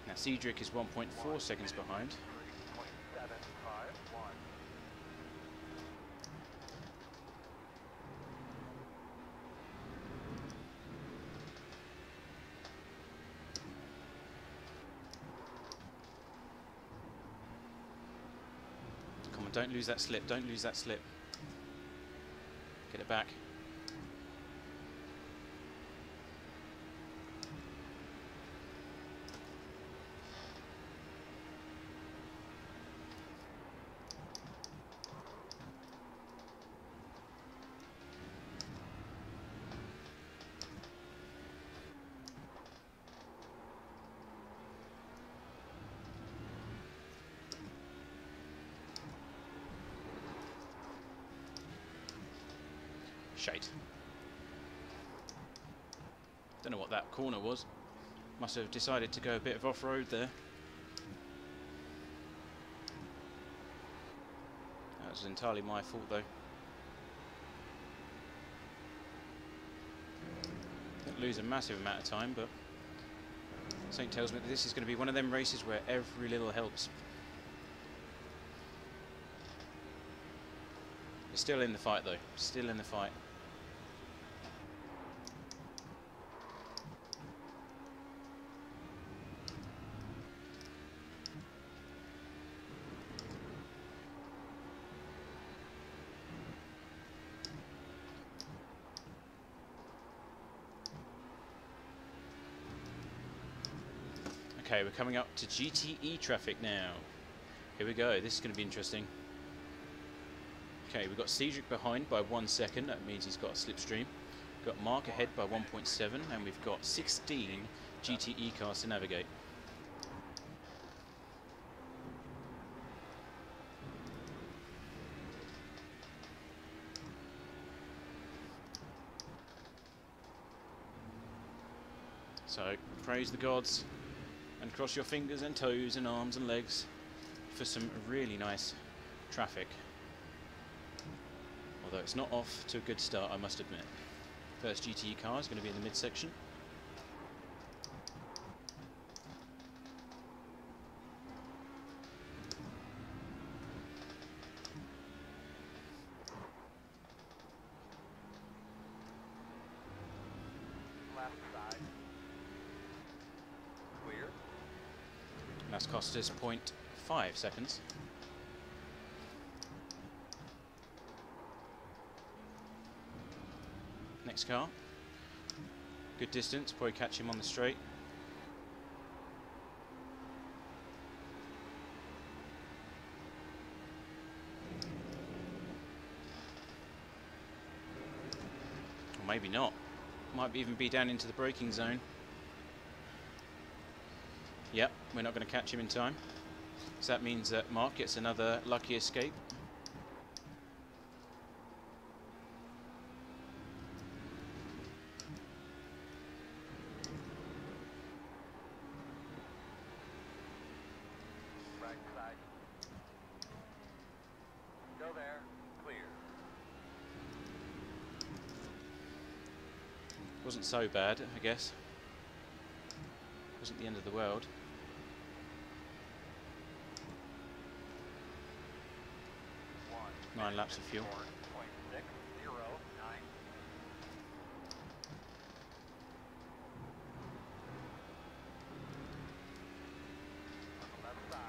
Now Cedric is 1.4 seconds behind. Come on, don't lose that slip, don't lose that slip. Get it back. Shite. Don't know what that corner was. Must have decided to go a bit of off-road there. That was entirely my fault though. Didn't lose a massive amount of time, but Something tells me that this is going to be one of them races where every little helps. We're still in the fight though, still in the fight. Okay, we're coming up to GTE traffic now. Here we go, this is going to be interesting. Okay, we've got Cedric behind by 1 second, that means he's got a slipstream. We've got Mark ahead by 1.7, and we've got 16 GTE cars to navigate. So, praise the gods, and cross your fingers and toes and arms and legs for some really nice traffic. Although it's not off to a good start, I must admit. First GTE car is going to be in the midsection. Left side. Clear. And that's cost us 0.5 seconds. Next car. Good distance, probably catch him on the straight. Or maybe not. Might even be down into the braking zone. Yep, we're not going to catch him in time. So that means that Mark gets another lucky escape. Right side. Go there. Clear. Wasn't so bad, I guess. Wasn't the end of the world. One. 9 laps of fuel. 4.609. On the left side.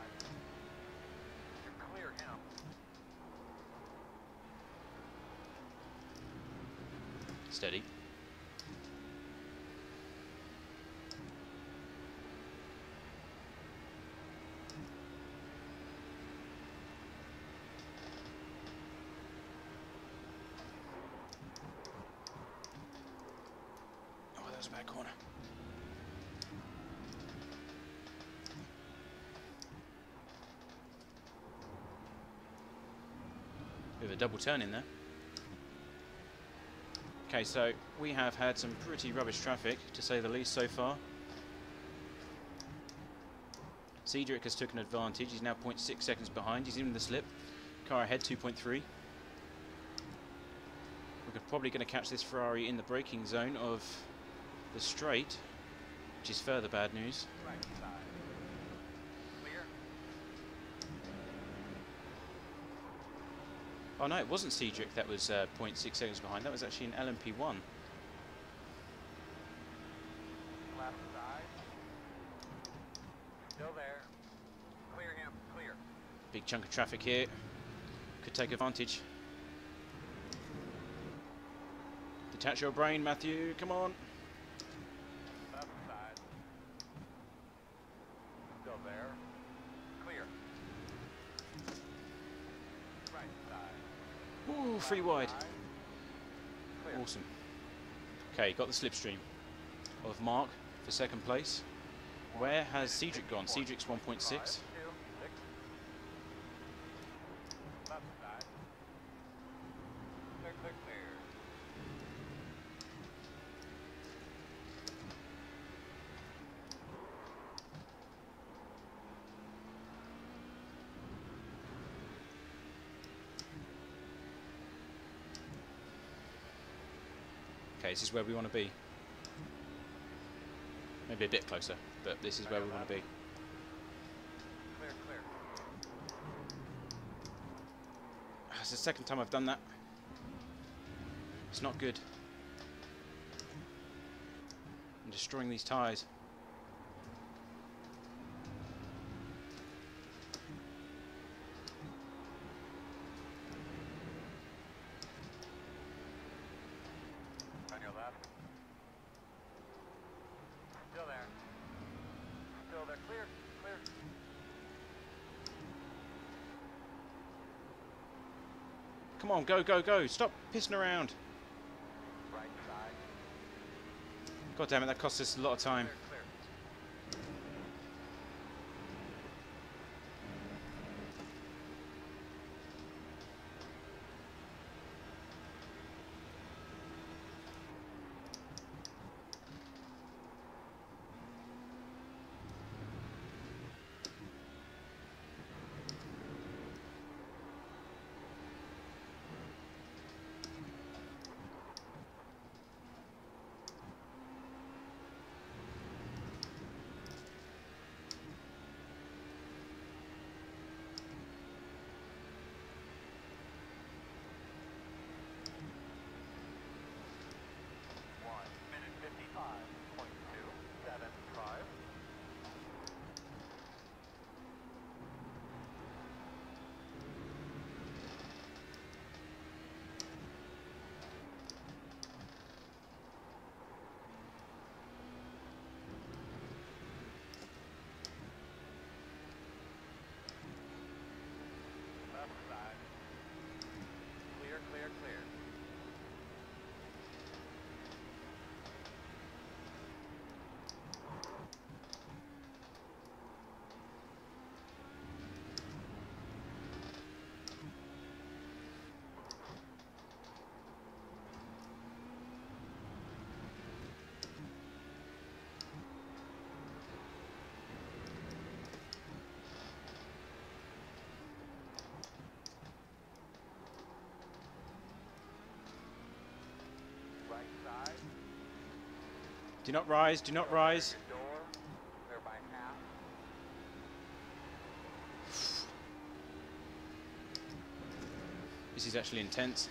You clear him. Steady. Oh, that was a bad corner. Bit of a double turn in there. Okay, so we have had some pretty rubbish traffic, to say the least, so far. Cedric has taken advantage. He's now 0.6 seconds behind. He's in the slip. Car ahead, 2.3. We're probably going to catch this Ferrari in the braking zone of the straight, which is further bad news. Right side. Clear. Oh no, it wasn't Cedric that was 0.6 seconds behind. That was actually an LMP1. Left side. Go there. Clear him. Clear. Big chunk of traffic here. Could take advantage. Detach your brain, Matthew. Come on. Left side. Go there. Clear. Right side. Ooh, free wide. Side. Clear. Awesome. Okay, got the slipstream of Mark for second place. Where has Cedric gone? Cedric's 1.6. 5, 2, 6. Left side. Clear, clear, clear. Okay, this is where we want to be. Maybe a bit closer. but this is where we want to be. Clear, clear. It's the second time I've done that. It's not good. I'm destroying these tyres. On your left. Still there. Still there. Clear, clear. Come on, go, go, go. Stop pissing around. Right side. God damn it, that cost us a lot of time. Clear, clear. Left side. Clear, clear, clear. Right side. Do not rise, do not rise. Door. Clear by half. This is actually intense.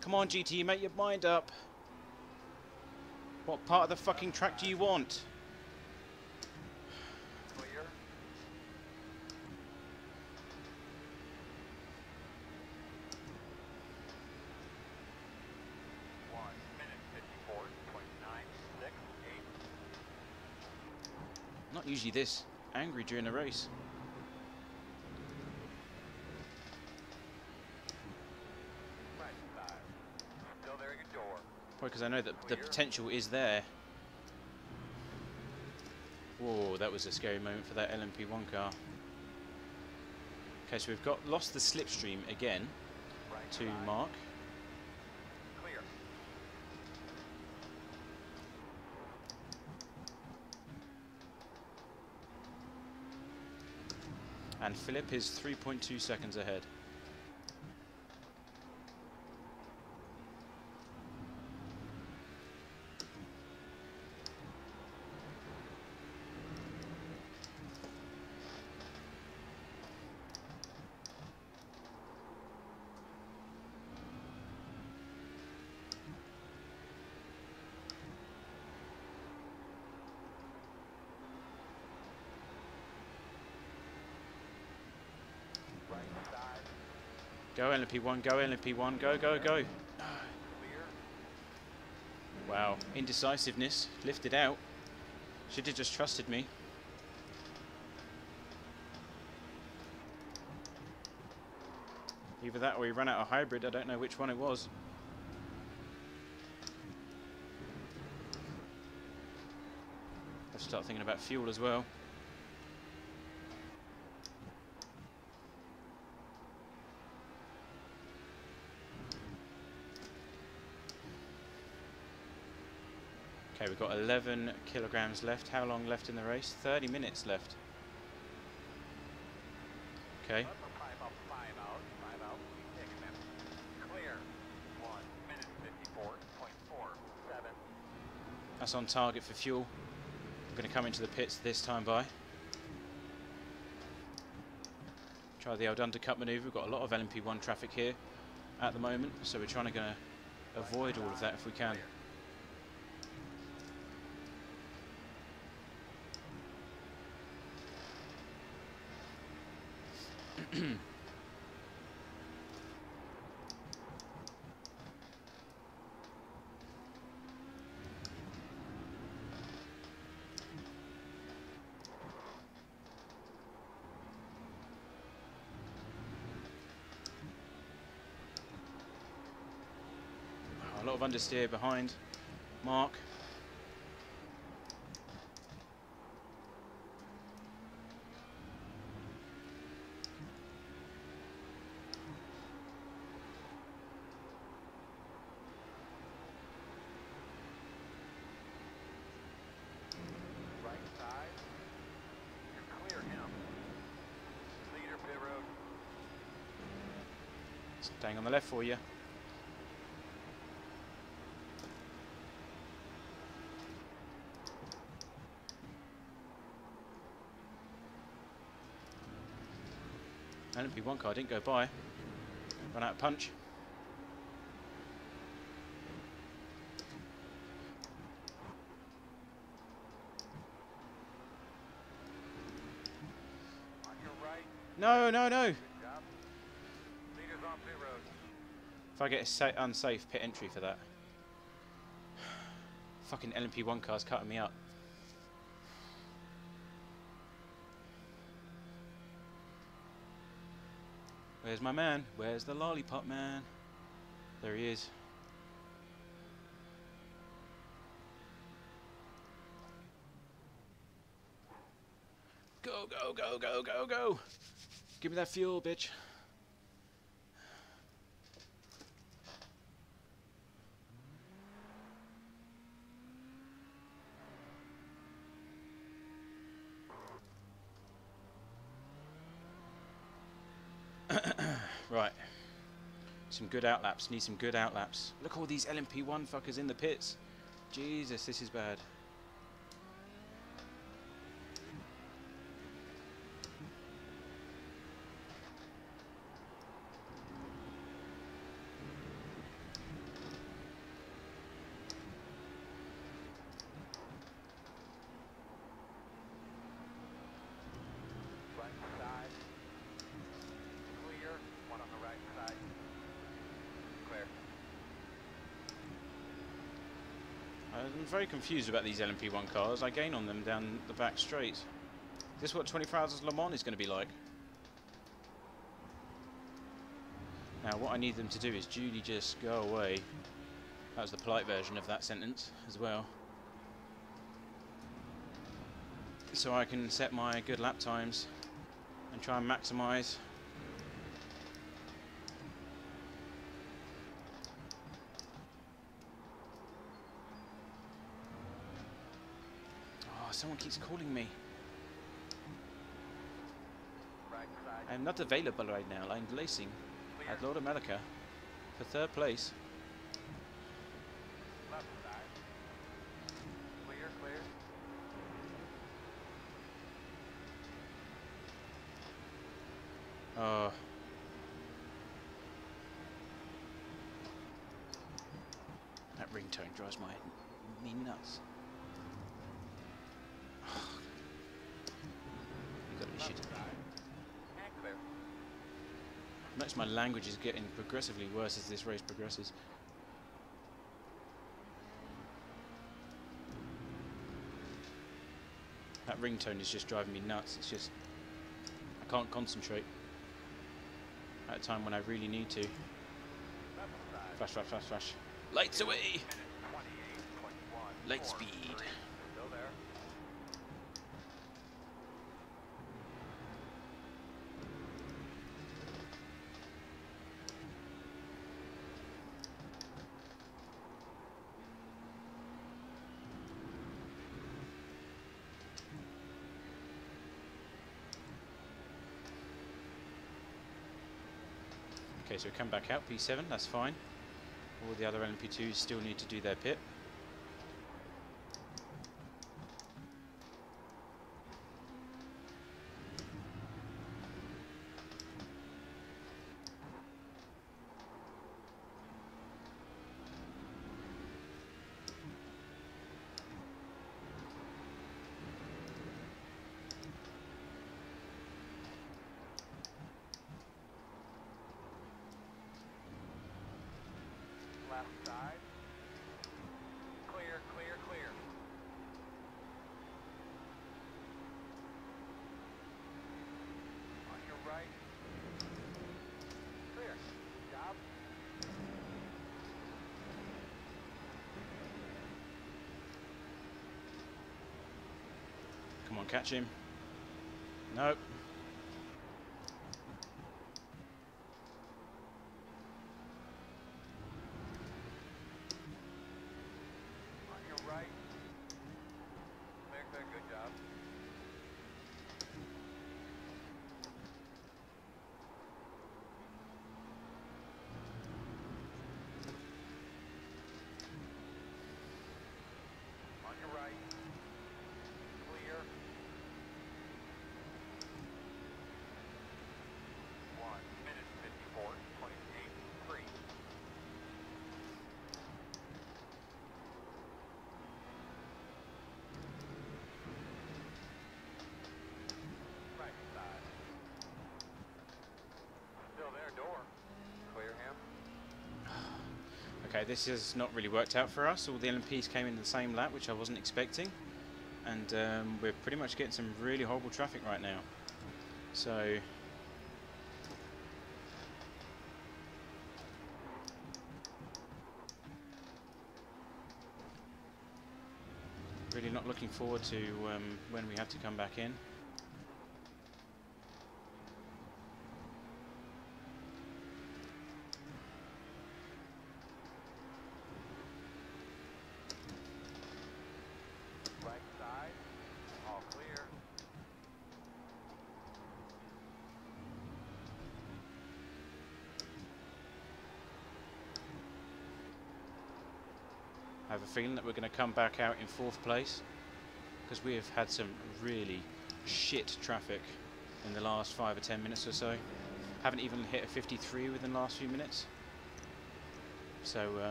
Come on, GT, make your mind up. What part of the fucking track do you want? Clear. 1:54.968. Not usually this angry during a race. Right side. Still there at your door. Probably because I know that the potential is there. Whoa, that was a scary moment for that LMP1 car. Okay, so we've lost the slipstream again Right to side. Mark. Clear. And Philip is 3.2 seconds ahead. Right side. Go LMP1, go LMP1, go, go, go. Clear. Wow, indecisiveness, lifted out. Should have just trusted me. Either that or he ran out of hybrid, I don't know which one it was. I have to start thinking about fuel as well. we've got 11 kilograms left. How long left in the race? 30 minutes left. Okay. 5 out. Clear. 1 minute 54.47. That's on target for fuel. I'm going to come into the pits this time by. Try the old undercut manoeuvre. We've got a lot of LMP1 traffic here at the moment, so we're trying to avoid all of that if we can. A lot of understeer behind Mark. Right side. You're clear him. Leader pit road. Staying on the left for you. LMP1 car didn't go by. Run out of punch. On your right. No, no, no! Good job. Leaders on pit road. If I get a unsafe pit entry for that. Fucking LMP1 car's cutting me up. Where's my man? Where's the lollipop man? There he is. Go, go, go, go, go, go! Give me that fuel, bitch. Right. Some good outlaps. Need some good outlaps. Look at all these LMP1 fuckers in the pits. Jesus, this is bad. Right side. Clear. One on the right side. Clear. I'm very confused about these LMP1 cars. I gain on them down the back straight. Is this what 24 Hours of Le Mans is going to be like? Now what I need them to do is duly just go away. That was the polite version of that sentence as well. So I can set my good lap times and try and maximise. Oh, someone keeps calling me. Right side. I'm not available right now. I'm racing at Lord America for 3rd place. Left side. Clear, clear. Oh. That ringtone drives me nuts. You gotta be Left shitting me. side. And clear. Notice my language is getting progressively worse as this race progresses. That ringtone is just driving me nuts. It's just I can't concentrate at a time when I really need to. Left side. Flash, flash, flash, flash. Lights away! Minute 28.1. Light speed. Still there. Okay, so we come back out, P7, that's fine. All the other LMP2s still need to do their pit. Left side. Clear, clear, clear. On your right. Clear. Job. Come on, catch him. Nope. On your right. Clear, clear, good job. On your right. Clear. 1 minute 54.83. Right side. Still there, door. Clear him. Okay, this has not really worked out for us. All the LMPs came in the same lap, which I wasn't expecting. And we're pretty much getting some really horrible traffic right now. So... really not looking forward to when we have to come back in. Right side. All clear. I have a feeling that we're going to come back out in 4th place because we have had some really shit traffic in the last 5 or 10 minutes or so. Haven't even hit a 53 within the last few minutes. So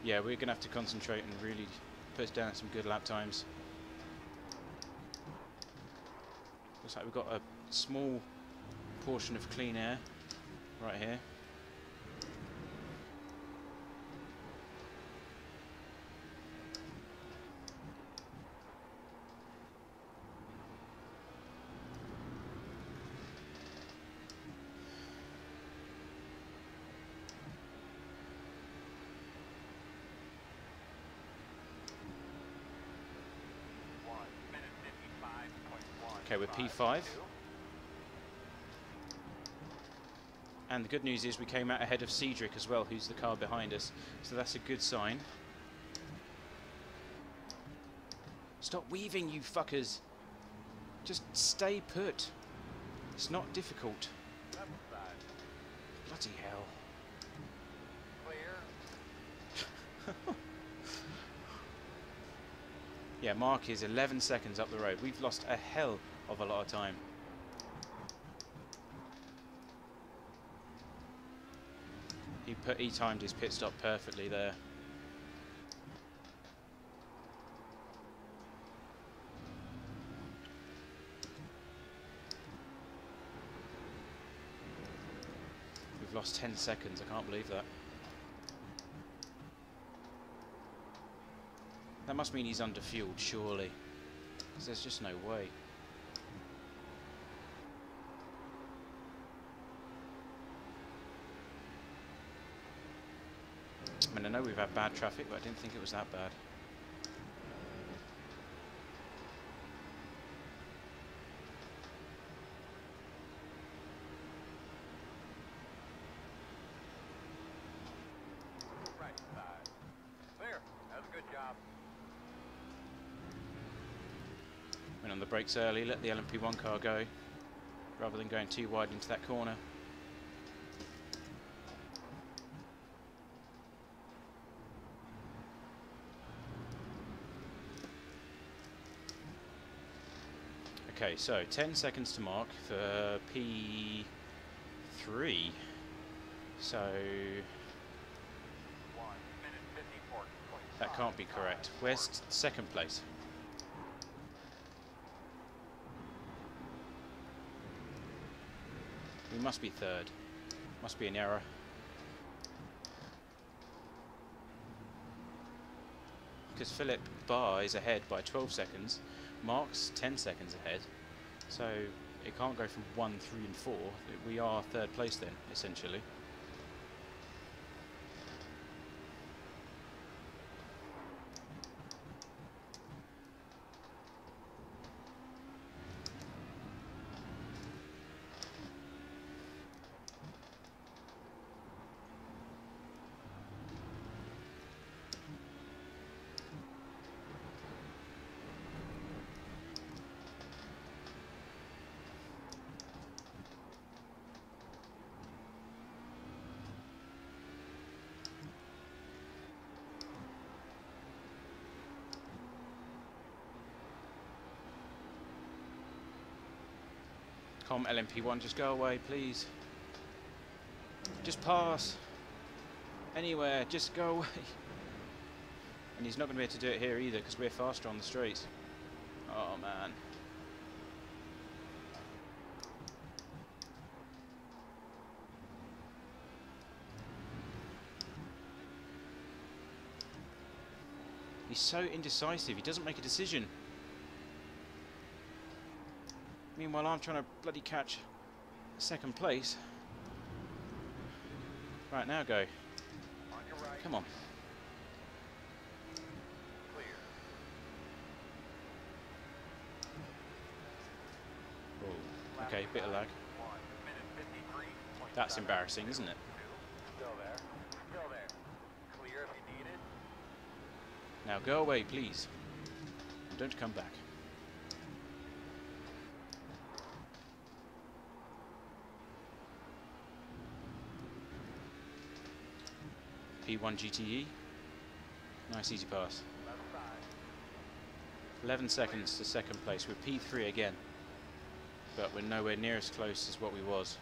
yeah, we're going to have to concentrate and really put down some good lap times. Looks like we've got a small portion of clean air right here. Okay, we're P5. And the good news is we came out ahead of Cedric as well, who's the car behind us. So that's a good sign. Stop weaving, you fuckers. Just stay put. It's not difficult. Bloody hell. Clear. Yeah, Mark is 11 seconds up the road. We've lost a hell of a lot of time. He timed his pit stop perfectly there. We've lost 10 seconds. I can't believe that. That must mean he's underfueled, surely. Because there's just no way. I mean, I know we've had bad traffic, but I didn't think it was that bad. Right side. Clear. That was a good job. Went on the brakes early, let the LMP1 car go, rather than going too wide into that corner. Okay, so 10 seconds to mark for P3. So 1 minute 54. that can't be correct. Where's second place? We must be third. Must be an error. Because Philip Barr is ahead by 12 seconds. Mark's 10 seconds ahead. So it can't go from 1, 3 and 4. We are third place then, essentially. Come LMP1, just go away, please. Just pass. Anywhere, just go away. And he's not going to be able to do it here either because we're faster on the straights. Oh man. He's so indecisive, he doesn't make a decision. Meanwhile, I'm trying to bloody catch second place. Right, now go. On your right. Come on. Clear. Oh, okay, bit of lag. 1 minute 53. That's embarrassing, isn't it? Still there. Still there. Clear if you need it. Now go away, please. And don't come back. P1 GTE. Nice easy pass. Left side. 11 seconds to second place. We're P3 again. But we're nowhere near as close as what we was.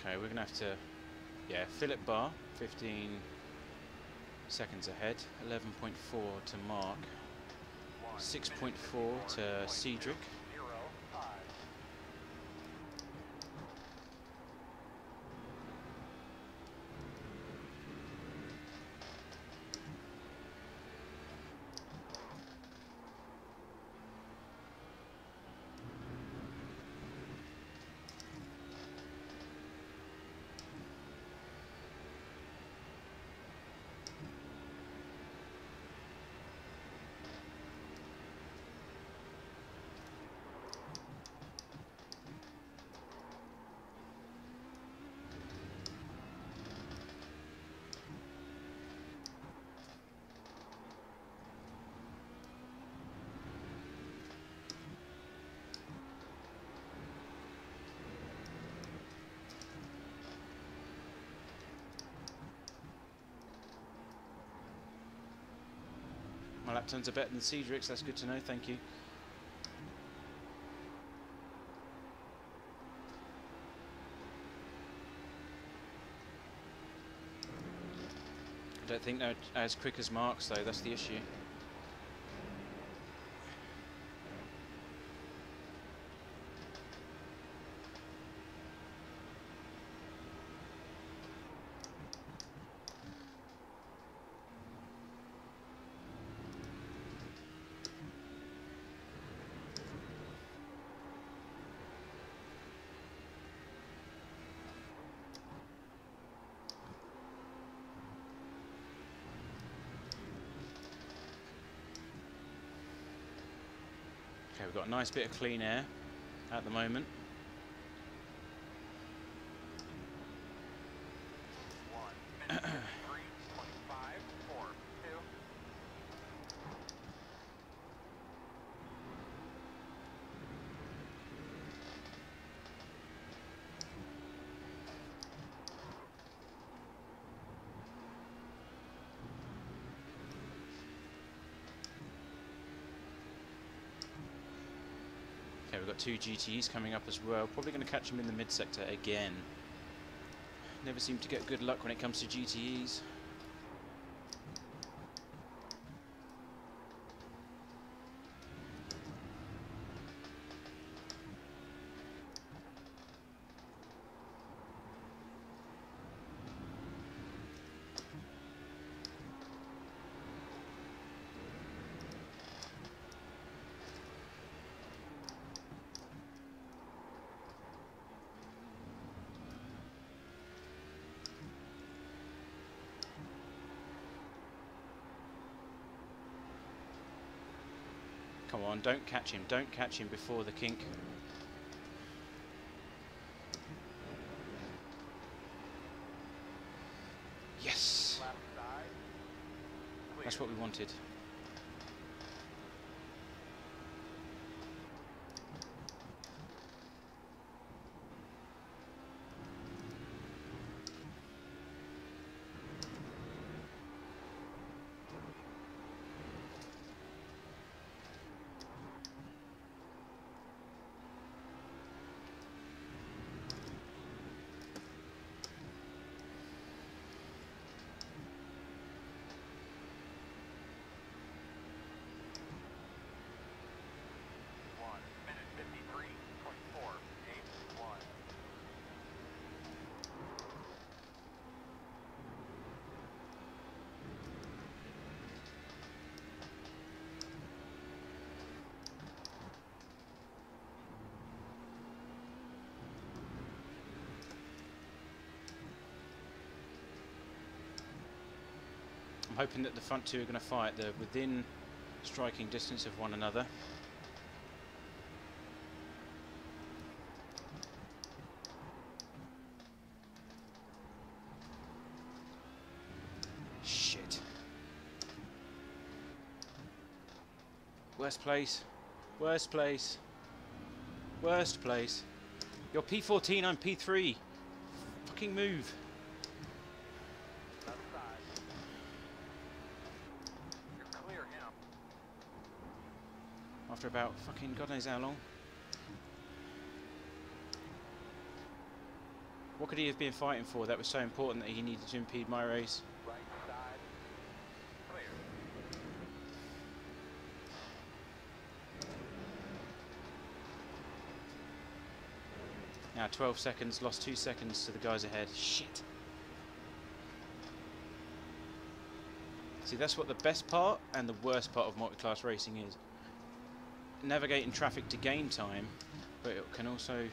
Okay, we're going to have to, yeah, Philip Barr, 15 seconds ahead, 11.4 to Mark, 6.4 to Cedric, 0.05. my lap times are better than Cedric's, that's good to know, thank you. I don't think they're as quick as Mark's though, that's the issue. Okay, we've got a nice bit of clean air at the moment. 1 minute 3:25.42. Okay, we've got 2 GTEs coming up as well. Probably going to catch them in the mid-sector again. Never seem to get good luck when it comes to GTEs. Come on, don't catch him before the kink. Yes! Left side. Clear. That's what we wanted. I'm hoping that the front two are going to fight. They're within striking distance of one another. Shit. Worst place. Worst place. Worst place. You're P14, I'm P3. Fucking move. After about fucking God knows how long. What could he have been fighting for that was so important that he needed to impede my race? Right side. Clear. Now 12 seconds, lost 2 seconds to the guys ahead. Shit. See, that's what the best part and the worst part of multi-class racing is. Navigating traffic to gain time, but it can also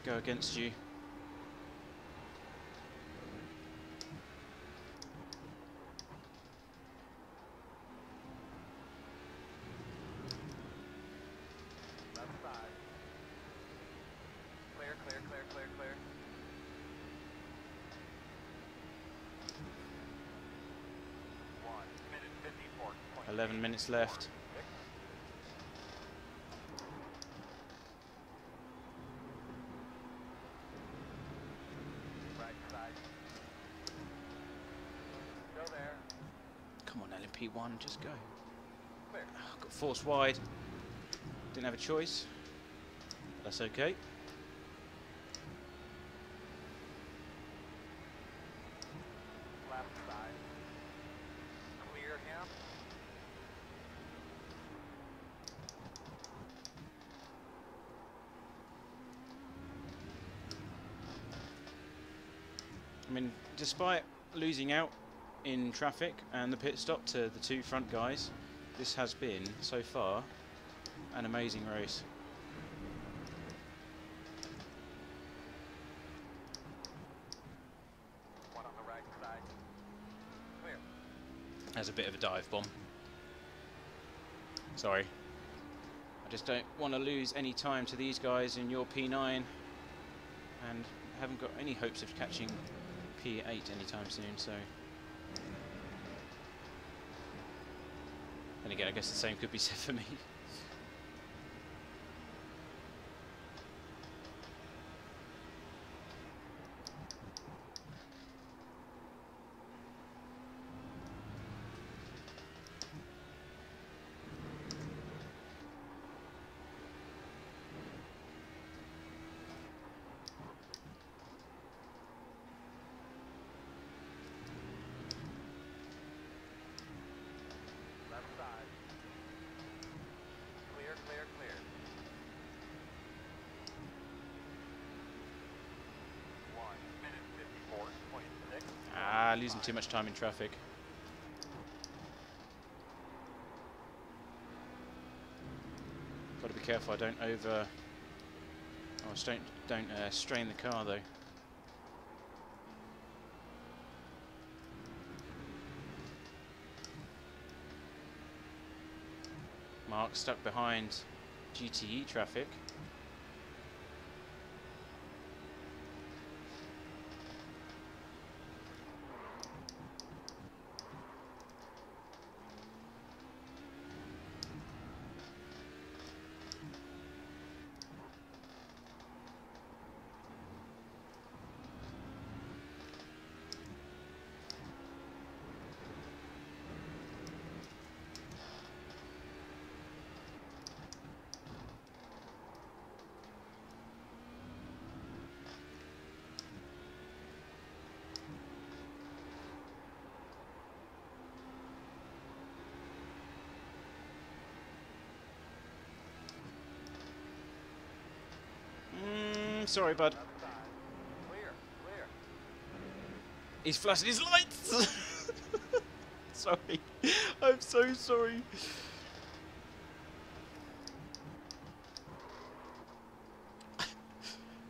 go against you. Left side. Clear, clear, clear, clear, clear. 1 minute 54. 11 minutes left. Come on, LMP1, just go. Clear. Oh, got forced wide. Didn't have a choice. That's okay. Left side. I mean, despite losing out in traffic and the pit stop to the two front guys, this has been, so far, an amazing race. One on the right side. Clear. There's a bit of a dive bomb. Sorry. I just don't want to lose any time to these guys in your P9, and haven't got any hopes of catching P8 anytime soon, so... And again, I guess the same could be said for me. Left side. Clear, clear, clear. 1:54.6. Ah, losing too much time in traffic. Got to be careful I don't strain the car though. Mark stuck behind GTE traffic. Sorry, bud. Left side. Clear, clear. He's flashing his lights! Sorry. I'm so sorry.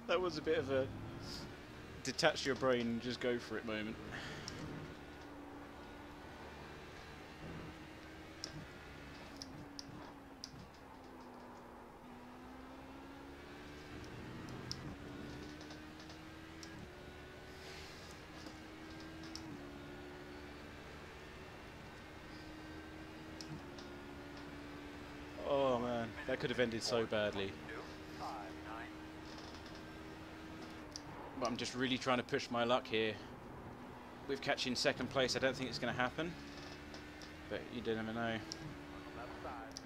That was a bit of a detach your brain and just go for it moment. Oh man, that could have ended so badly. 2:59. But I'm just really trying to push my luck here. With catching second place, I don't think it's going to happen. But you never know. Left side.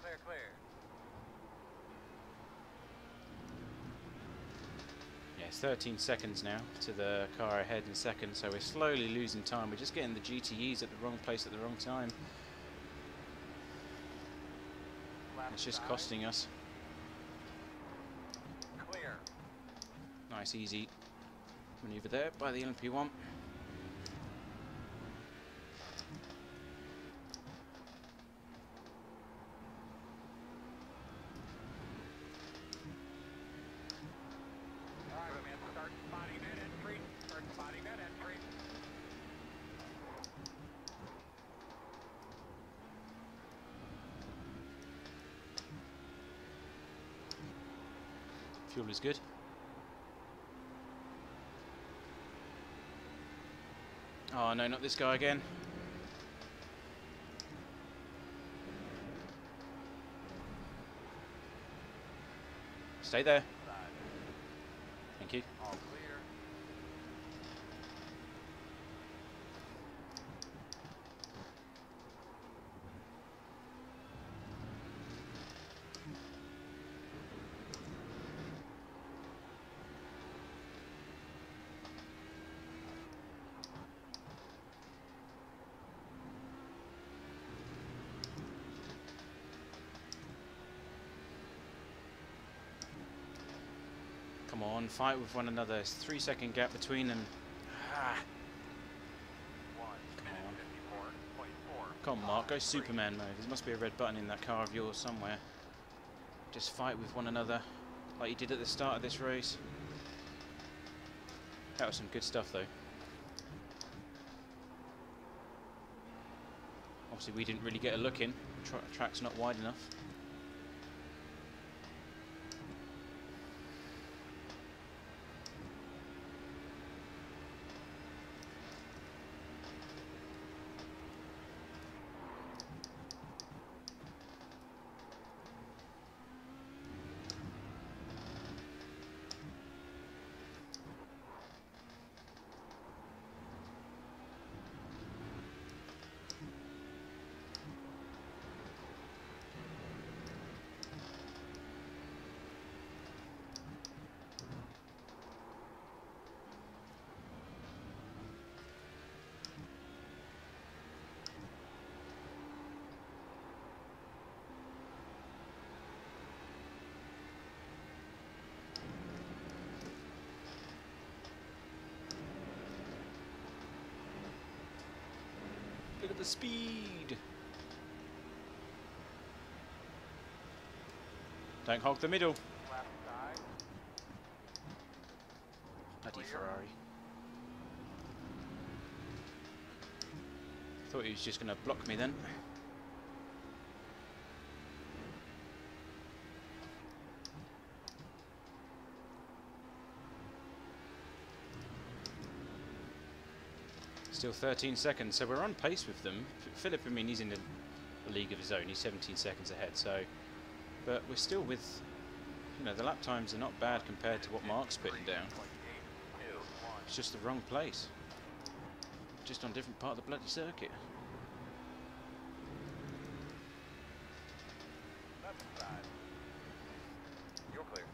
Clear, clear. Yeah, it's 13 seconds now to the car ahead in second, so we're slowly losing time. We're just getting the GTEs at the wrong place at the wrong time. Left It's just side. costing us. Clear. Nice, easy maneuver there by the LMP1. All right, man. Start spotting that entry. Start spotting that entry. Fuel is good. Oh no, not this guy again. Stay there. Side. Thank you. All clear. Come on, fight with one another. There's 3 second gap between them. Ah, 1 come minute on. 54.4. Come on, Mark, go Superman mode. There must be a red button in that car of yours somewhere. Just fight with one another, like you did at the start of this race. That was some good stuff, though. Obviously, we didn't really get a look in. Track's not wide enough. Look at the speed! Don't hog the middle. Left side. Bloody Clear. Ferrari. Thought he was just going to block me then. Still 13 seconds, so we're on pace with them. Philip, I mean, he's in a league of his own. He's 17 seconds ahead, so... But we're still with... You know, the lap times are not bad compared to what Mark's putting down. It's just the wrong place. Just on a different part of the bloody circuit. Left side. You're clear.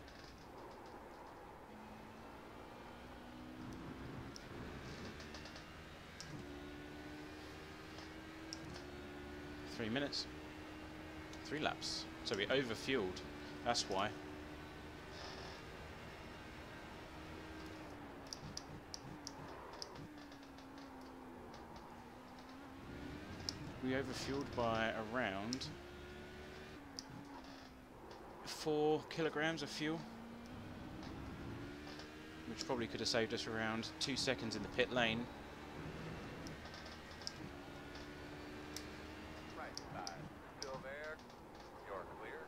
Three minutes. 3 laps. So we overfueled. That's why. We overfueled by around 4 kilograms of fuel, which probably could have saved us around 2 seconds in the pit lane. Right side. Still there. You're clear.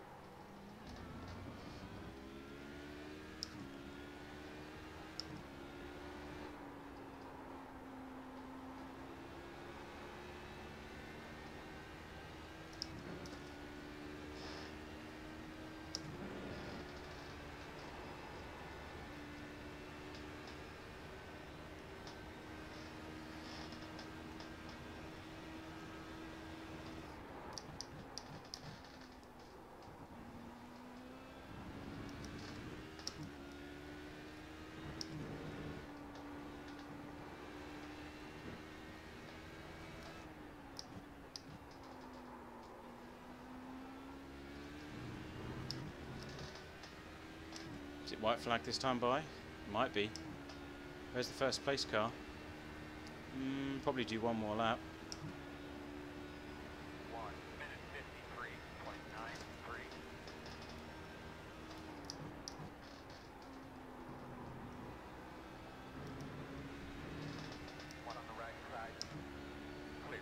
Is it white flag this time by? Might be. Where's the first place car? Probably do one more lap. 1 minute 53.93. One on the right side. Clear.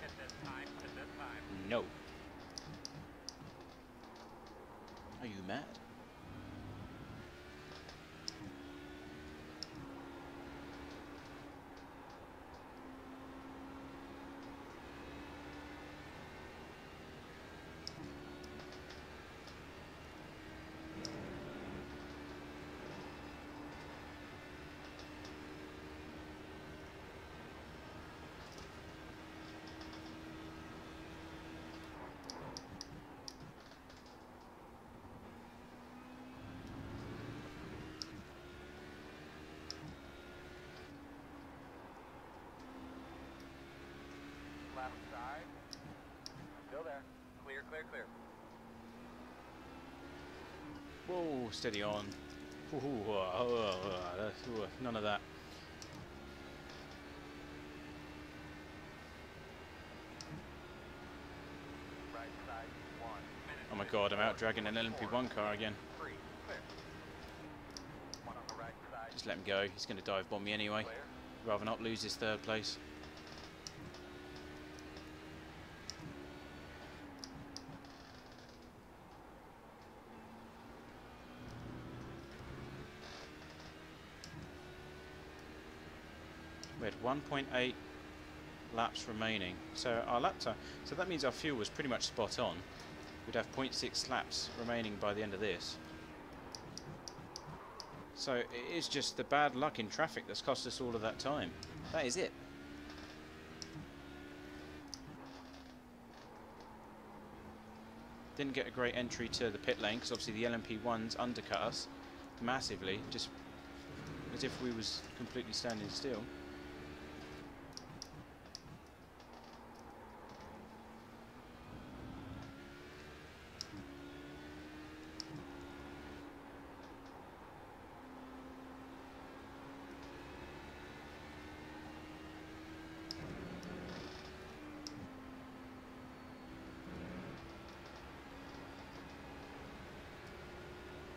Hit this time. Hit this time. No. Are you mad? left side. Still there. Clear, clear, clear. Whoa, steady on. None of that. Right side, 1 minute. Oh my god, I'm out dragging an LMP1 car again. 3, clear. 1 on the right side. Just let him go, he's going to dive bomb me anyway. Clear. Rather not lose his third place. We had 1.8 laps remaining. So our lap time, so that means our fuel was pretty much spot on. We'd have 0.6 laps remaining by the end of this. So it is just the bad luck in traffic that's cost us all of that time. That is it. Didn't get a great entry to the pit lane because obviously the LMP1s undercut us massively, just as if we was completely standing still.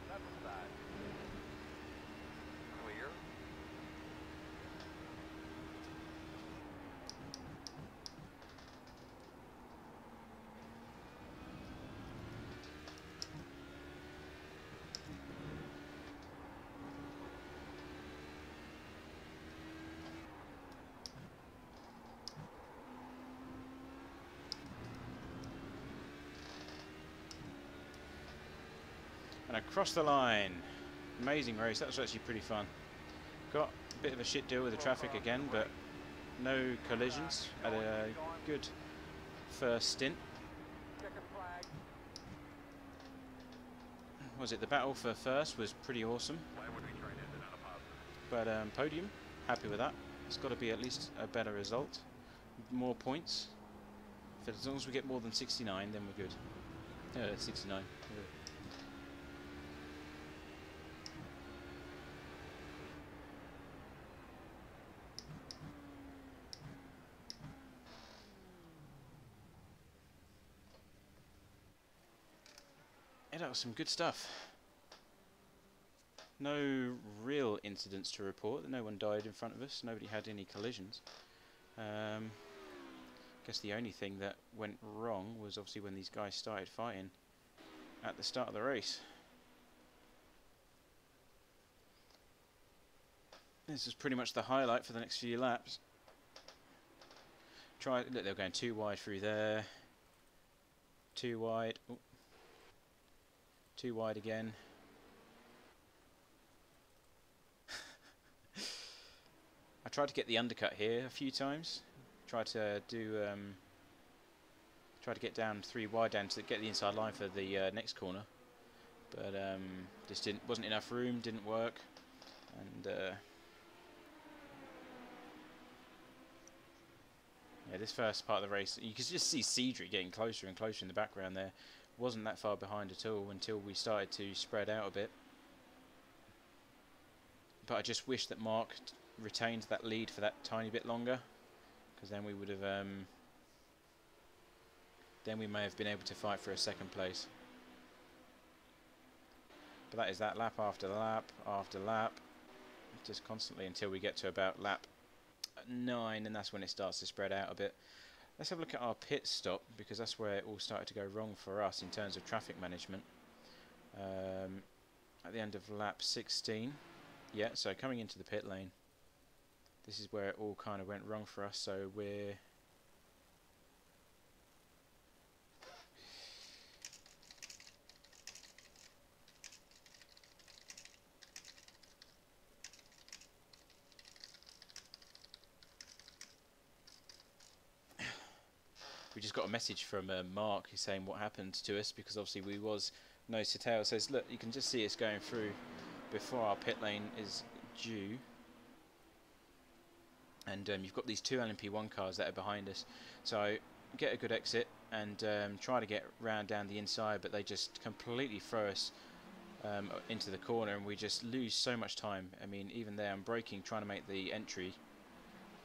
Left side. Clear. And across the line. Amazing race, that was actually pretty fun. Got a bit of a shit deal with the traffic again, but no collisions. Had a good first stint. Checkered flag. Was it the battle for first was pretty awesome. Why would we try to end it on a positive? But podium, happy with that. It's got to be at least a better result. More points. If as long as we get more than 69, then we're good. 69. Yeah. Yeah, that was some good stuff. No real incidents to report. No one died in front of us. Nobody had any collisions. Guess the only thing that went wrong was obviously when these guys started fighting at the start of the race. This is pretty much the highlight for the next few laps. Look, they were going too wide through there. Too wide. Ooh. Too wide again. I tried to get the undercut here a few times. Tried to get down 3 wide down to get the inside line for the next corner, but just wasn't enough room. Didn't work, and yeah, this first part of the race, you could just see Cedric getting closer and closer in the background there. Wasn't that far behind at all until we started to spread out a bit. But I just wish that Mark retained that lead for that tiny bit longer, because then we would have, then we may have been able to fight for a second place. But that is that lap after lap after lap, just constantly until we get to about lap 9, and that's when it starts to spread out a bit. Let's have a look at our pit stop, because that's where it all started to go wrong for us in terms of traffic management. At the end of lap 16, yeah, so coming into the pit lane, this is where it all kind of went wrong for us. So we're we just got a message from Mark who's saying what happened to us, because obviously we was nose to tail. Says, look, you can just see us going through before our pit lane is due. and you've got these two LMP1 cars that are behind us. So get a good exit and try to get round down the inside, but they just completely throw us into the corner, and we just lose so much time. I mean, even there, I'm braking, trying to make the entry,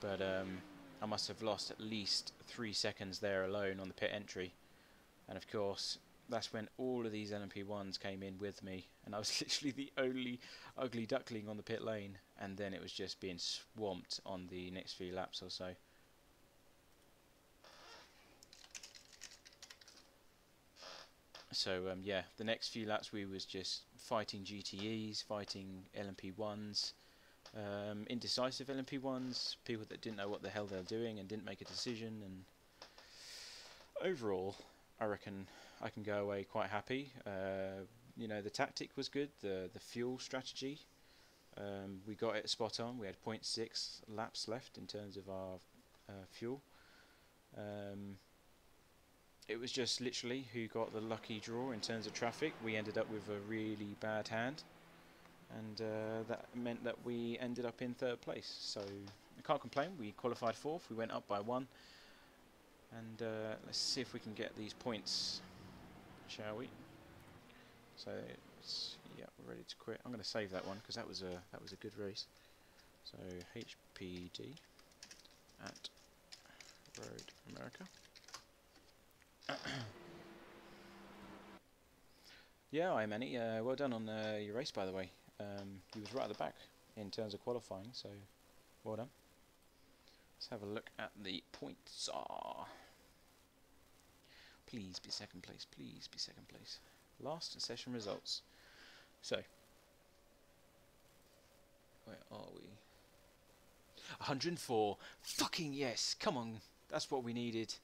but I must have lost at least 3 seconds there alone on the pit entry. And of course, that's when all of these LMP1s came in with me, and I was literally the only ugly duckling on the pit lane, and then it was just being swamped on the next few laps or so. So yeah, the next few laps we was just fighting GTEs, fighting LMP1s, indecisive LMP1s, people that didn't know what the hell they were doing and didn't make a decision, and overall I reckon I can go away quite happy. You know, the tactic was good, the fuel strategy, we got it spot on. We had 0.6 laps left in terms of our fuel. It was just literally who got the lucky draw in terms of traffic. We ended up with a really bad hand, and that meant that we ended up in 3rd place. So I can't complain. We qualified 4th. We went up by 1, and let's see if we can get these points, shall we? So yeah, we're ready to quit. I'm going to save that one because that was a good race. So HPD at Road America. Yeah, hi Manny. Well done on your race, by the way. You was right at the back in terms of qualifying, so well done. Let's have a look at the points. Please be 2nd place. Please be 2nd place. Last session results. So, where are we? 104. Fucking yes! Come on, that's what we needed.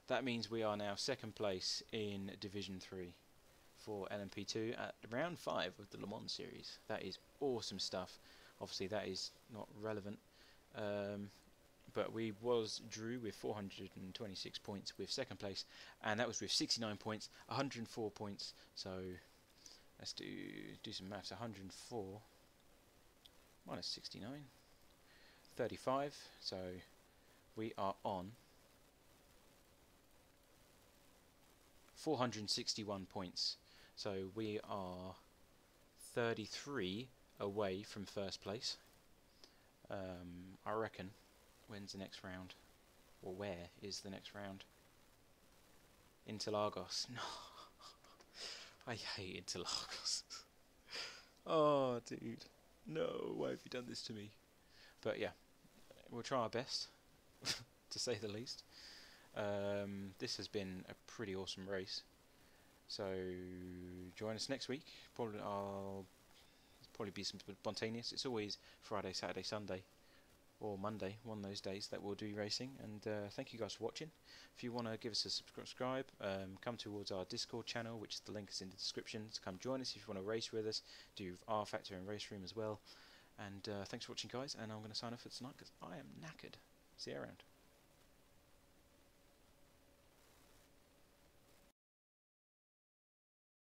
That means we are now 2nd place in Division 3 for LMP2 at round 5 of the Le Mans series. That is awesome stuff. Obviously that is not relevant, but we drew with 426 points with 2nd place, and that was with 69 points, 104 points. So let's do some maths. 104 minus 69, 35. So we are on 461 points. So we are 33 away from 1st place. I reckon. When's the next round? Or where is the next round? Interlagos. No. I hate Interlagos. Oh, dude. No, why have you done this to me? But yeah, we'll try our best, to say the least. This has been a pretty awesome race. So join us next week. I'll probably be some spontaneous. It's always Friday, Saturday, Sunday, or Monday, one of those days that we'll do racing. And thank you guys for watching. If you want to give us a subscribe, come towards our Discord channel, which the link is in the description. So come join us if you want to race with us. Do R Factor and Race Room as well. And thanks for watching, guys. And I'm going to sign off for tonight because I am knackered. See you around.